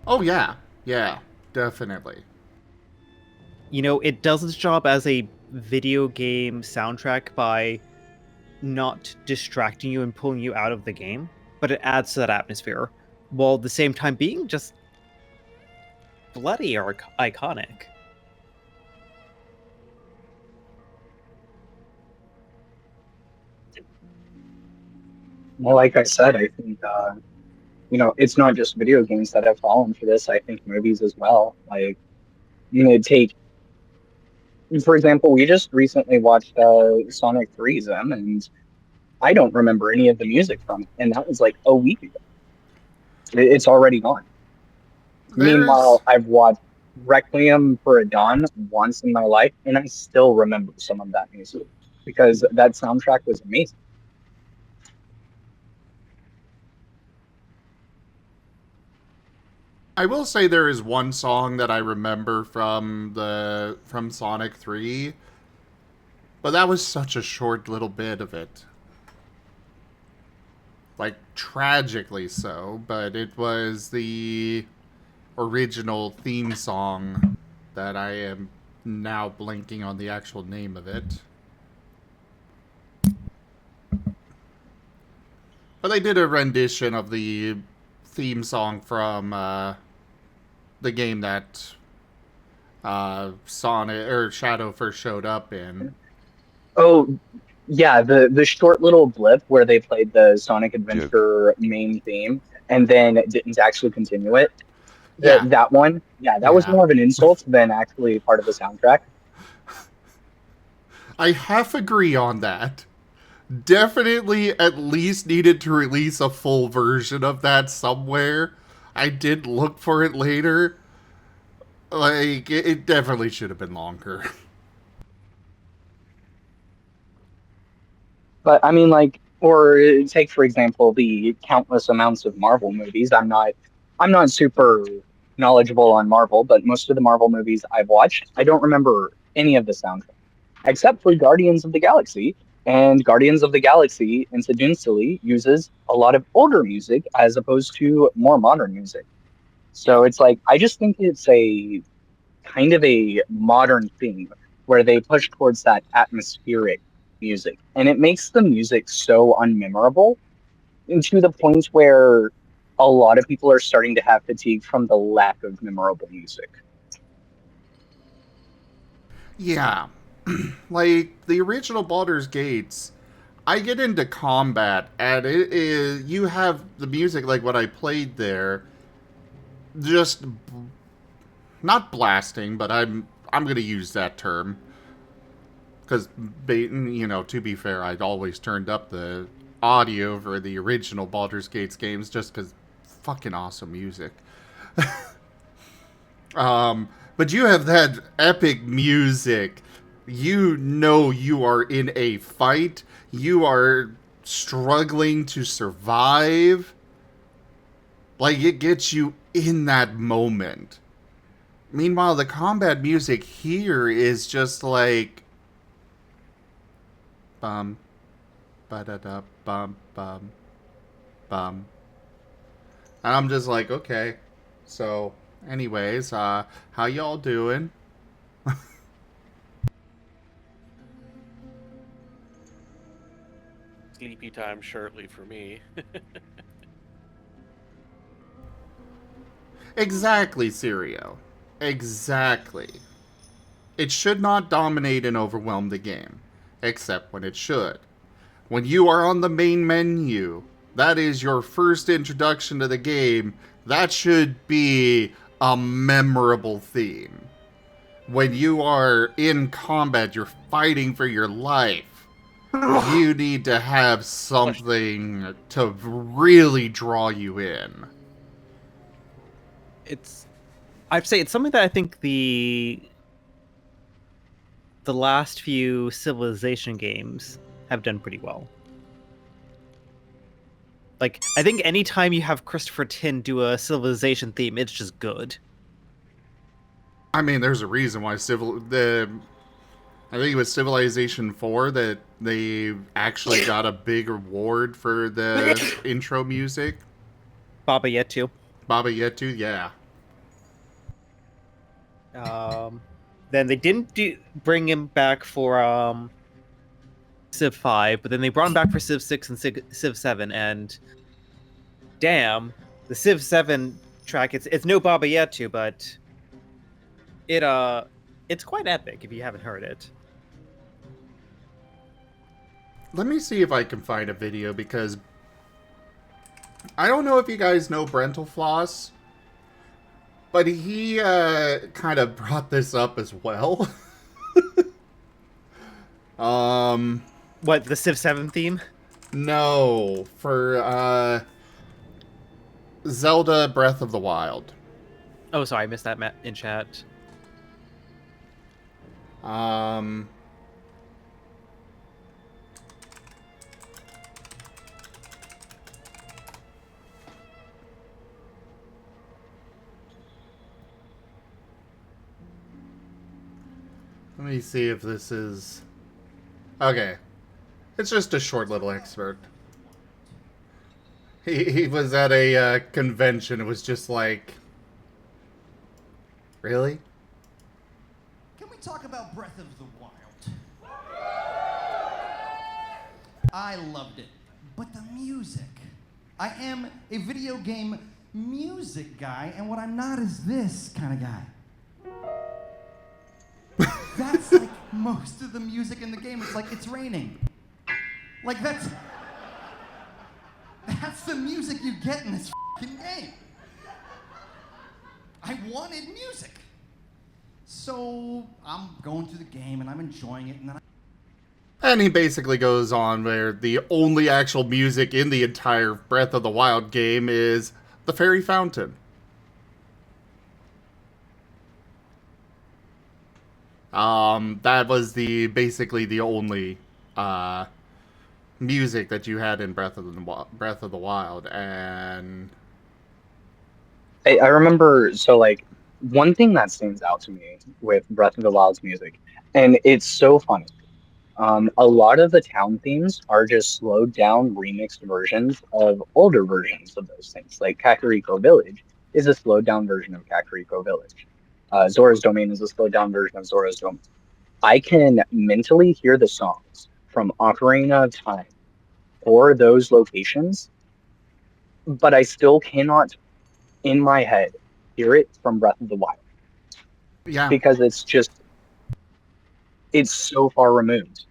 Oh yeah, definitely. You know, it does its job as a video game soundtrack by not distracting you and pulling you out of the game, but it adds to that atmosphere, while at the same time being just bloody iconic. Well, like I said, I think, it's not just video games that have fallen for this. I think movies as well. Like, for example, we just recently watched Sonic 3 Zim, and I don't remember any of the music from it, and that was like a week ago. It's already gone. Meanwhile, I've watched Requiem for a Dawn once in my life, and I still remember some of that music because that soundtrack was amazing. I will say there is one song that I remember from Sonic 3, but that was such a short little bit of it. Like, tragically so, but it was the original theme song that I am now blanking on the actual name of it. But they did a rendition of the theme song from the game that Sonic or Shadow first showed up in. Oh, yeah, the short little blip where they played the Sonic Adventure main theme and then didn't actually continue it. Yeah. That one, yeah, that was Yeah. more of an insult than actually part of the soundtrack. I half agree on that. Definitely at least needed to release a full version of that somewhere. I did look for it later. Like, it definitely should have been longer. But I mean, like, or take for example the countless amounts of Marvel movies. I'm not super knowledgeable on Marvel, but most of the Marvel movies I've watched, I don't remember any of the soundtrack except for Guardians of the Galaxy. And Guardians of the Galaxy, incidentally, uses a lot of older music as opposed to more modern music. So it's like I just think it's a kind of a modern theme where they push towards that atmospheric music. And it makes the music so unmemorable and to the point where a lot of people are starting to have fatigue from the lack of memorable music. Yeah. Like, the original Baldur's Gates, I get into combat, and it is, you have the music like what I played there, just not blasting, but I'm gonna use that term because, you know, to be fair, I'd always turned up the audio for the original Baldur's Gates games just because fucking awesome music. But you have that epic music. You know you are in a fight. You are struggling to survive. Like, it gets you in that moment. Meanwhile, the combat music here is just like bum ba da da bum bum bum. And I'm just like, okay. So, anyways, how y'all doing? Sleepy time shortly for me. Exactly, Sirio. Exactly. It should not dominate and overwhelm the game, except when it should. When you are on the main menu, that is your first introduction to the game, that should be a memorable theme. When you are in combat, you're fighting for your life, you need to have something to really draw you in. I'd say it's something that I think the last few Civilization games have done pretty well. Like, I think anytime you have Christopher Tin do a Civilization theme, it's just good. I mean, there's a reason why I think it was Civilization 4 that they actually got a big reward for the intro music. Baba Yetu. Baba Yetu, yeah. Then they didn't bring him back for Civ 5, but then they brought him back for Civ 6 and Civ 7, and damn, the Civ 7 track, it's no Baba Yetu, but it's quite epic if you haven't heard it. Let me see if I can find a video, because I don't know if you guys know Brental Floss, but he kind of brought this up as well. What, the Civ 7 theme? No, for Zelda Breath of the Wild. Oh, sorry, I missed that in chat. Let me see if this is... Okay. It's just a short little excerpt. He was at a convention. It was just like... Really? Can we talk about Breath of the Wild? I loved it. But the music. I am a video game music guy, and what I'm not is this kind of guy. That's like most of the music in the game. It's like it's raining. Like that's the music you get in this fucking game. I wanted music. So I'm going through the game and I'm enjoying it, and then And he basically goes on where the only actual music in the entire Breath of the Wild game is the fairy fountain. That was basically the only music that you had in Breath of the Wild, and I remember, so like, one thing that stands out to me with Breath of the Wild's music, and it's so funny, a lot of the town themes are just slowed down remixed versions of older versions of those things. Like Kakariko Village is a slowed down version of Kakariko Village. Zora's Domain is a slowed down version of Zora's Domain. I can mentally hear the songs from Ocarina of Time for those locations, but I still cannot, in my head, hear it from Breath of the Wild. Yeah. Because it's so far removed.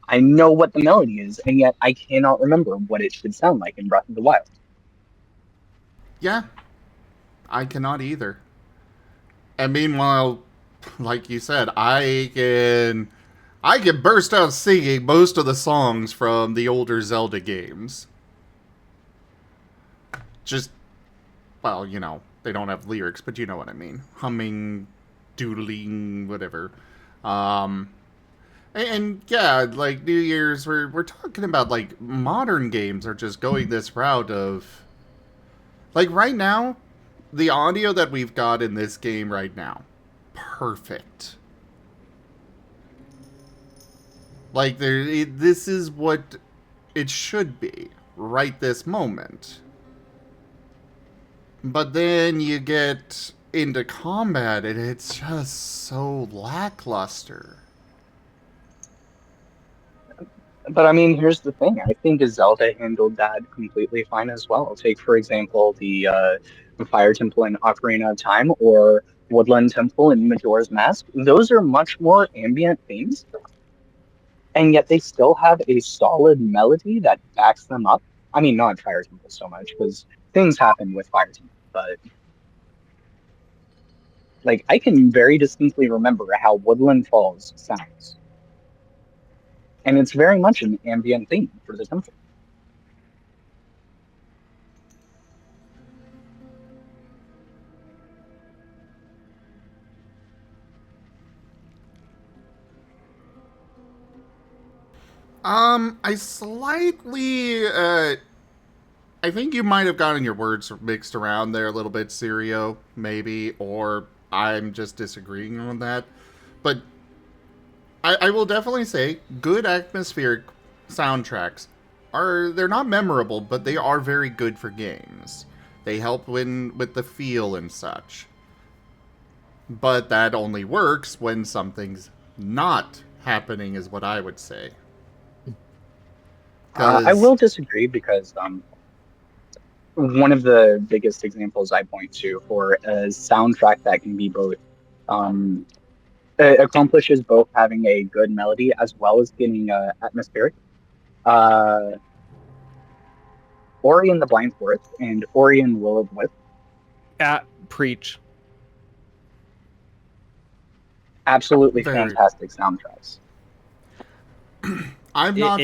I know what the melody is, and yet I cannot remember what it should sound like in Breath of the Wild. Yeah. I cannot either. And meanwhile, like you said, I can burst out singing most of the songs from the older Zelda games. Just, well, you know, they don't have lyrics, but you know what I mean. Humming, doodling, whatever. And yeah, like New Year's, we're talking about like modern games are just going this route of, like right now, the audio that we've got in this game right now, perfect. Like this is what it should be right this moment. But then you get into combat and it's just so lackluster. But I mean, here's the thing. I think Zelda handled that completely fine as well. Take, for example, the Fire Temple in Ocarina of Time or Woodland Temple in Majora's Mask. Those are much more ambient themes, and yet they still have a solid melody that backs them up. I mean, not Fire Temple so much, because things happen with Fire Temple, but like I can very distinctly remember how Woodland Falls sounds. And it's very much an ambient theme for the temple. I slightly, I think you might have gotten your words mixed around there a little bit, Sirio, maybe, or I'm just disagreeing on that. But I will definitely say good atmospheric soundtracks they're not memorable, but they are very good for games. They help with the feel and such. But that only works when something's not happening, is what I would say. I will disagree because one of the biggest examples I point to for a soundtrack that can be both accomplishes both having a good melody as well as getting atmospheric. Ori and the Blind Forest and Ori and the Will of the Wisp. Preach. Absolutely fantastic soundtracks. I'm not.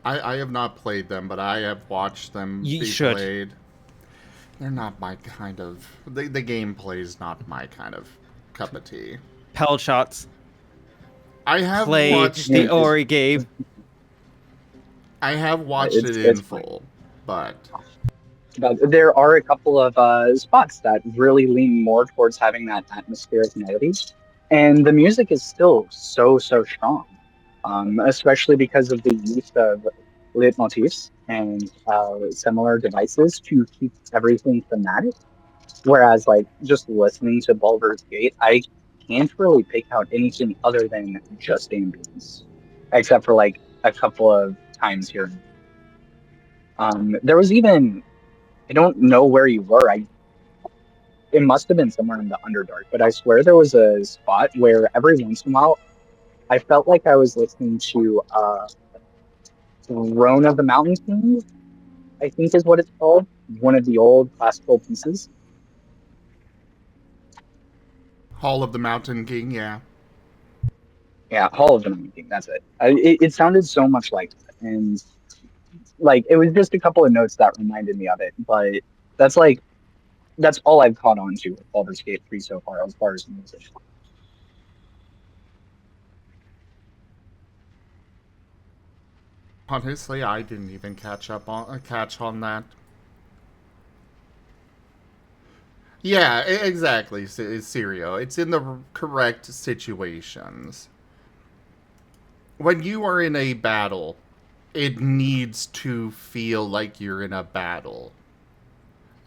I have not played them, but I have watched them You be should. played. They're not my kind of... The gameplay is not my kind of cup of tea. Pellet shots. I have Play watched the Ori game. I have watched it in it's full, but... There are a couple of spots that really lean more towards having that atmospheric melody, and the music is still so strong, especially because of the use of leitmotifs and similar devices to keep everything thematic. Whereas, like, just listening to Baldur's Gate, I can't really pick out anything other than just ambience, except for like a couple of times here. There was even, I don't know where you were. It must have been somewhere in the Underdark, but I swear there was a spot where every once in a while I felt like I was listening to Throne of the Mountain King, I think is what it's called, one of the old classical pieces. Hall of the Mountain King, yeah. Yeah, Hall of the Mountain King, that's it. It sounded so much like that, and like it was just a couple of notes that reminded me of it, but that's like that's all I've caught on to with Baldur's Gate 3 so far as music. Honestly, I didn't even catch on that. Yeah, exactly, Sirio. It's in the correct situations. When you are in a battle, it needs to feel like you're in a battle.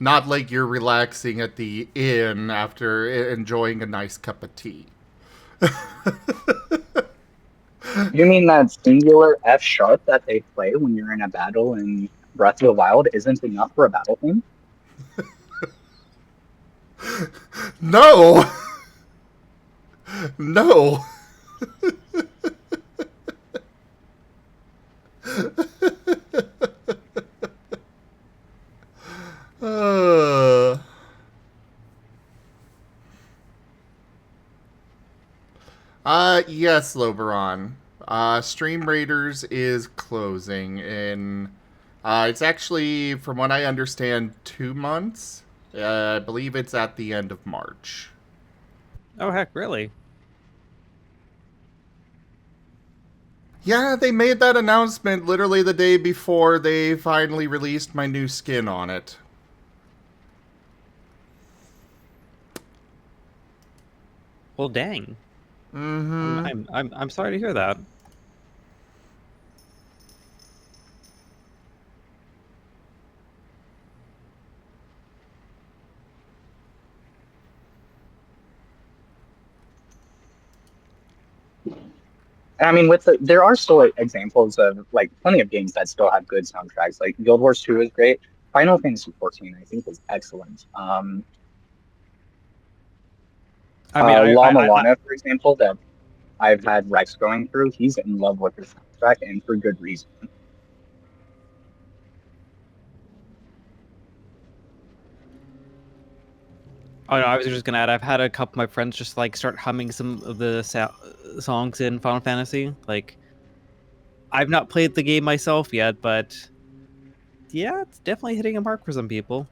Not like you're relaxing at the inn after enjoying a nice cup of tea. You mean that singular F sharp that they play when you're in a battle in Breath of the Wild isn't enough for a battle theme? No! No! Yes, Loberon. Stream Raiders is closing in, it's actually, from what I understand, 2 months. I believe it's at the end of March. Oh, heck, really? Yeah, they made that announcement literally the day before they finally released my new skin on it. Well, dang. Mm-hmm. I'm sorry to hear that. And I mean, there are still examples of like plenty of games that still have good soundtracks. Like Guild Wars 2 is great. Final Fantasy 14, I think, is excellent. Lana, for example, that I've had Rex going through, he's in love with the soundtrack, and for good reason. Oh no, I was just gonna add. I've had a couple of my friends just like start humming some of the songs in Final Fantasy. Like, I've not played the game myself yet, but yeah, it's definitely hitting a mark for some people.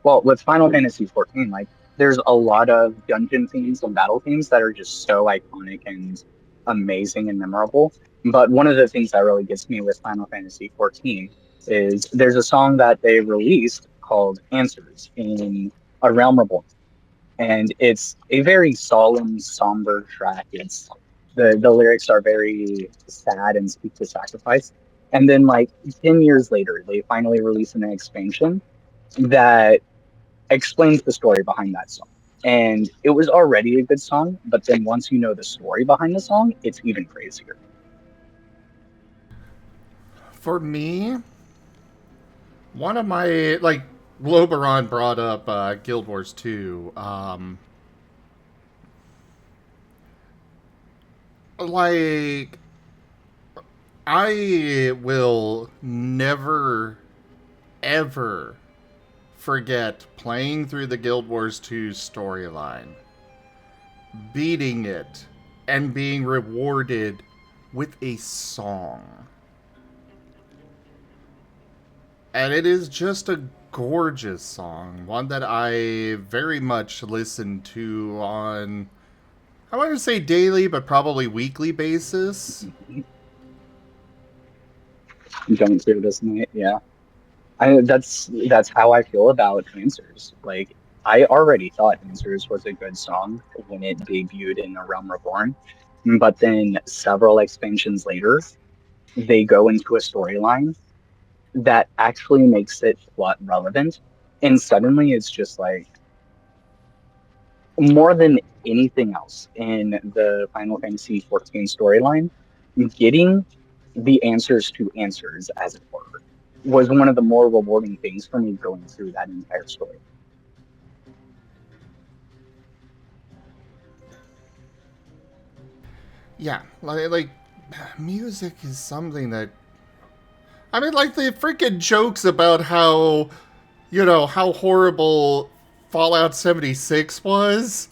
Well, with Final Fantasy 14, like there's a lot of dungeon themes and battle themes that are just so iconic and amazing and memorable. But one of the things that really gets me with Final Fantasy 14 is there's a song that they released called Answers in A Realm Reborn. And it's a very solemn, somber track. It's the lyrics are very sad and speak to sacrifice. And then like 10 years later, they finally release an expansion that explains the story behind that song. And it was already a good song, but then once you know the story behind the song, it's even crazier. For me, one of my, like, Loberon brought up Guild Wars 2. Like, I will never, ever forget playing through the Guild Wars 2 storyline, beating it, and being rewarded with a song. And it is just a gorgeous song. One that I very much listen to on, I want to say daily, but probably weekly basis. Don't Fear This Night, yeah. That's how I feel about Answers. Like, I already thought Answers was a good song when it debuted in A Realm Reborn, but then several expansions later, they go into a storyline that actually makes it plot relevant, and suddenly it's just like more than anything else in the Final Fantasy 14 storyline, getting the answers to answers, as it were, was one of the more rewarding things for me going through that entire story. Yeah, like music is something that, I mean, like the freaking jokes about how, you know, how horrible Fallout 76 was.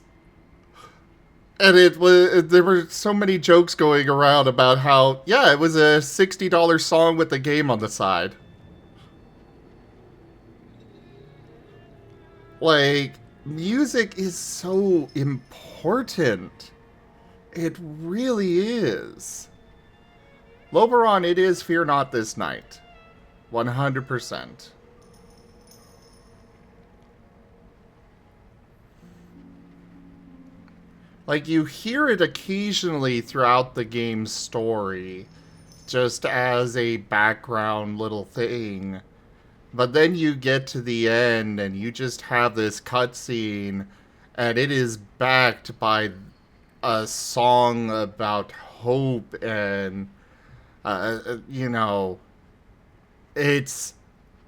And it was, there were so many jokes going around about how, yeah, it was a $60 song with the game on the side. Like, music is so important. It really is. Loberon, it is Fear Not This Night. 100%. Like, you hear it occasionally throughout the game's story, just as a background little thing. But then you get to the end, and you just have this cutscene, and it is backed by a song about hope, and, you know, it's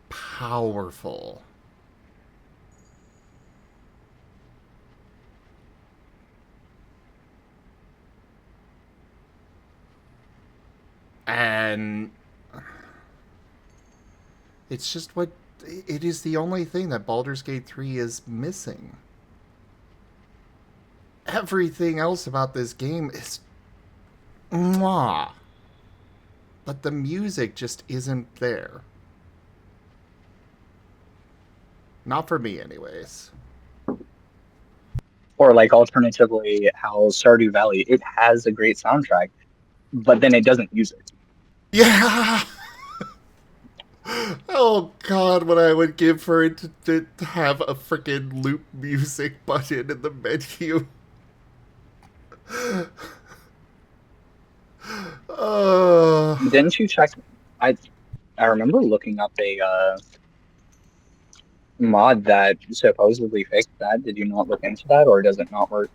powerful. And it's just what, it is the only thing that Baldur's Gate 3 is missing. Everything else about this game is mwah. But the music just isn't there. Not for me, anyways. Or like alternatively, how Stardew Valley, it has a great soundtrack, but then it doesn't use it. Yeah! Oh god, what I would give for it to have a freaking loop music button in the menu. Didn't you check? I remember looking up a mod that supposedly fixed that. Did you not look into that, or does it not work?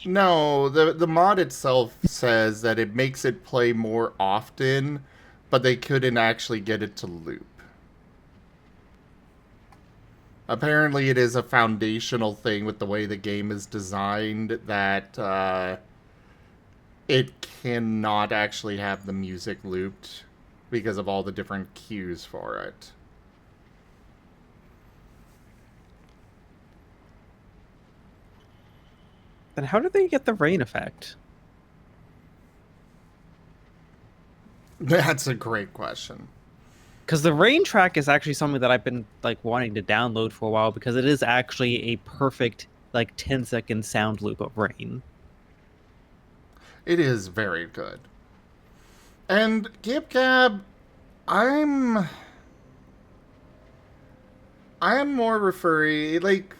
No, the mod itself says that it makes it play more often, but they couldn't actually get it to loop. Apparently it is a foundational thing with the way the game is designed that it cannot actually have the music looped because of all the different cues for it. Then how did they get the rain effect? That's a great question. Because the rain track is actually something that I've been like wanting to download for a while because it is actually a perfect like 10-second sound loop of rain. It is very good. And GibGab, I'm more referring, like,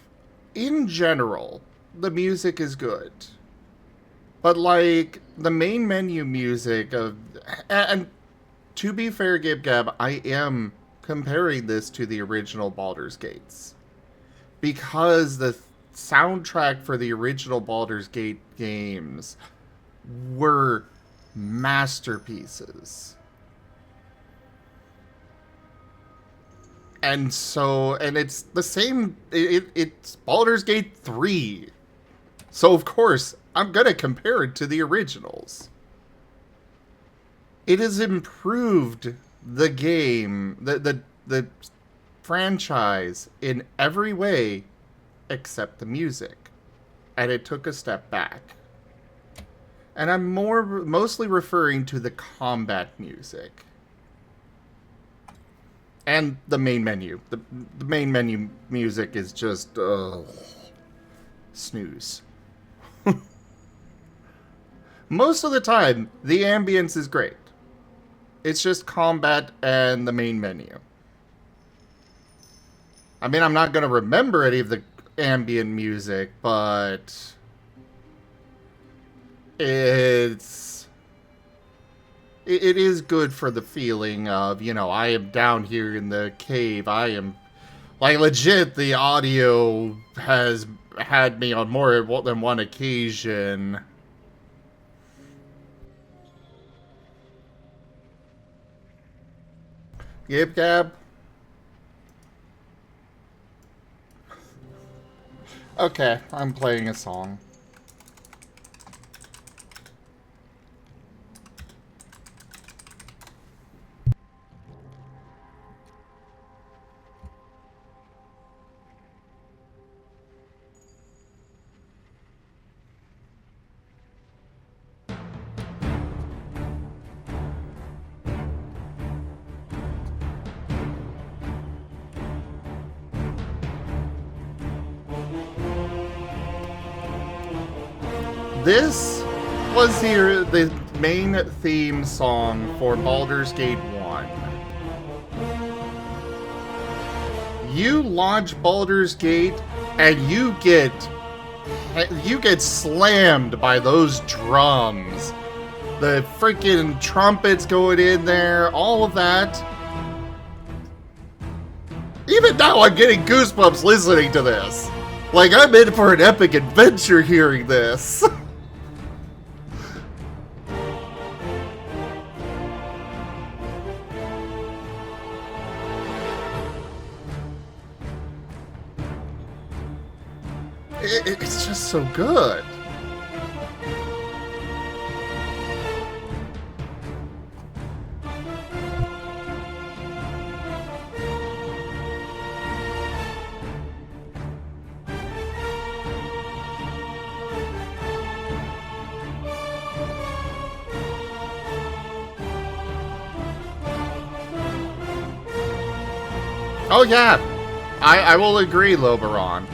in general, the music is good. But, like, the main menu music of... And to be fair, GibGab, I am comparing this to the original Baldur's Gates. Because the soundtrack for the original Baldur's Gate games were masterpieces. And so, and it's the same, it's Baldur's Gate 3. So, of course, I'm going to compare it to the originals. It has improved the game, the franchise in every way except the music. And it took a step back. And I'm mostly referring to the combat music. And the main menu. The main menu music is just, snooze. Most of the time, the ambience is great. It's just combat and the main menu. I mean, I'm not going to remember any of the ambient music, but it is good for the feeling of, you know, I am down here in the cave. I am, like, legit, the audio has had me on more than one occasion. Yip Gab. Okay, I'm playing a song. This was the main theme song for Baldur's Gate 1. You launch Baldur's Gate and you get slammed by those drums. The freaking trumpets going in there, all of that. Even now I'm getting goosebumps listening to this. Like, I'm in for an epic adventure hearing this. It's just so good. Oh yeah, I will agree, Loberon.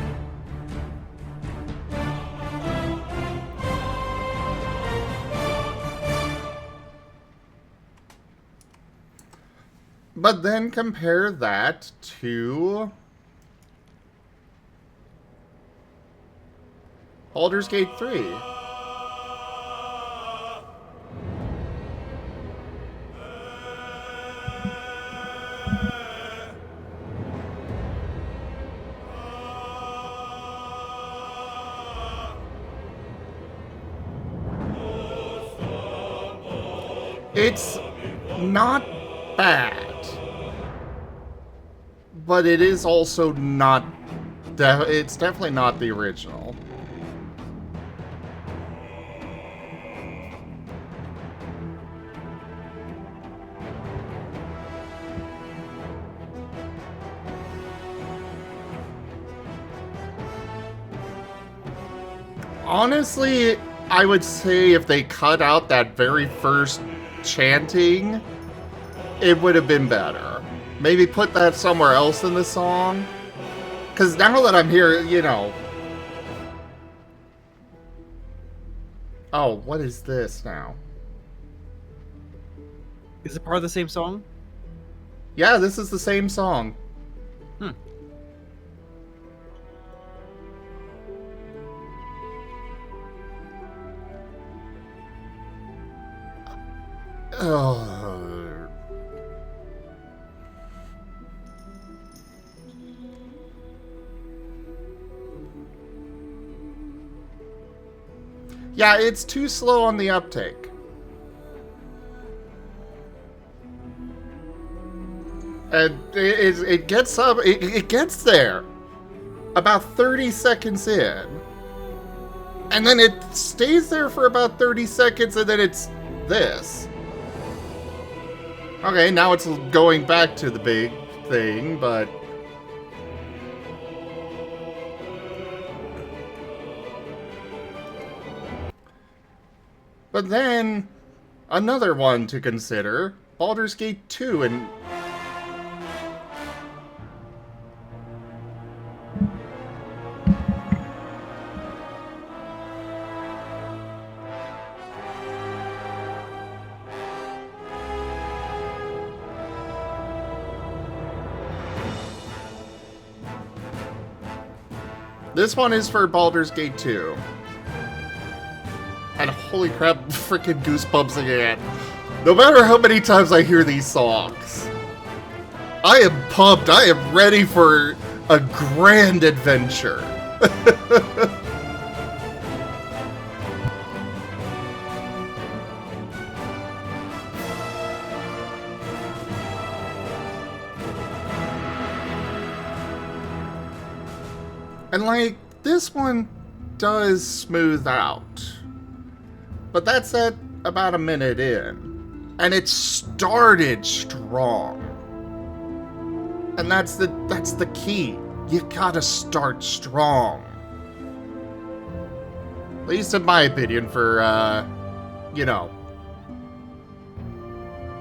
But then compare that to Baldur's Gate 3. It's not bad, but it is also not, it's definitely not the original. Honestly, I would say if they cut out that very first chanting, it would have been better. Maybe put that somewhere else in the song. Because now that I'm here, you know... Oh, what is this now? Is it part of the same song? Yeah, this is the same song. Oh. Yeah, it's too slow on the uptake. And it gets up, it gets there about 30 seconds in. And then it stays there for about 30 seconds and then it's this. Okay, now it's going back to the big thing, but... But then, another one to consider, Baldur's Gate 2, and... This one is for Baldur's Gate 2. And holy crap, freaking goosebumps again. No matter how many times I hear these songs, I am pumped. I am ready for a grand adventure. And like, this one does smooth out. But that's at about a minute in. And it started strong. And that's the key. You gotta start strong. At least in my opinion for, you know.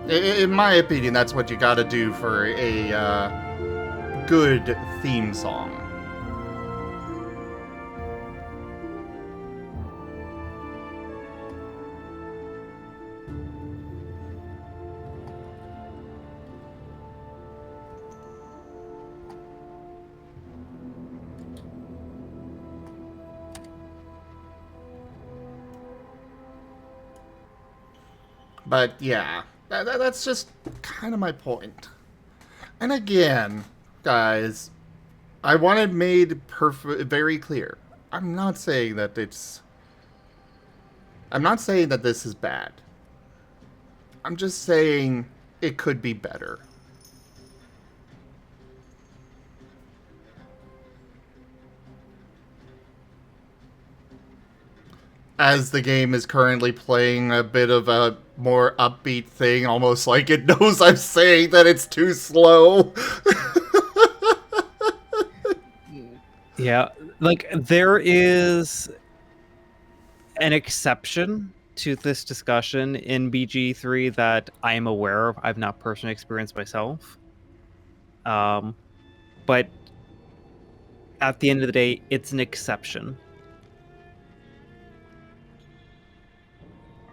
In my opinion, that's what you gotta do for a, good theme song. But yeah, that's just kind of my point. And again, guys, I want it made very clear. I'm not saying that this is bad. I'm just saying it could be better. As the game is currently playing a bit of a more upbeat thing, almost like it knows I'm saying that it's too slow. Yeah, like, there is an exception to this discussion in BG3 that I am aware of. I've not personally experienced myself. But at the end of the day, it's an exception.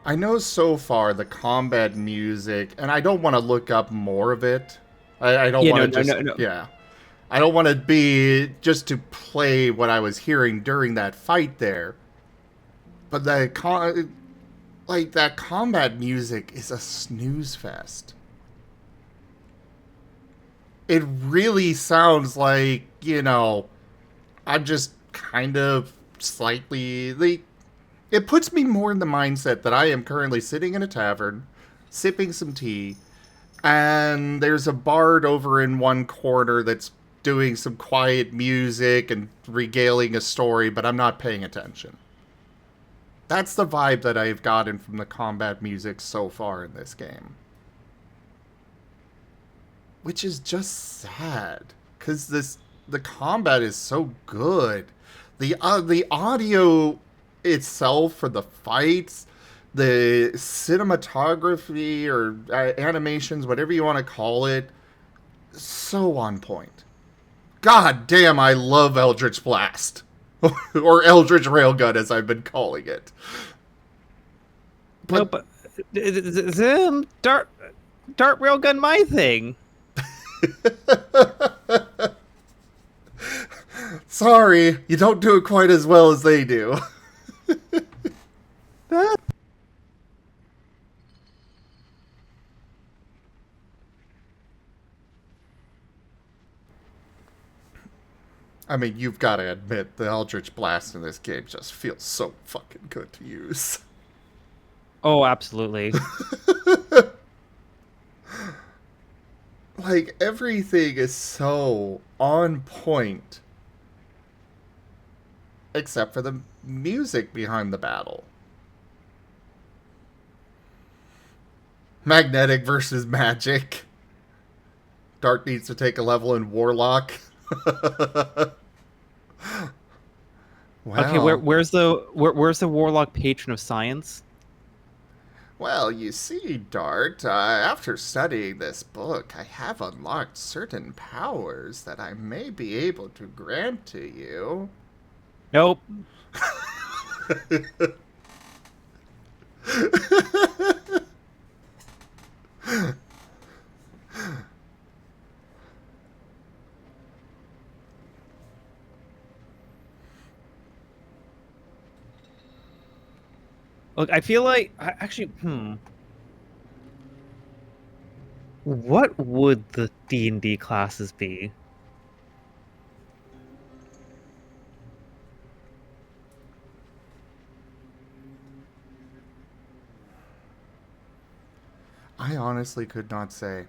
I know so far the combat music, and I don't want to look up more of it. I don't want to just... Yeah. I don't want to be just to play what I was hearing during that fight there. But that combat music is a snooze fest. It really sounds like, you know, I'm just kind of slightly... It puts me more in the mindset that I am currently sitting in a tavern, sipping some tea, and there's a bard over in one corner that's doing some quiet music and regaling a story, but I'm not paying attention. That's the vibe that I've gotten from the combat music so far in this game. Which is just sad, because the combat is so good. The audio itself for the fights, the cinematography or animations, whatever you want to call it, so on point. God damn, I love Eldritch Blast. Or Eldritch Railgun, as I've been calling it. But, Dart Railgun my thing. Sorry, you don't do it quite as well as they do. I mean, you've got to admit, the Eldritch Blast in this game just feels so fucking good to use. Oh, absolutely. Like, everything is so on point. Except for the music behind the battle. Magnetic versus magic. Dark needs to take a level in Warlock. Wow. Okay, where's the Warlock Patron of Science? Well, you see, Dart, after studying this book, I have unlocked certain powers that I may be able to grant to you. Nope. Look, I feel like actually, what would the D&D classes be? I honestly could not say.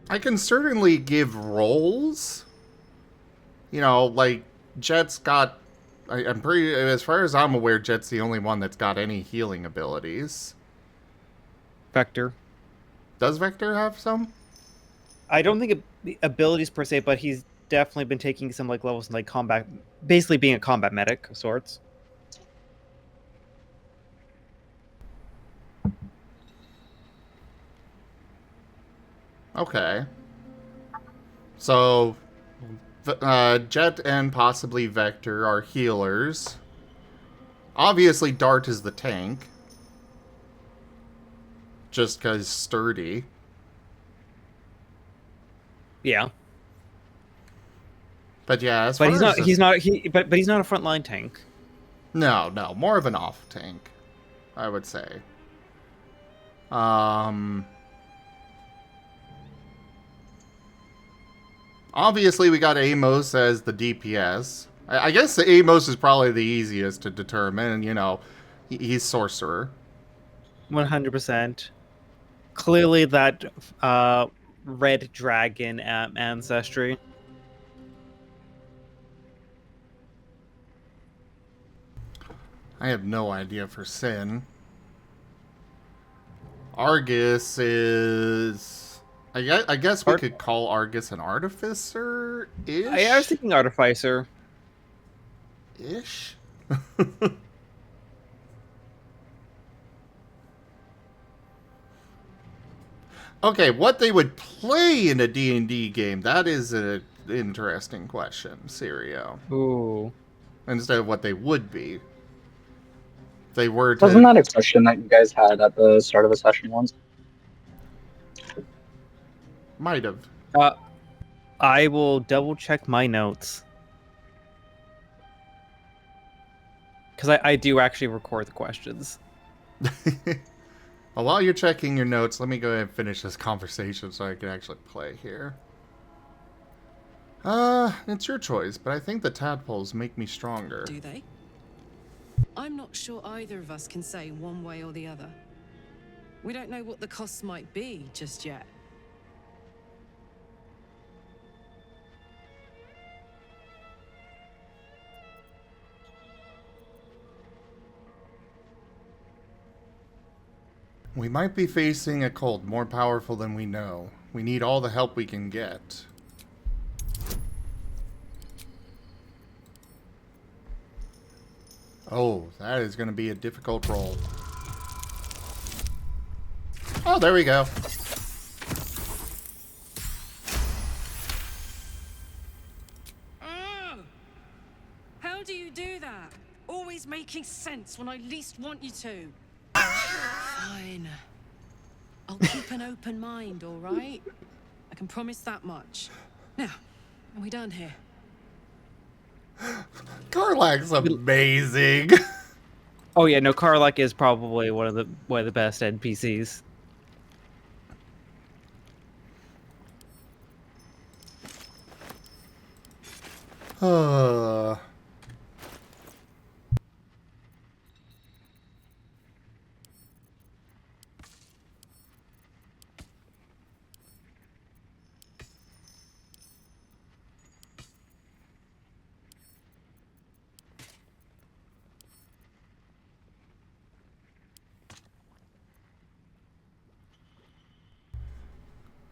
I can certainly give roles. You know, like, Jet's got... I'm pretty... As far as I'm aware, Jet's the only one that's got any healing abilities. Vector. Does Vector have some? I don't think abilities per se, but he's definitely been taking some like levels in like combat, basically being a combat medic of sorts. Okay. So, Jet and possibly Vector are healers. Obviously, Dart is the tank. Just because sturdy. Yeah. But yeah, as but far he's as not but he's not a frontline tank. No, more of an off tank, I would say. Obviously, we got Amos as the DPS. I guess the Amos is probably the easiest to determine. You know, he's sorcerer. 100%. Clearly, that red dragon ancestry. I have no idea for Sin. Argus is... I guess we could call Argus an artificer-ish? I was thinking artificer. Ish? Okay, what they would play in a D&D game, that is an interesting question, Sirio. Ooh. Instead of what they would be. They were to... Wasn't that a question that you guys had at the start of the session once? Might have. I will double check my notes. Because I do actually record the questions. Well, while you're checking your notes, let me go ahead and finish this conversation so I can actually play here. It's your choice, but I think the tadpoles make me stronger. Do they? I'm not sure either of us can say one way or the other. We don't know what the costs might be just yet. We might be facing a cult more powerful than we know. We need all the help we can get. Oh, that is going to be a difficult roll. Oh, there we go. How do you do that? Always making sense when I least want you to. Fine. I'll keep an open mind, all right? I can promise that much. Now, are we done here? Karlach's amazing. Oh yeah, no, Karlach is probably one of the best NPCs.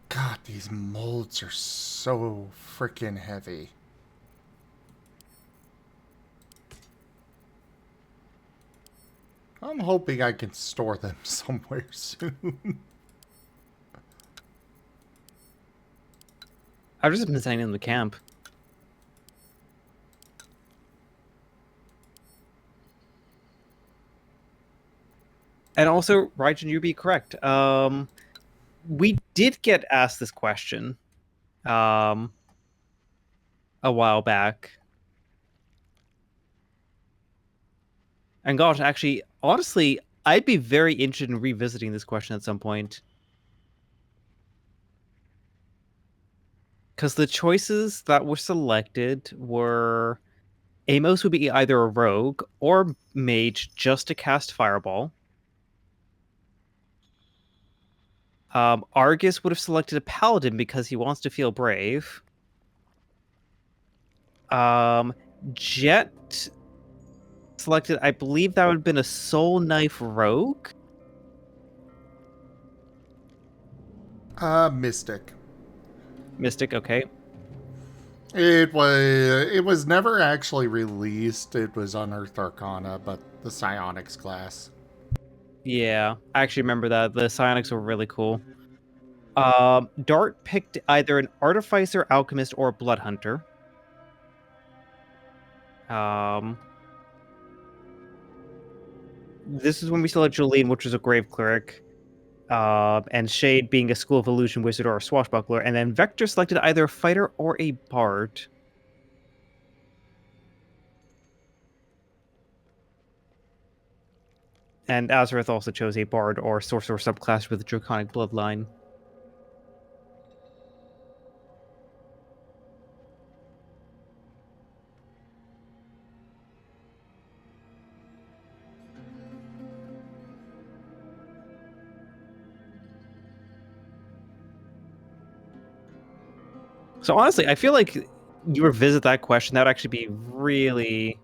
God, these molds are so freaking heavy. I'm hoping I can store them somewhere soon. I've just been sending them to camp. And also, Raijin, you'd be correct. We did get asked this question a while back. And gosh, actually, honestly, I'd be very interested in revisiting this question at some point. Because the choices that were selected were Amos would be either a rogue or mage just to cast Fireball. Argus would have selected a paladin because he wants to feel brave. Jet selected, I believe that would have been a soul knife rogue. Mystic. Mystic, okay. It was never actually released. It was Unearthed Arcana, but the Psionics class. Yeah, I actually remember that. The Psionics were really cool. Dart picked either an Artificer, Alchemist, or Blood Hunter. This is when we still had Jolene, which was a Grave Cleric. And Shade being a School of Illusion Wizard or a Swashbuckler. And then Vector selected either a Fighter or a Bard. And Azareth also chose a Bard or Sorcerer subclass with a Draconic Bloodline. So honestly, I feel like you revisit that question, that would actually be really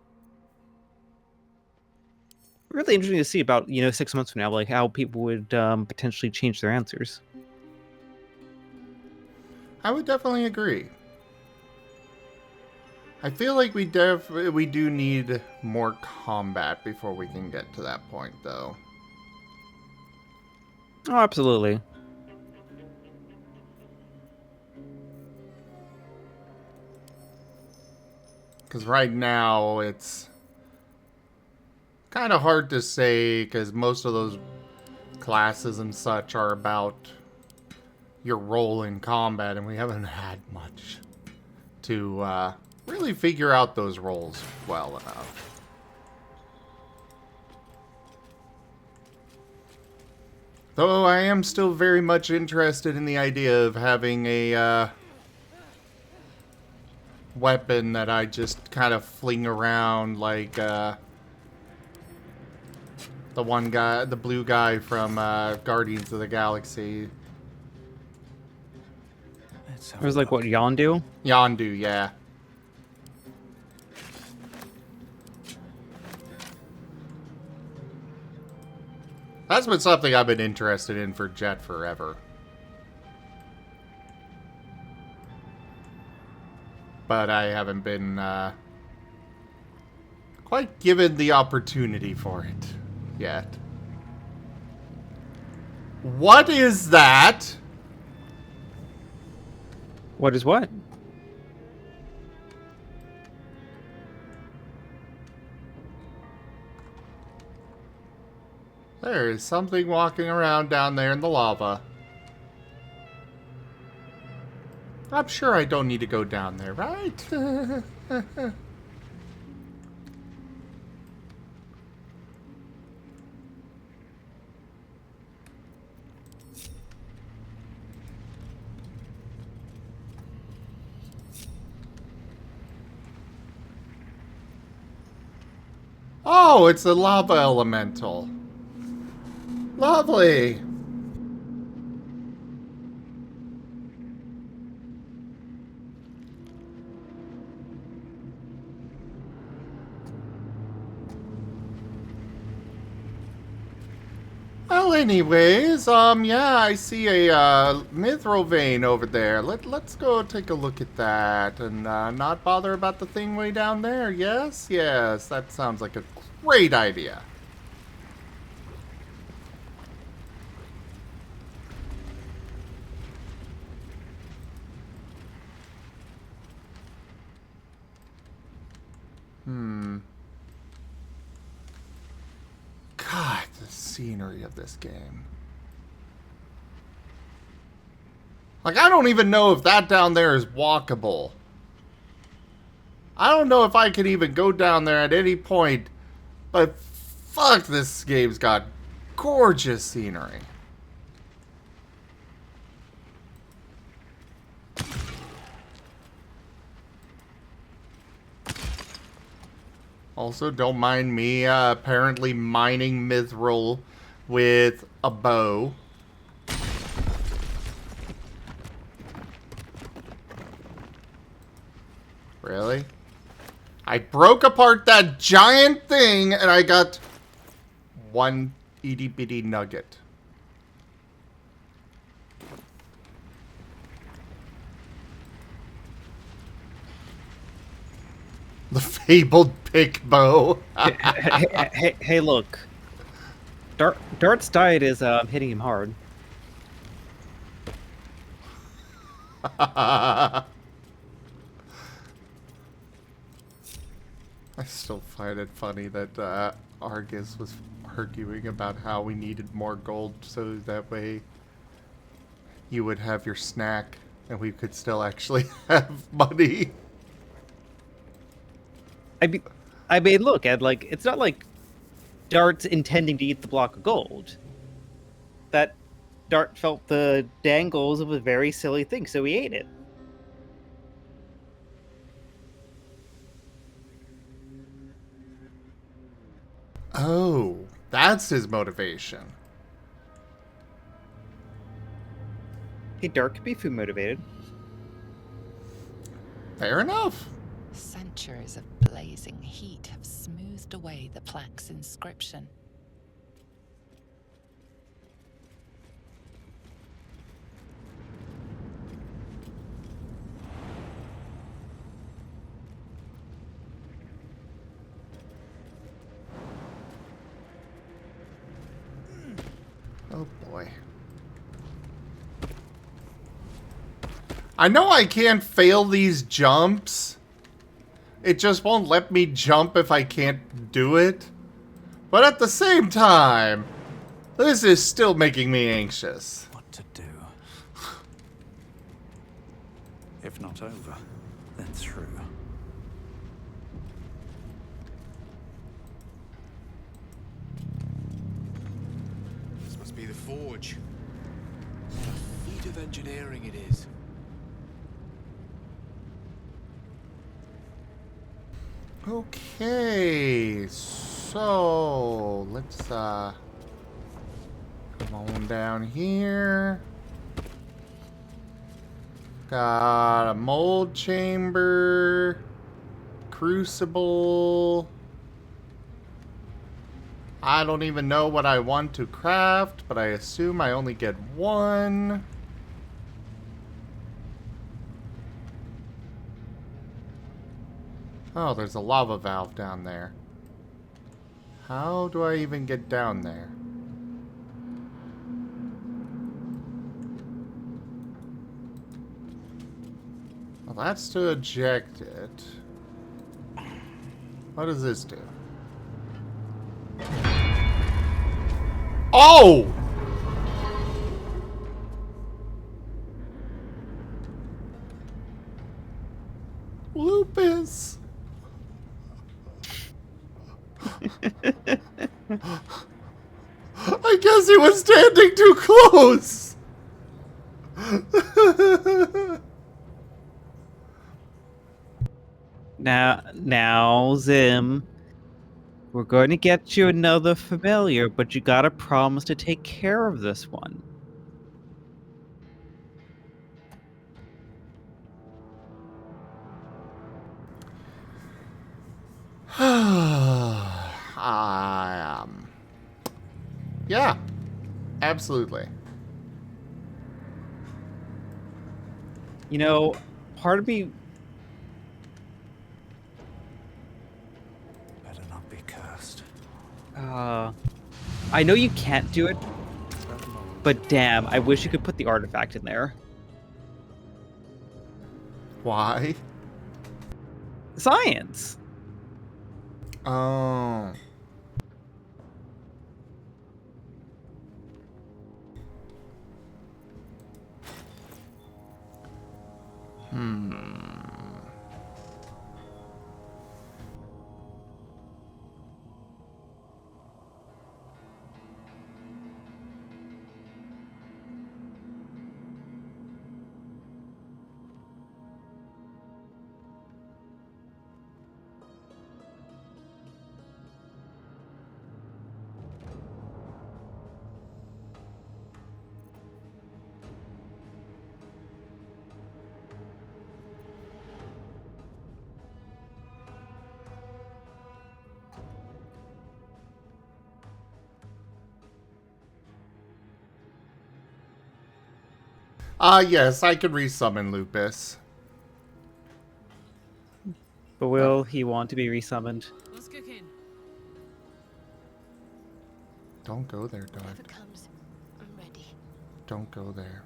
interesting to see about, 6 months from now, like how people would potentially change their answers. I would definitely agree. I feel like we do need more combat before we can get to that point, though. Oh, absolutely. Because right now, it's kind of hard to say, because most of those classes and such are about your role in combat, and we haven't had much to really figure out those roles well enough. Though I am still very much interested in the idea of having a weapon that I just kind of fling around like the one guy, the blue guy from Guardians of the Galaxy. It was like, what, Yondu? Yondu, yeah. That's been something I've been interested in for Jet forever. But I haven't been quite given the opportunity for it yet. What is that? What is what? There is something walking around down there in the lava. I'm sure I don't need to go down there, right? Oh, it's a lava elemental. Lovely. Well, anyways, yeah, I see a mithril vein over there. Let's go take a look at that and not bother about the thing way down there. Yes, yes, that sounds like a great idea. God, the scenery of this game. Like, I don't even know if that down there is walkable. I don't know if I could even go down there at any point. But fuck, this game's got gorgeous scenery. Also, don't mind me apparently mining mithril with a bow. Really? I broke apart that giant thing and I got one itty bitty nugget. The fabled pick bow. hey, look. Dart's diet is hitting him hard. I still find it funny that Argus was arguing about how we needed more gold so that way you would have your snack and we could still actually have money. I mean, look, Ed, like, it's not like Dart's intending to eat the block of gold. That Dart felt the dangles of a very silly thing, so he ate it. Oh, that's his motivation. Hey, Dart could be food motivated. Fair enough. Centuries of blazing heat have smoothed away the plaque's inscription. Oh boy. I know I can't fail these jumps. It just won't let me jump if I can't do it. But at the same time, this is still making me anxious. What to do? If not over, then through. This must be the forge. What a feat of engineering it is. Okay, so let's come on down here. Got a mold chamber, crucible. I don't even know what I want to craft, but I assume I only get one. Oh, there's a lava valve down there. How do I even get down there? Well, that's to eject it. What does this do? Oh! Lupus! I guess he was standing too close! Now, Zim, we're going to get you another familiar, but you gotta promise to take care of this one. Yeah, absolutely. You know, part of me... Better not be cursed. I know you can't do it, but damn, I wish you could put the artifact in there. Why? Science! Oh. Yes, I could resummon Lupus. But will he want to be resummoned? What's cooking? Don't go there, Dart. Whatever comes, I'm ready. Don't go there.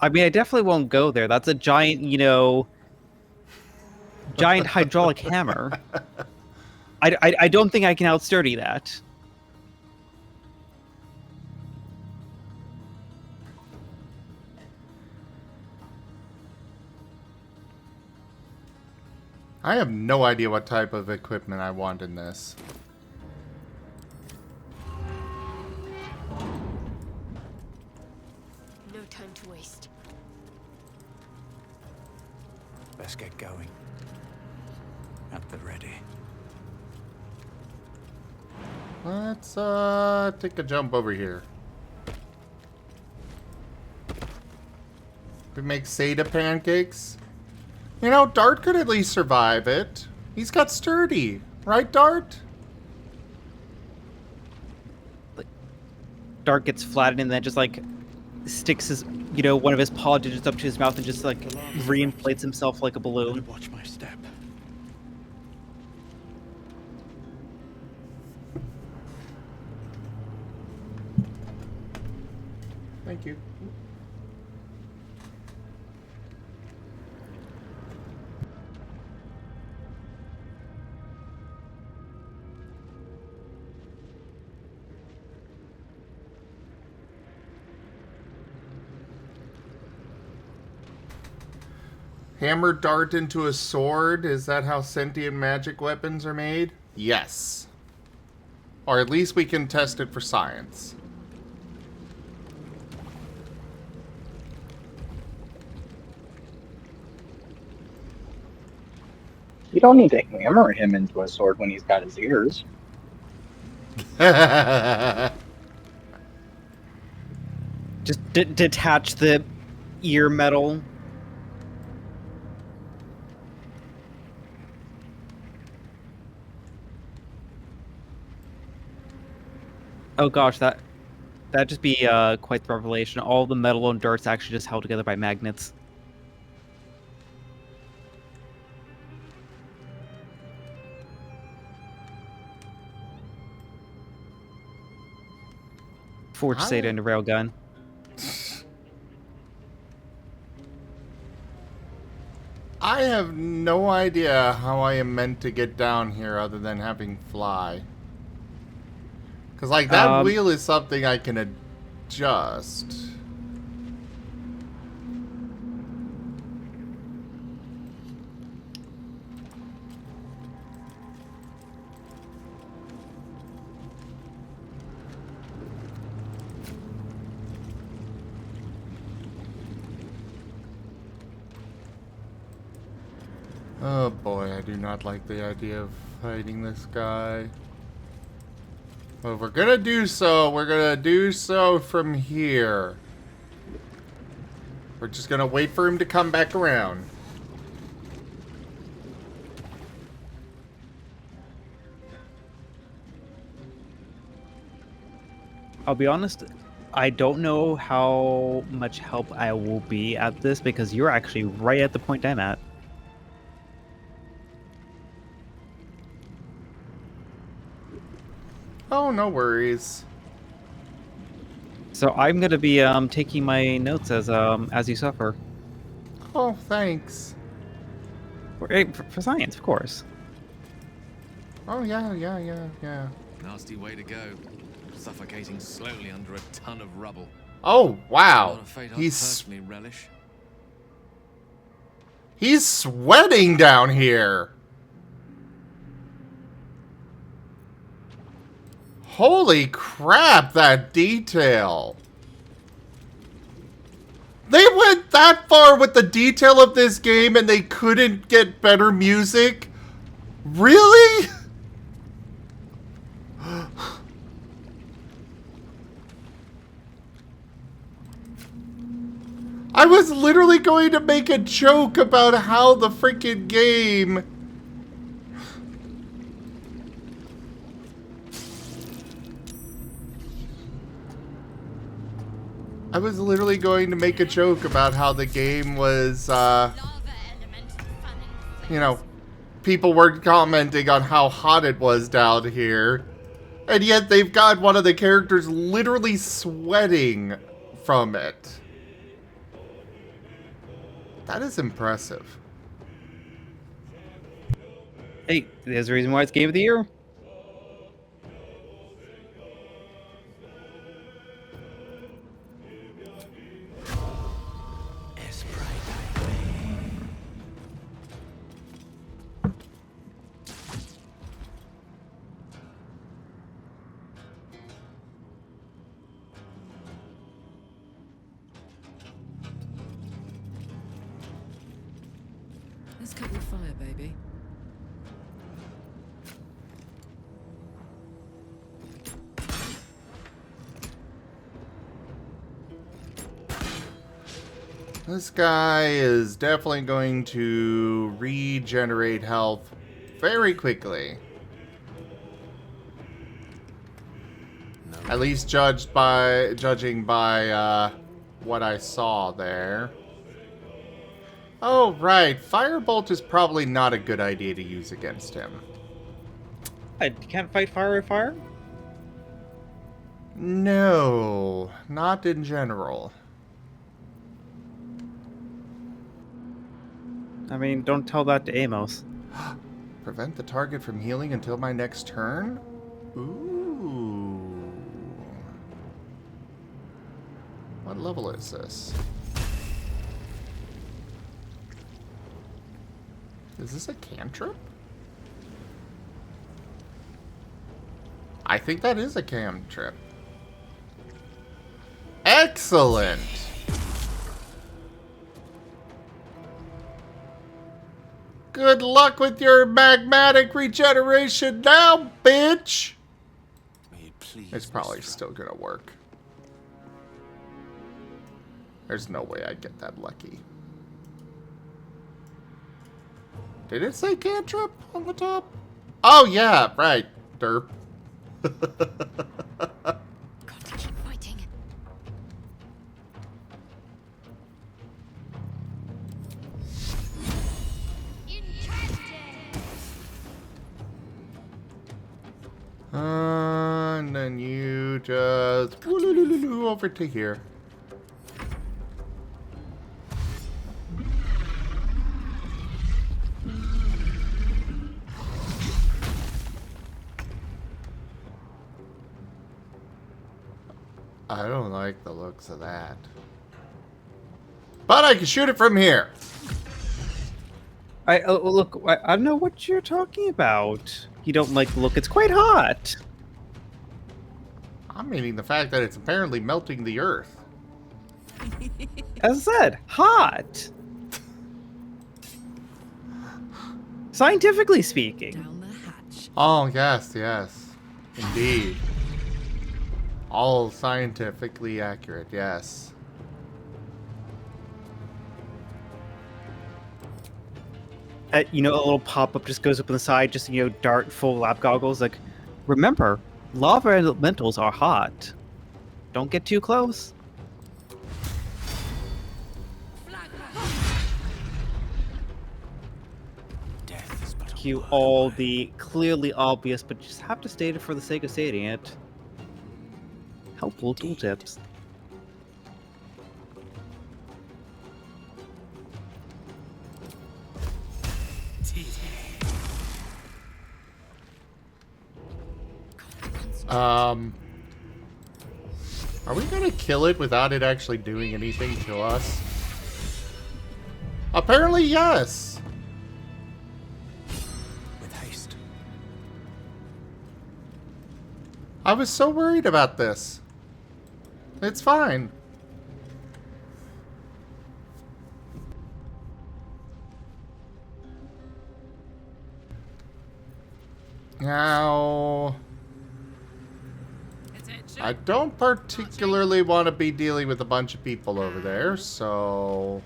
I mean, I definitely won't go there. That's a giant, giant hydraulic hammer. I don't think I can outsturdy that. I have no idea what type of equipment I want in this. No time to waste. Let's get going. At the ready. Let's take a jump over here. We make Seda pancakes. You know, Dart could at least survive it. He's got sturdy. Right, Dart? Dart gets flattened and then just, sticks his, one of his paw digits up to his mouth and just, reinflates himself like a balloon. Watch my step. Thank you. Hammer dart into a sword? Is that how sentient magic weapons are made? Yes. Or at least we can test it for science. You don't need to hammer him into a sword when he's got his ears. Just detach the ear metal. Oh gosh, that'd just be quite the revelation. All the metal and dirt's actually just held together by magnets. Forge Seda into railgun. I have no idea how I am meant to get down here other than having fly. Because, that wheel is something I can adjust. Oh boy, I do not like the idea of fighting this guy. But if we're gonna do so, we're gonna do so from here. We're just gonna wait for him to come back around. I'll be honest, I don't know how much help I will be at this because you're actually right at the point I'm at. Oh, no worries. So I'm gonna be taking my notes as you suffer. Oh, thanks. For science, of course. Oh, yeah. Nasty way to go. Suffocating slowly under a ton of rubble. Oh, wow. Not a fate I He's personally relish. sweating down here. Holy crap, that detail. They went that far with the detail of this game and they couldn't get better music? Really? I was literally going to make a joke about how the freaking game... I was literally going to make a joke about how the game was, you know, people were commenting on how hot it was down here. And yet they've got one of the characters literally sweating from it. That is impressive. Hey, there's a reason why it's Game of the Year. Let's cut your fire, baby. This guy is definitely going to regenerate health very quickly. At least judging by what I saw there. Oh, right. Firebolt is probably not a good idea to use against him. You can't fight fire with fire? No, not in general. I mean, don't tell that to Amos. Prevent the target from healing until my next turn? Ooh. What level is this? Is this a cantrip? I think that is a cantrip. Excellent! Good luck with your magmatic regeneration now, bitch! It's probably still gonna work. There's no way I'd get that lucky. Did it say cantrip on the top? Oh yeah, right, derp. Got to keep fighting. And then you just over to here. I don't like the looks of that. But I can shoot it from here. Look, I don't know what you're talking about. You don't like the look. It's quite hot. I'm meaning the fact that it's apparently melting the earth. As I said, hot. Scientifically speaking. Oh, yes, yes. Indeed. All scientifically accurate, yes. You know, a little pop-up just goes up on the side, just, you know, dart full lab goggles. Like, remember, lava elementals are hot. Don't get too close. Cue all the clearly obvious, but just have to state it for the sake of stating it. Helpful tooltips. Are we gonna kill it without it actually doing anything to us? Apparently, yes. With haste. I was so worried about this. It's fine. Now, I don't particularly want to be dealing with a bunch of people over there, so...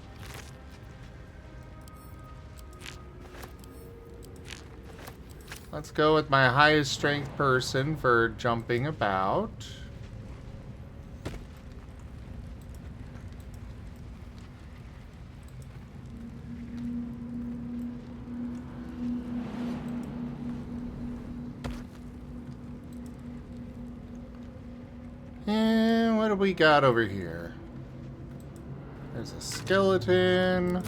let's go with my highest strength person for jumping about. And what do we got over here? There's a skeleton.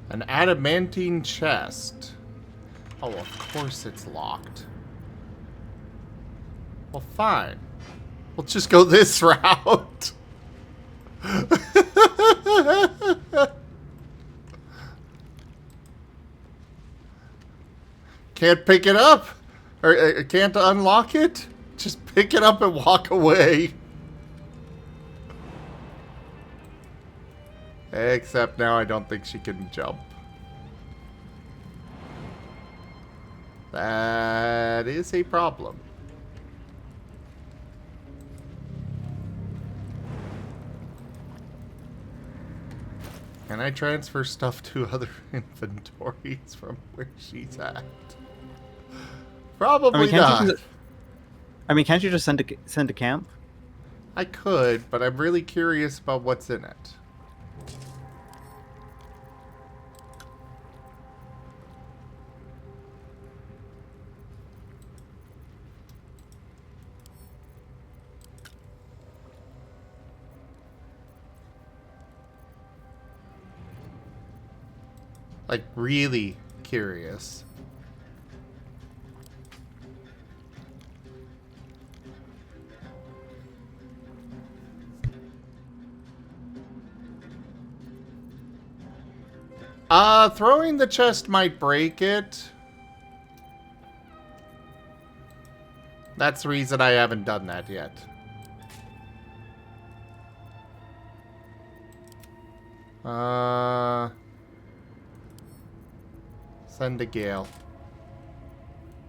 An adamantine chest. Oh, of course it's locked. Well, fine. We'll just go this route. Can't pick it up? Or can't unlock it? Just pick it up and walk away. Except now I don't think she can jump. That is a problem. Can I transfer stuff to other inventories from where she's at? Probably not. Can't you just send a camp? I could, but I'm really curious about what's in it. Like, really curious. Throwing the chest might break it. That's the reason I haven't done that yet. Send a Gale.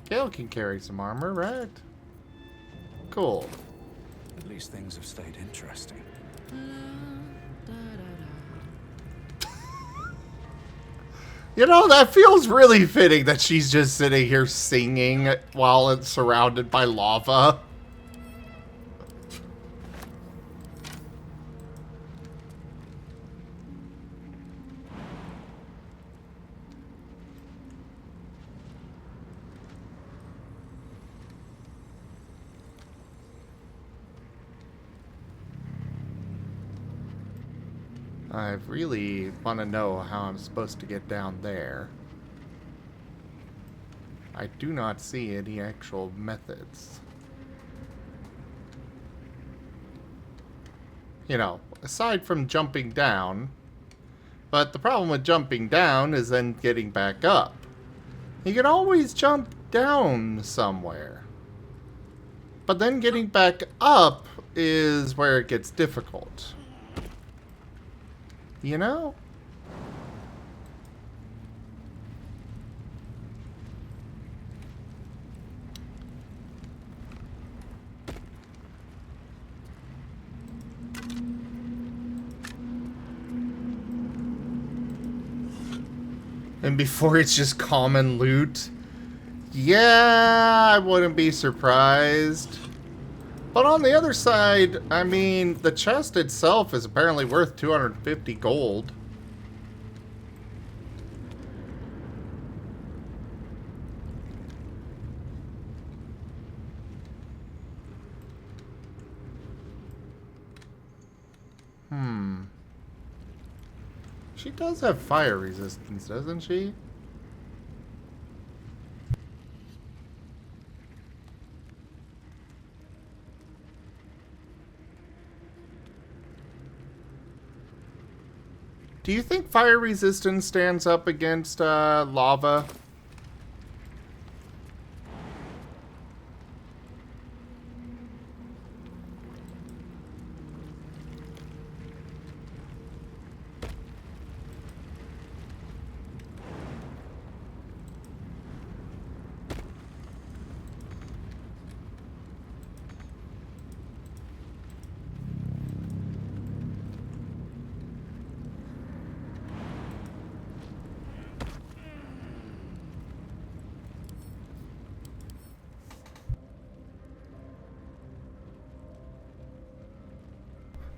Gale can carry some armor, right? Cool. At least things have stayed interesting. You know, that feels really fitting that she's just sitting here singing while it's surrounded by lava. I really want to know how I'm supposed to get down there. I do not see any actual methods. You know, aside from jumping down. But the problem with jumping down is then getting back up. You can always jump down somewhere. But then getting back up is where it gets difficult. You know? And before it's just common loot. Yeah, I wouldn't be surprised. But on the other side, I mean, the chest itself is apparently worth 250 gold. She does have fire resistance, doesn't she? Do you think fire resistance stands up against lava?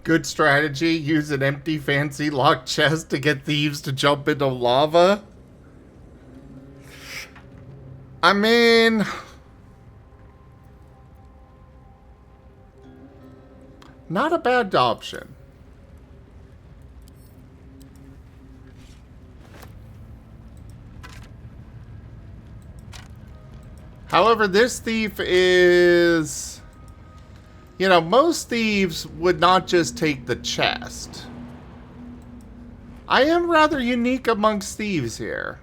Good strategy, use an empty fancy locked chest to get thieves to jump into lava. I mean, not a bad option. However, this thief is... You know, most thieves would not just take the chest. I am rather unique amongst thieves here.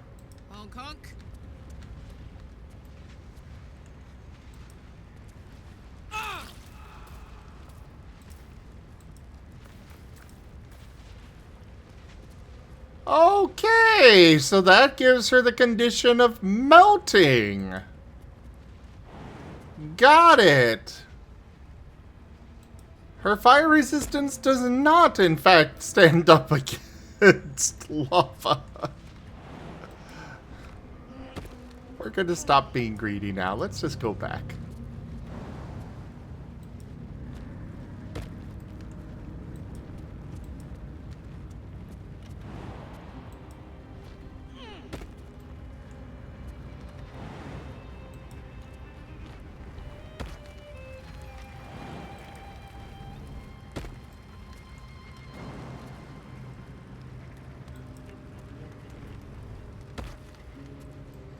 Honk honk. Okay, so that gives her the condition of melting. Got it. Her fire resistance does not, in fact, stand up against lava. We're gonna stop being greedy now. Let's just go back.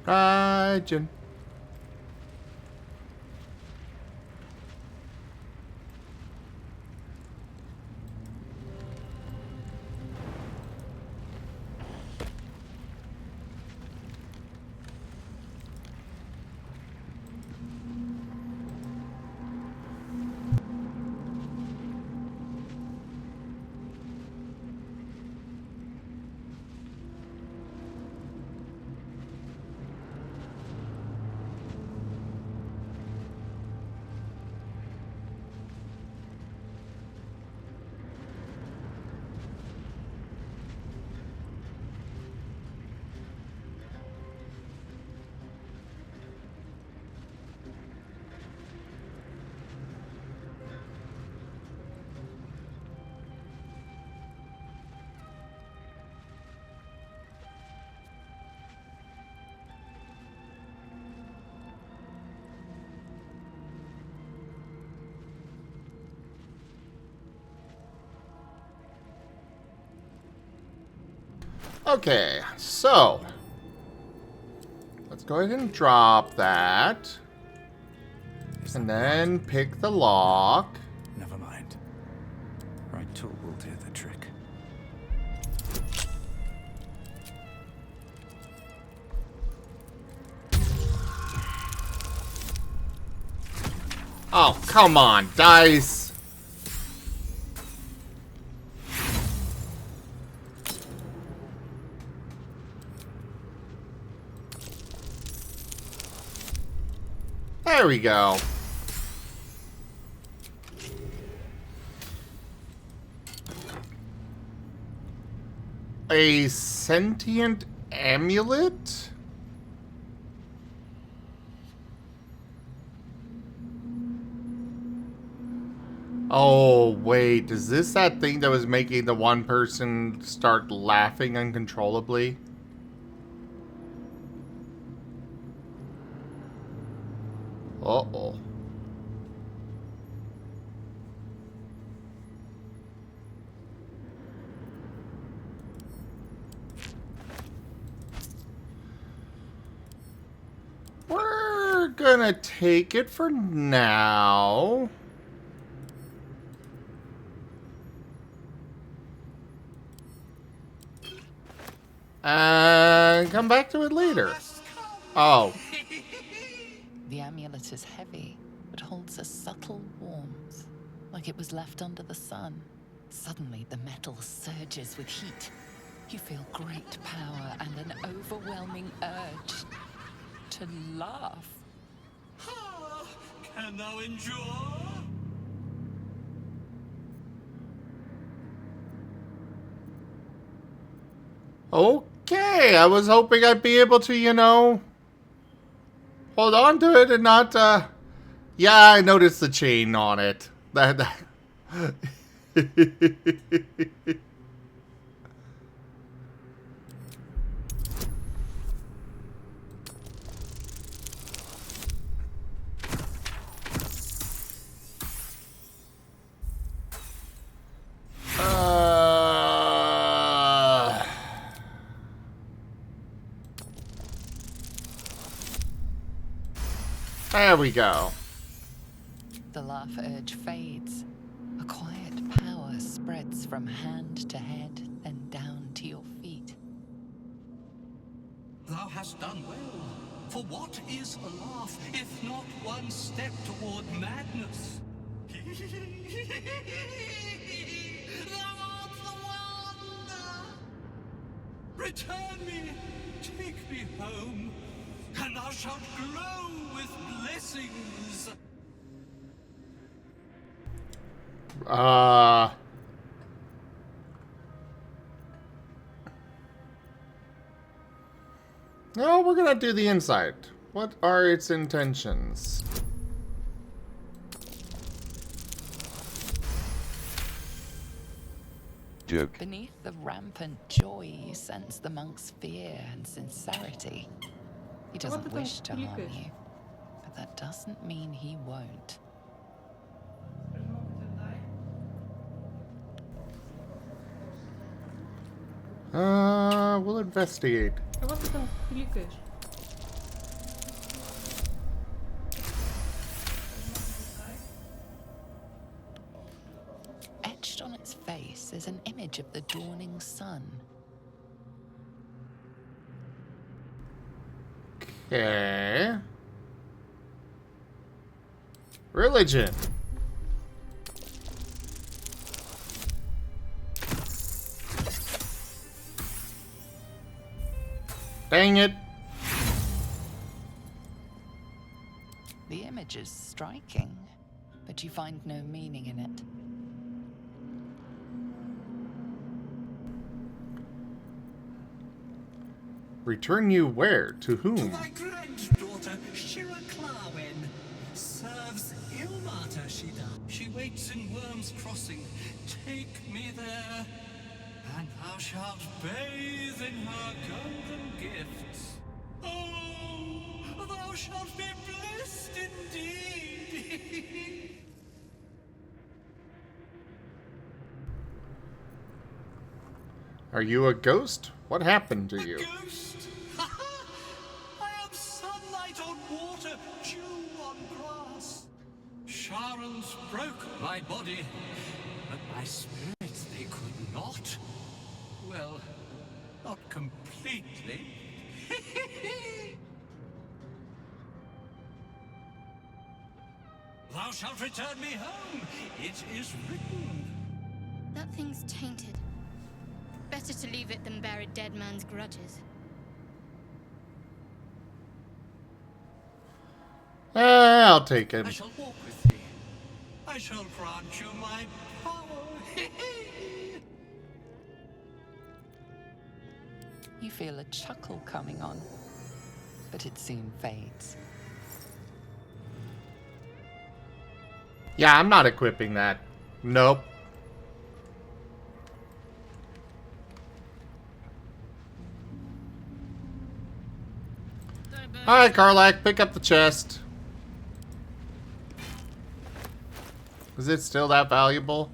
Hi, Jen. Okay, so let's go ahead and drop that. And then pick the lock. Never mind. Right tool will do the trick. Oh, come on, dice. There we go. A sentient amulet? Oh, wait. Is this that thing that was making the one person start laughing uncontrollably? Uh-oh. We're gonna take it for now. And come back to it later. Oh. The amulet is heavy, but holds a subtle warmth, like it was left under the sun. Suddenly, the metal surges with heat. You feel great power and an overwhelming urge to laugh. Can thou endure? Okay, I was hoping I'd be able to, you know, hold on to it and not, yeah, I noticed the chain on it. That. There we go. The laugh urge fades. A quiet power spreads from hand to head, then down to your feet. Thou hast done well. For what is a laugh if not one step toward madness? Thou art the wonder! Return me, take me home, and thou shalt glow with blessings. No, we're gonna do the inside. What are its intentions? Joke. Beneath the rampant joy, you sense the monk's fear and sincerity. He doesn't wish to harm you, but that doesn't mean he won't. We'll investigate. Etched on its face is an image of the dawning sun. Okay. Religion. Dang it. The image is striking, but you find no meaning in it. Return you where? To whom? My granddaughter, Shira Clarwen, serves Ilmata, she does. She waits in Worm's Crossing. Take me there, and thou shalt bathe in her golden gifts. Oh, thou shalt be blessed indeed. Are you a ghost? What happened to you? Ghost? I am sunlight on water, dew on grass. Sharons broke my body, but my spirits they could not. Well, not completely. Thou shalt return me home. It is written. That thing's tainted. Better to leave it than bear a dead man's grudges. I'll take it. I shall walk with thee. I shall grant you my power. You feel a chuckle coming on, but it soon fades. Yeah, I'm not equipping that. Nope. Alright, Karlak, pick up the chest. Is it still that valuable?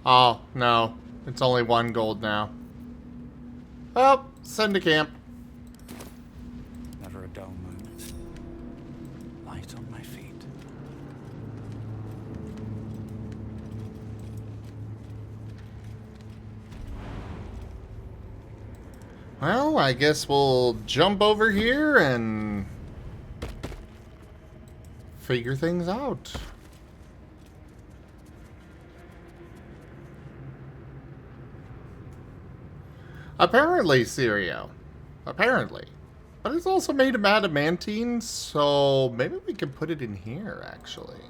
Oh, no. It's only 1 gold now. Oh, send to camp. Never a dull moment. Light on my feet. Well, I guess we'll jump over here and figure things out. Apparently, Sirio. Apparently. But it's also made of adamantine, so maybe we can put it in here, actually.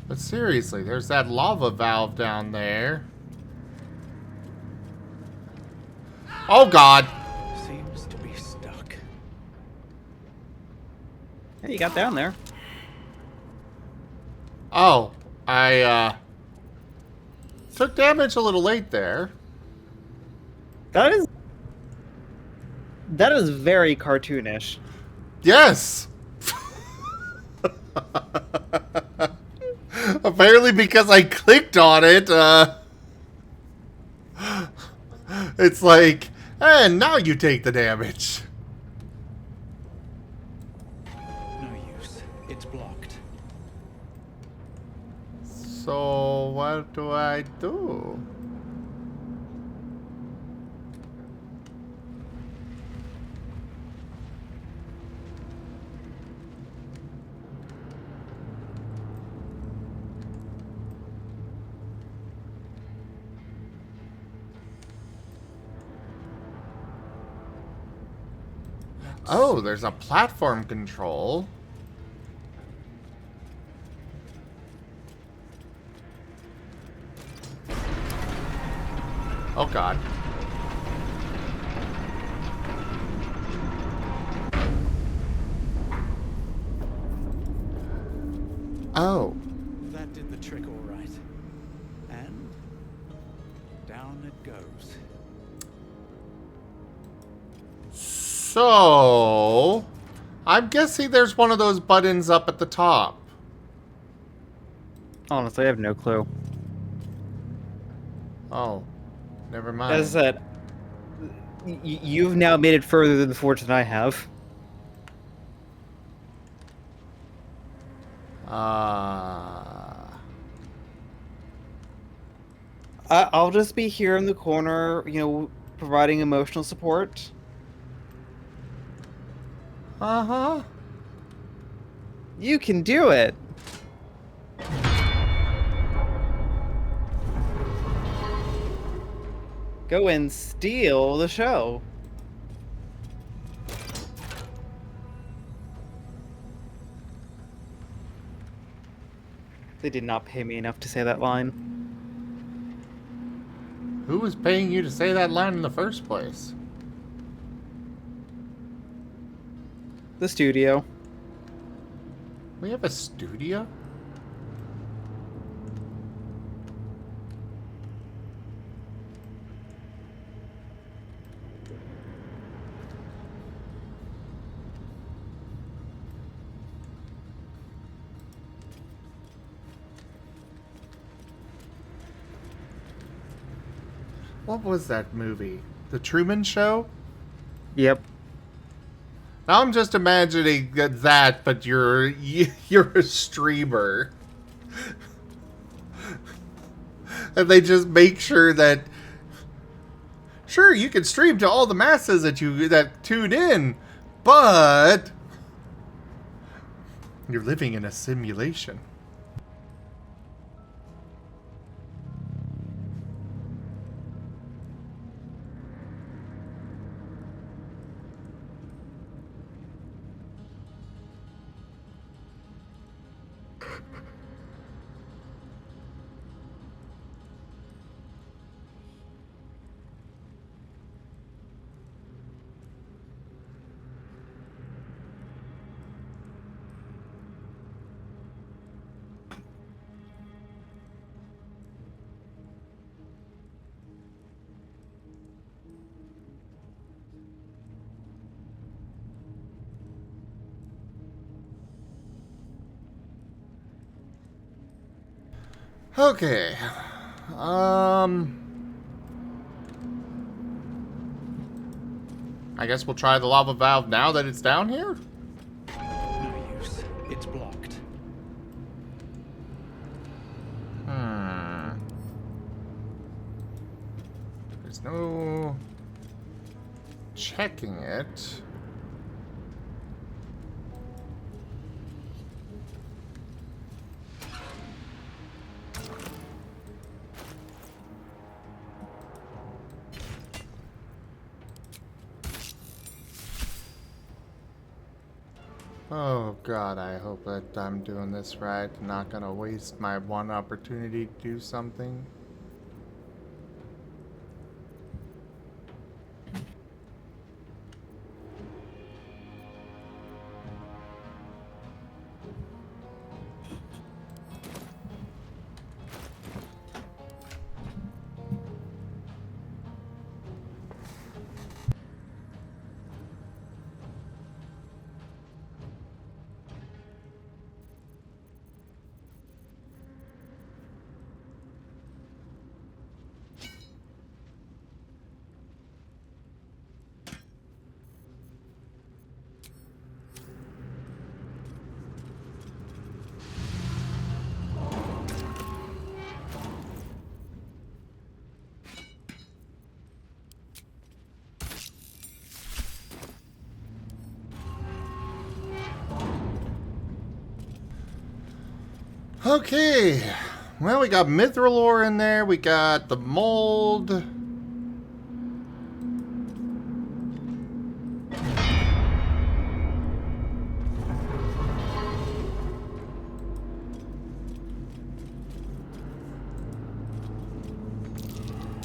But seriously, there's that lava valve down there. Oh god! Seems to be stuck. Hey, you got down there. Oh, I took damage a little late there. That is very cartoonish. Yes! Apparently because I clicked on it, it's like, and now you take the damage. No use. It's blocked. So what do I do? Oh, there's a platform control. Oh god. Oh. That did the trick all right. And down it goes. So, I'm guessing there's one of those buttons up at the top. Honestly, I have no clue. Oh, never mind. As I said, you've now made it further than the fortune I have. I'll just be here in the corner, you know, providing emotional support. Uh-huh. You can do it. Go and steal the show. They did not pay me enough to say that line. Who was paying you to say that line in the first place? The studio. We have a studio? What was that movie? The Truman Show? Yep. Now I'm just imagining that, but you're a streamer. And they just make sure that, sure, you can stream to all the masses that tune in, but you're living in a simulation. Okay. I guess we'll try the lava valve now that it's down here. No use. It's blocked. There's no checking it. Oh god, I hope that I'm doing this right. I'm not gonna waste my one opportunity to do something. Okay, well, we got mithril ore in there, we got the mold. Mold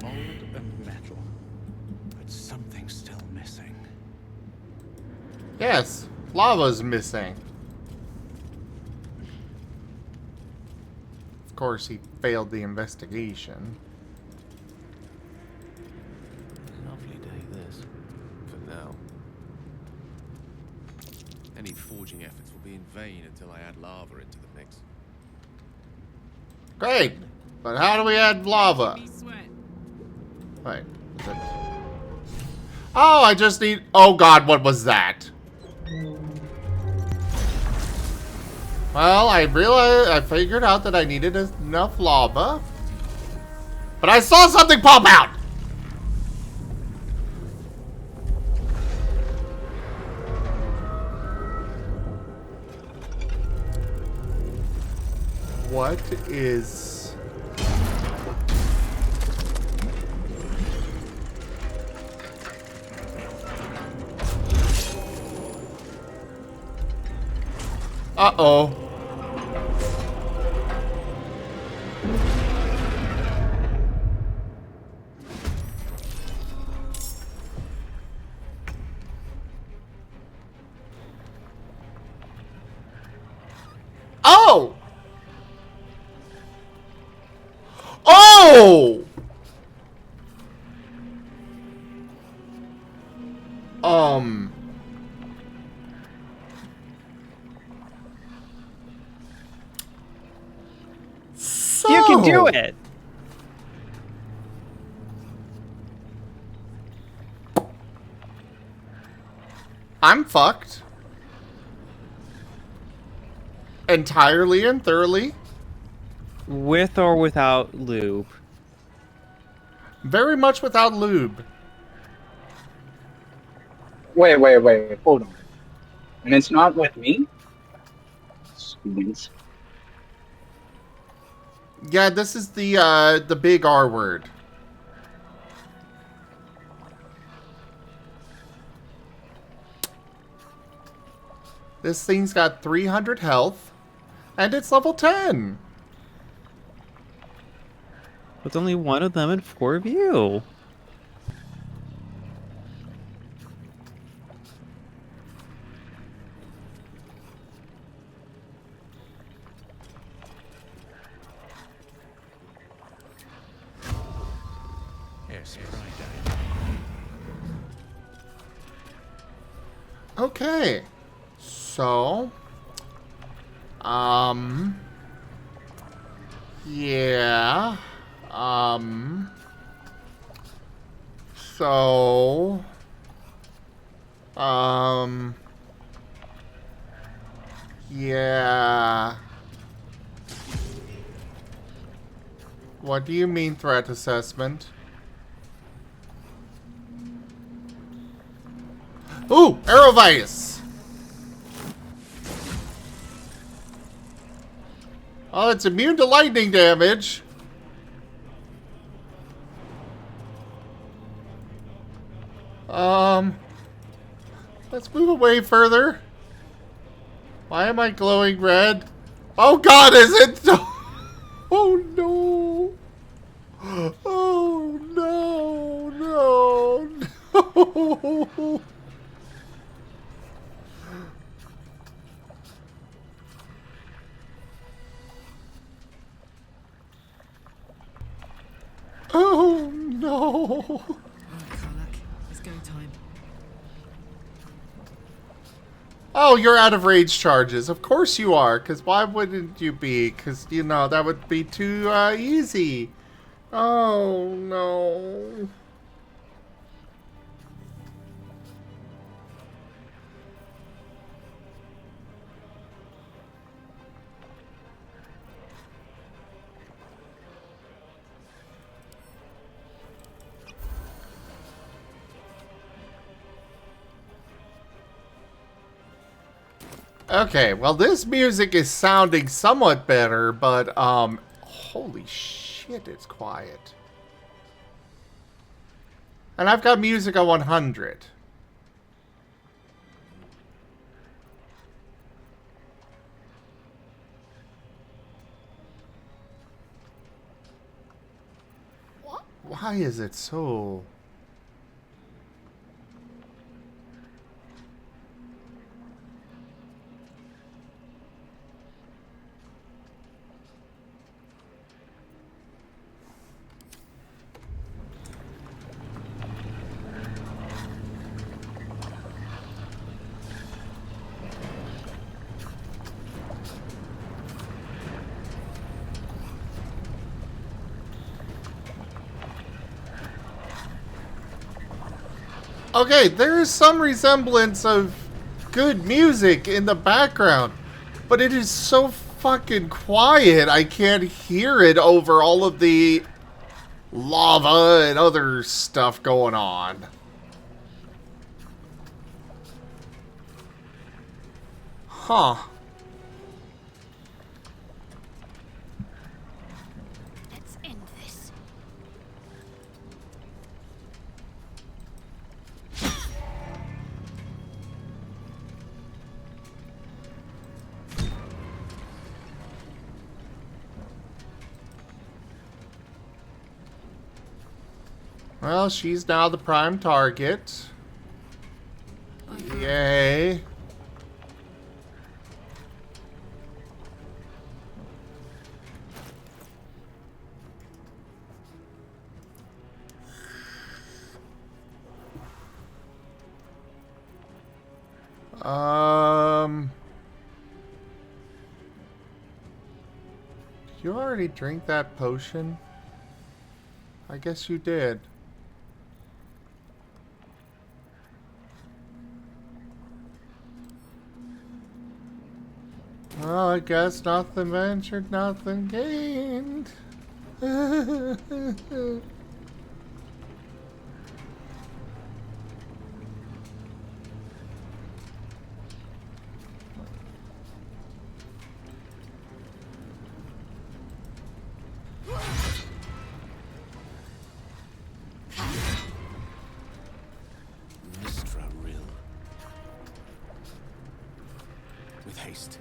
and metal. But something's still missing. Yes, lava's missing. Of course, he failed the investigation. Lovely day, this. For now. Any forging efforts will be in vain until I add lava into the mix. Great, but how do we add lava? Wait, is it... Oh, I just need... Oh god, what was that? Well, I figured out that I needed enough lava. But I saw something pop out! What is... Uh-oh. Oh! Oh! So... You can do it! I'm fucked. Entirely and thoroughly. With or without lube? Very much without lube. Wait, hold on. And it's not with me? Students. Yeah, this is the big R word. This thing's got 300 health, and it's level 10. With only one of them and 4 of you. Yes, Friday. Okay. So, yeah, so, Yeah. What do you mean threat assessment? Ooh, Arrowvice! Oh, it's immune to lightning damage. Let's move away further. Why am I glowing red? Oh God, is it? Oh no! Oh no! No! Oh no! It's go time. Oh, you're out of rage charges. Of course you are, because why wouldn't you be? Because, you know, that would be too easy. Oh, no. Okay, well, this music is sounding somewhat better, but, holy shit, it's quiet. And I've got music on 100. What? Why is it so... Okay, there is some resemblance of good music in the background, but it is so fucking quiet, I can't hear it over all of the lava and other stuff going on. Huh. Let's end this. Well, she's now the prime target. Yay. You already drink that potion? I guess you did. Well, I guess nothing ventured, nothing gained. Mistra Rill. With haste.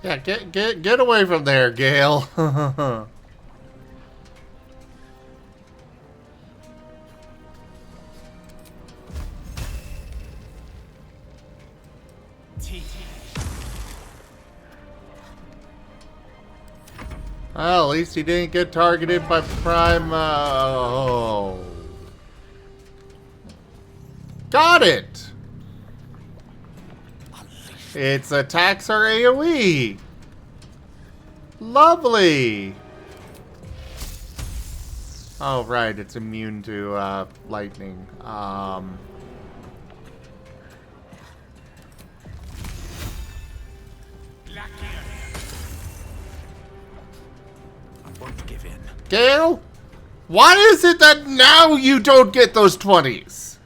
Yeah, get away from there, Gale. Well, at least he didn't get targeted by Prime. Oh. Got it! Its attacks are AoE. Lovely. Oh, right, it's immune to lightning. I won't give in. Gale? Why is it that now you don't get those 20s?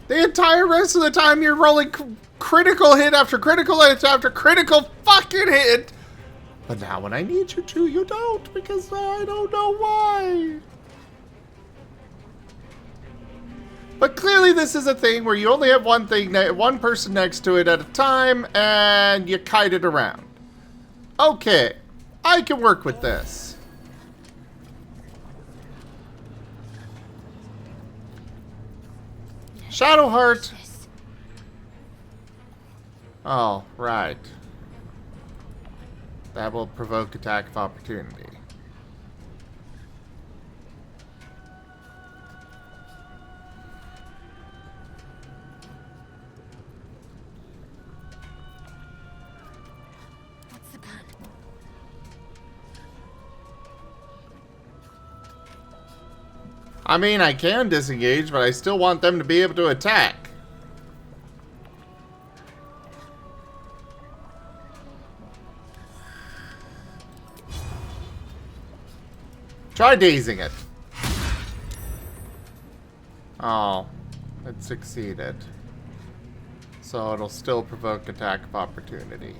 The entire rest of the time you're rolling critical hit after critical hit after critical fucking hit. But now when I need you to, you don't, because I don't know why. But clearly this is a thing where you only have one person next to it at a time, and you kite it around. Okay, I can work with this. Shadowheart. Oh, right. That will provoke attack of opportunity. What's the plan? I mean, I can disengage, but I still want them to be able to attack. Try dazing it. Oh, it succeeded. So it'll still provoke attack of opportunity.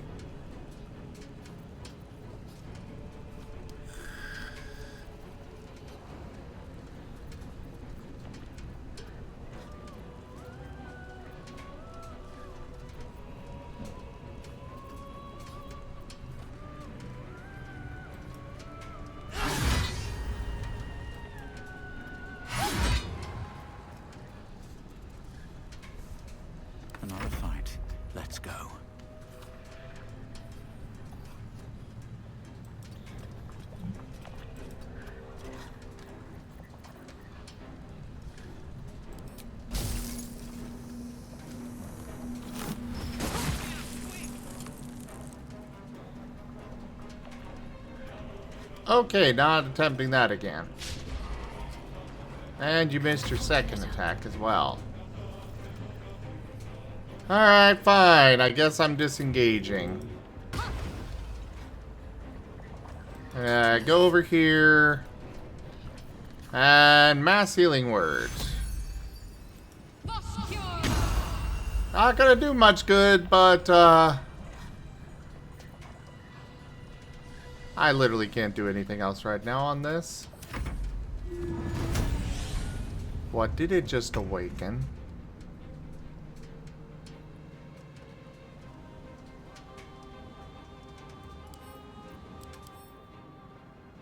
Another fight. Let's go. Okay, not attempting that again. And you missed your second attack as well. Alright, fine. I guess I'm disengaging. Go over here. And mass healing word. Not gonna do much good, but I literally can't do anything else right now on this. What did it just awaken?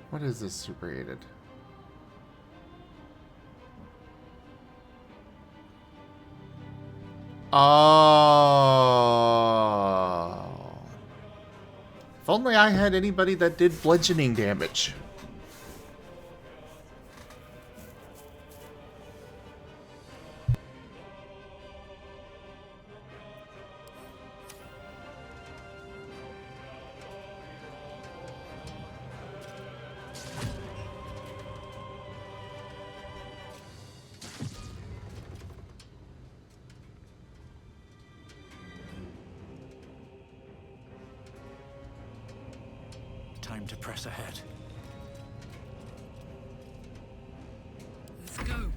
What is this super aided? Oh. If only I had anybody that did bludgeoning damage. Time to press ahead. Let's go.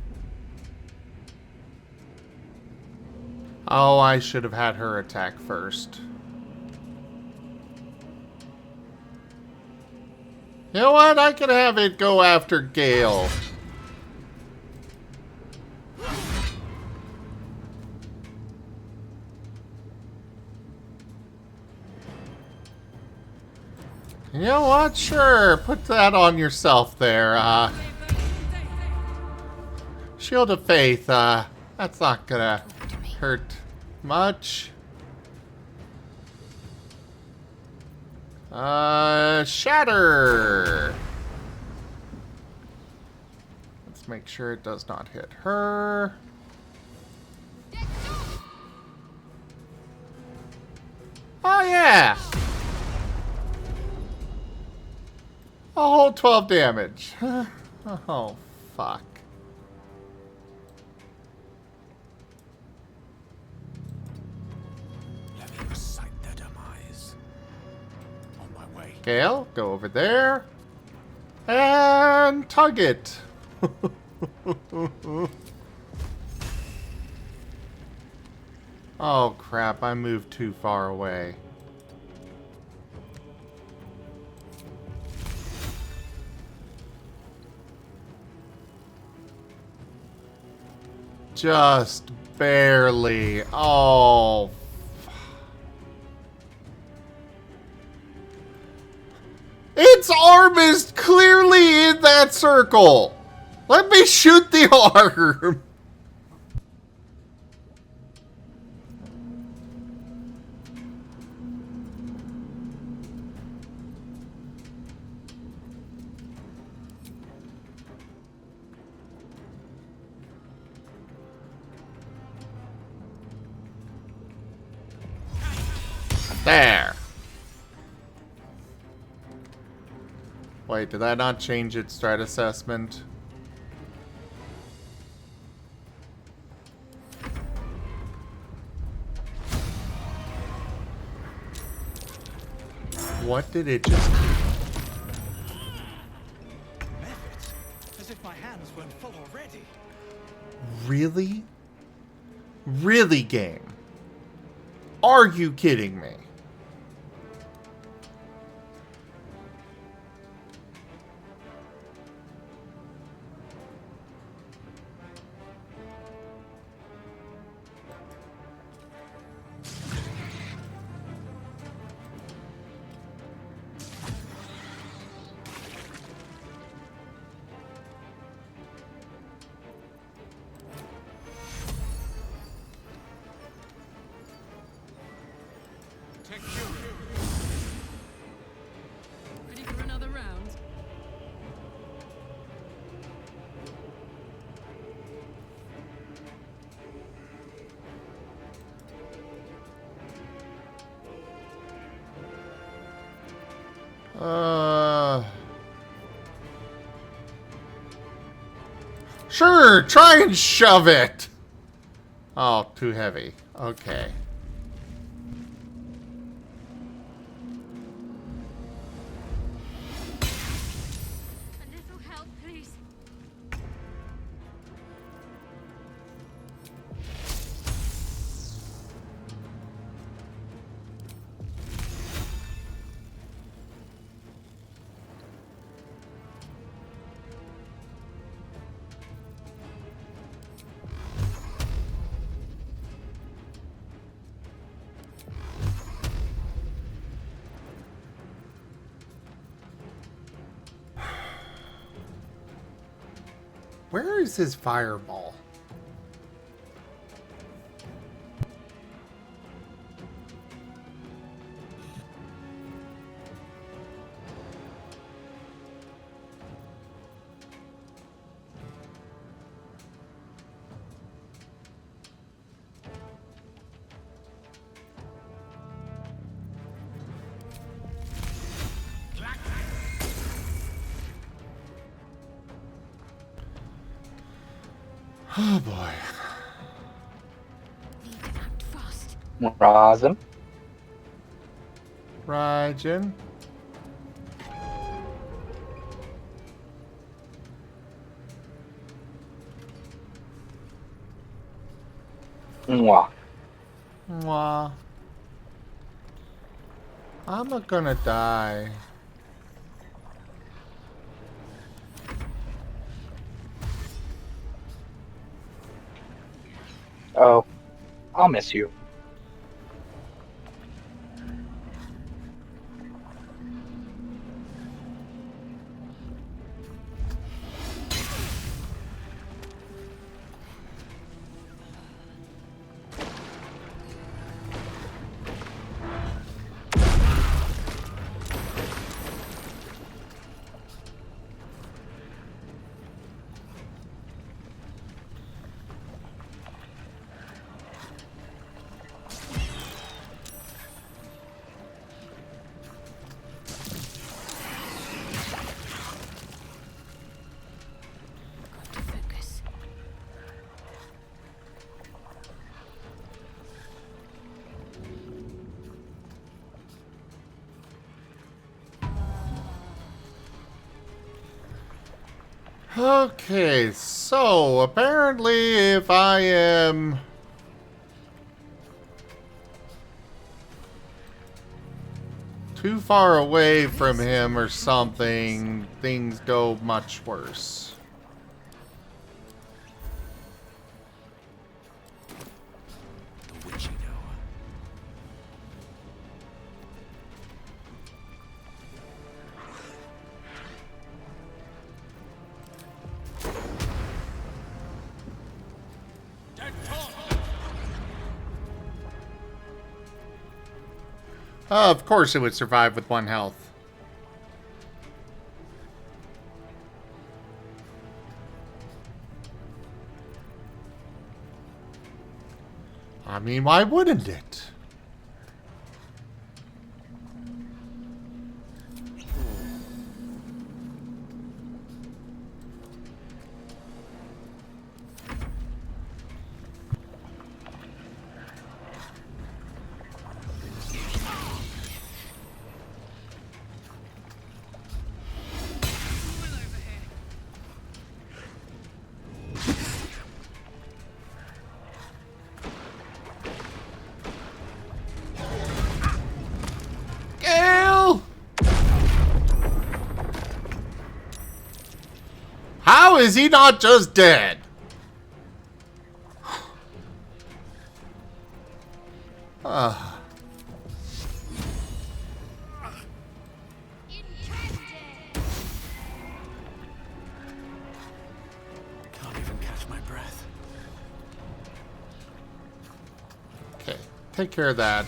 Oh, I should have had her attack first. You know what? I could have it go after Gale. You know what? Sure. Put that on yourself there. Shield of Faith. That's not gonna hurt much. Shatter. Let's make sure it does not hit her. Oh yeah. A whole 12 damage. Oh, fuck. Let me recite their demise. On my way. Gale, go over there. And tug it. Oh crap, I moved too far away. Just barely. Oh. Its arm is clearly in that circle. Let me shoot the arm. There. Wait, did that not change its threat assessment? What did it just do? Methods? As if my hands weren't full already. Really? Really, game? Are you kidding me? Ready for another round? Sure, try and shove it. Oh, too heavy. Okay. A little help, please. Where is his fireball? Oh boy. Need to act fast. Razem. Raijin. Mwah. Mwah. I'm not gonna die. Oh, I'll miss you. Okay, so apparently if I am too far away from him or something, things go much worse. The witching hour. Of course it would survive with 1 health. I mean, why wouldn't it? Gale! How is he not just dead? Can't even catch my breath. Okay, take care of that.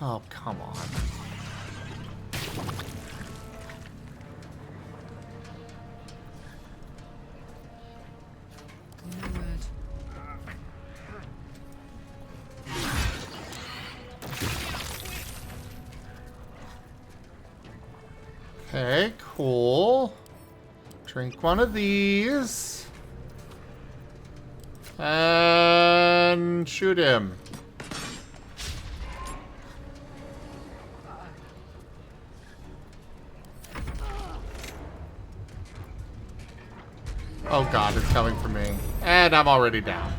Oh, come on. Okay, cool. Drink one of these. And shoot him. Oh god, it's coming for me. And I'm already down.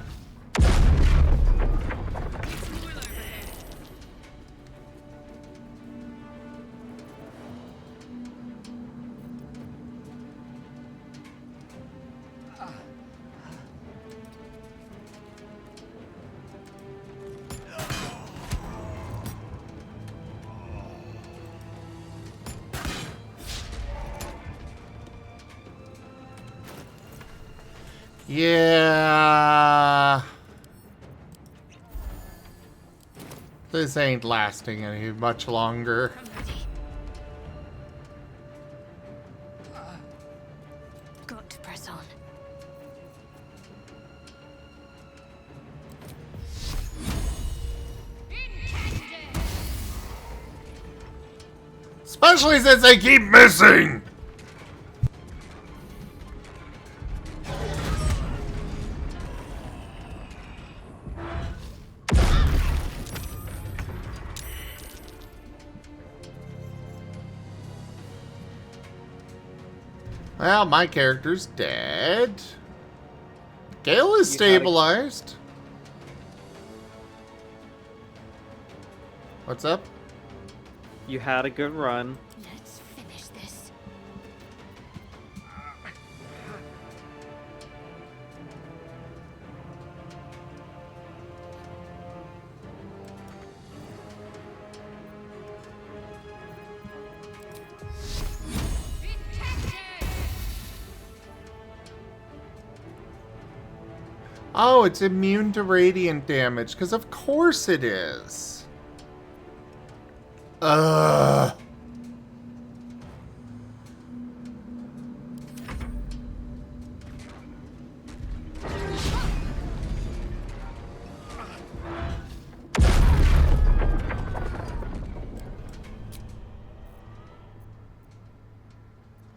Yeah. This ain't lasting any much longer. Got to press on. Especially since they keep missing! Well, my character's dead. Gale is stabilized. What's up? You had a good run. Let's finish this. Oh, it's immune to radiant damage, because of course it is.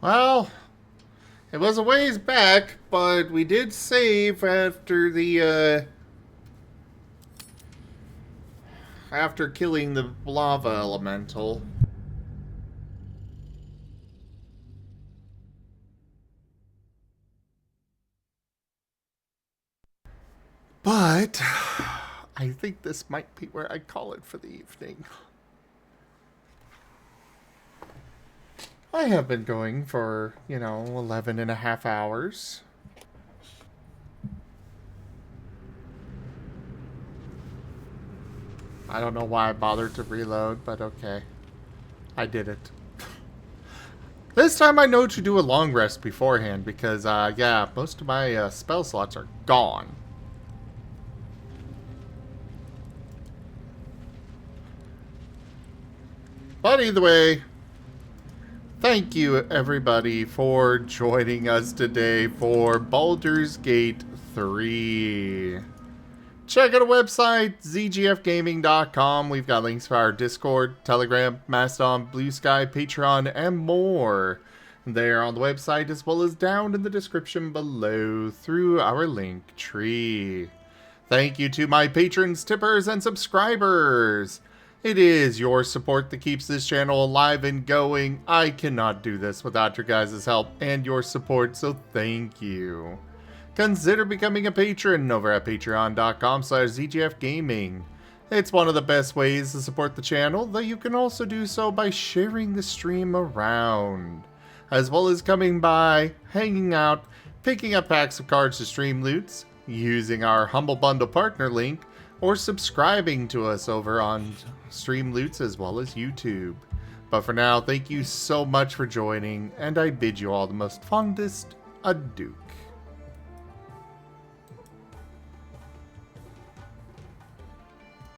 Well, it was a ways back, but we did save after the, after killing the lava elemental. But I think this might be where I call it for the evening. I have been going for, 11 and a half hours. I don't know why I bothered to reload, but okay. I did it. This time I know to do a long rest beforehand because, yeah, most of my spell slots are gone. But either way, thank you everybody for joining us today for Baldur's Gate 3. Check out our website, zgfgaming.com. We've got links for our Discord, Telegram, Mastodon, Blue Sky, Patreon, and more. There on the website, as well as down in the description below through our link tree. Thank you to my patrons, tippers, and subscribers. It is your support that keeps this channel alive and going. I cannot do this without your guys' help and your support, so thank you. Consider becoming a patron over at patreon.com/zgfgaming. It's one of the best ways to support the channel, though you can also do so by sharing the stream around, as well as coming by, hanging out, picking up packs of cards to stream loots, using our Humble Bundle partner link, or subscribing to us over on Stream Loots as well as YouTube. But for now, thank you so much for joining, and I bid you all the most fondest adieu.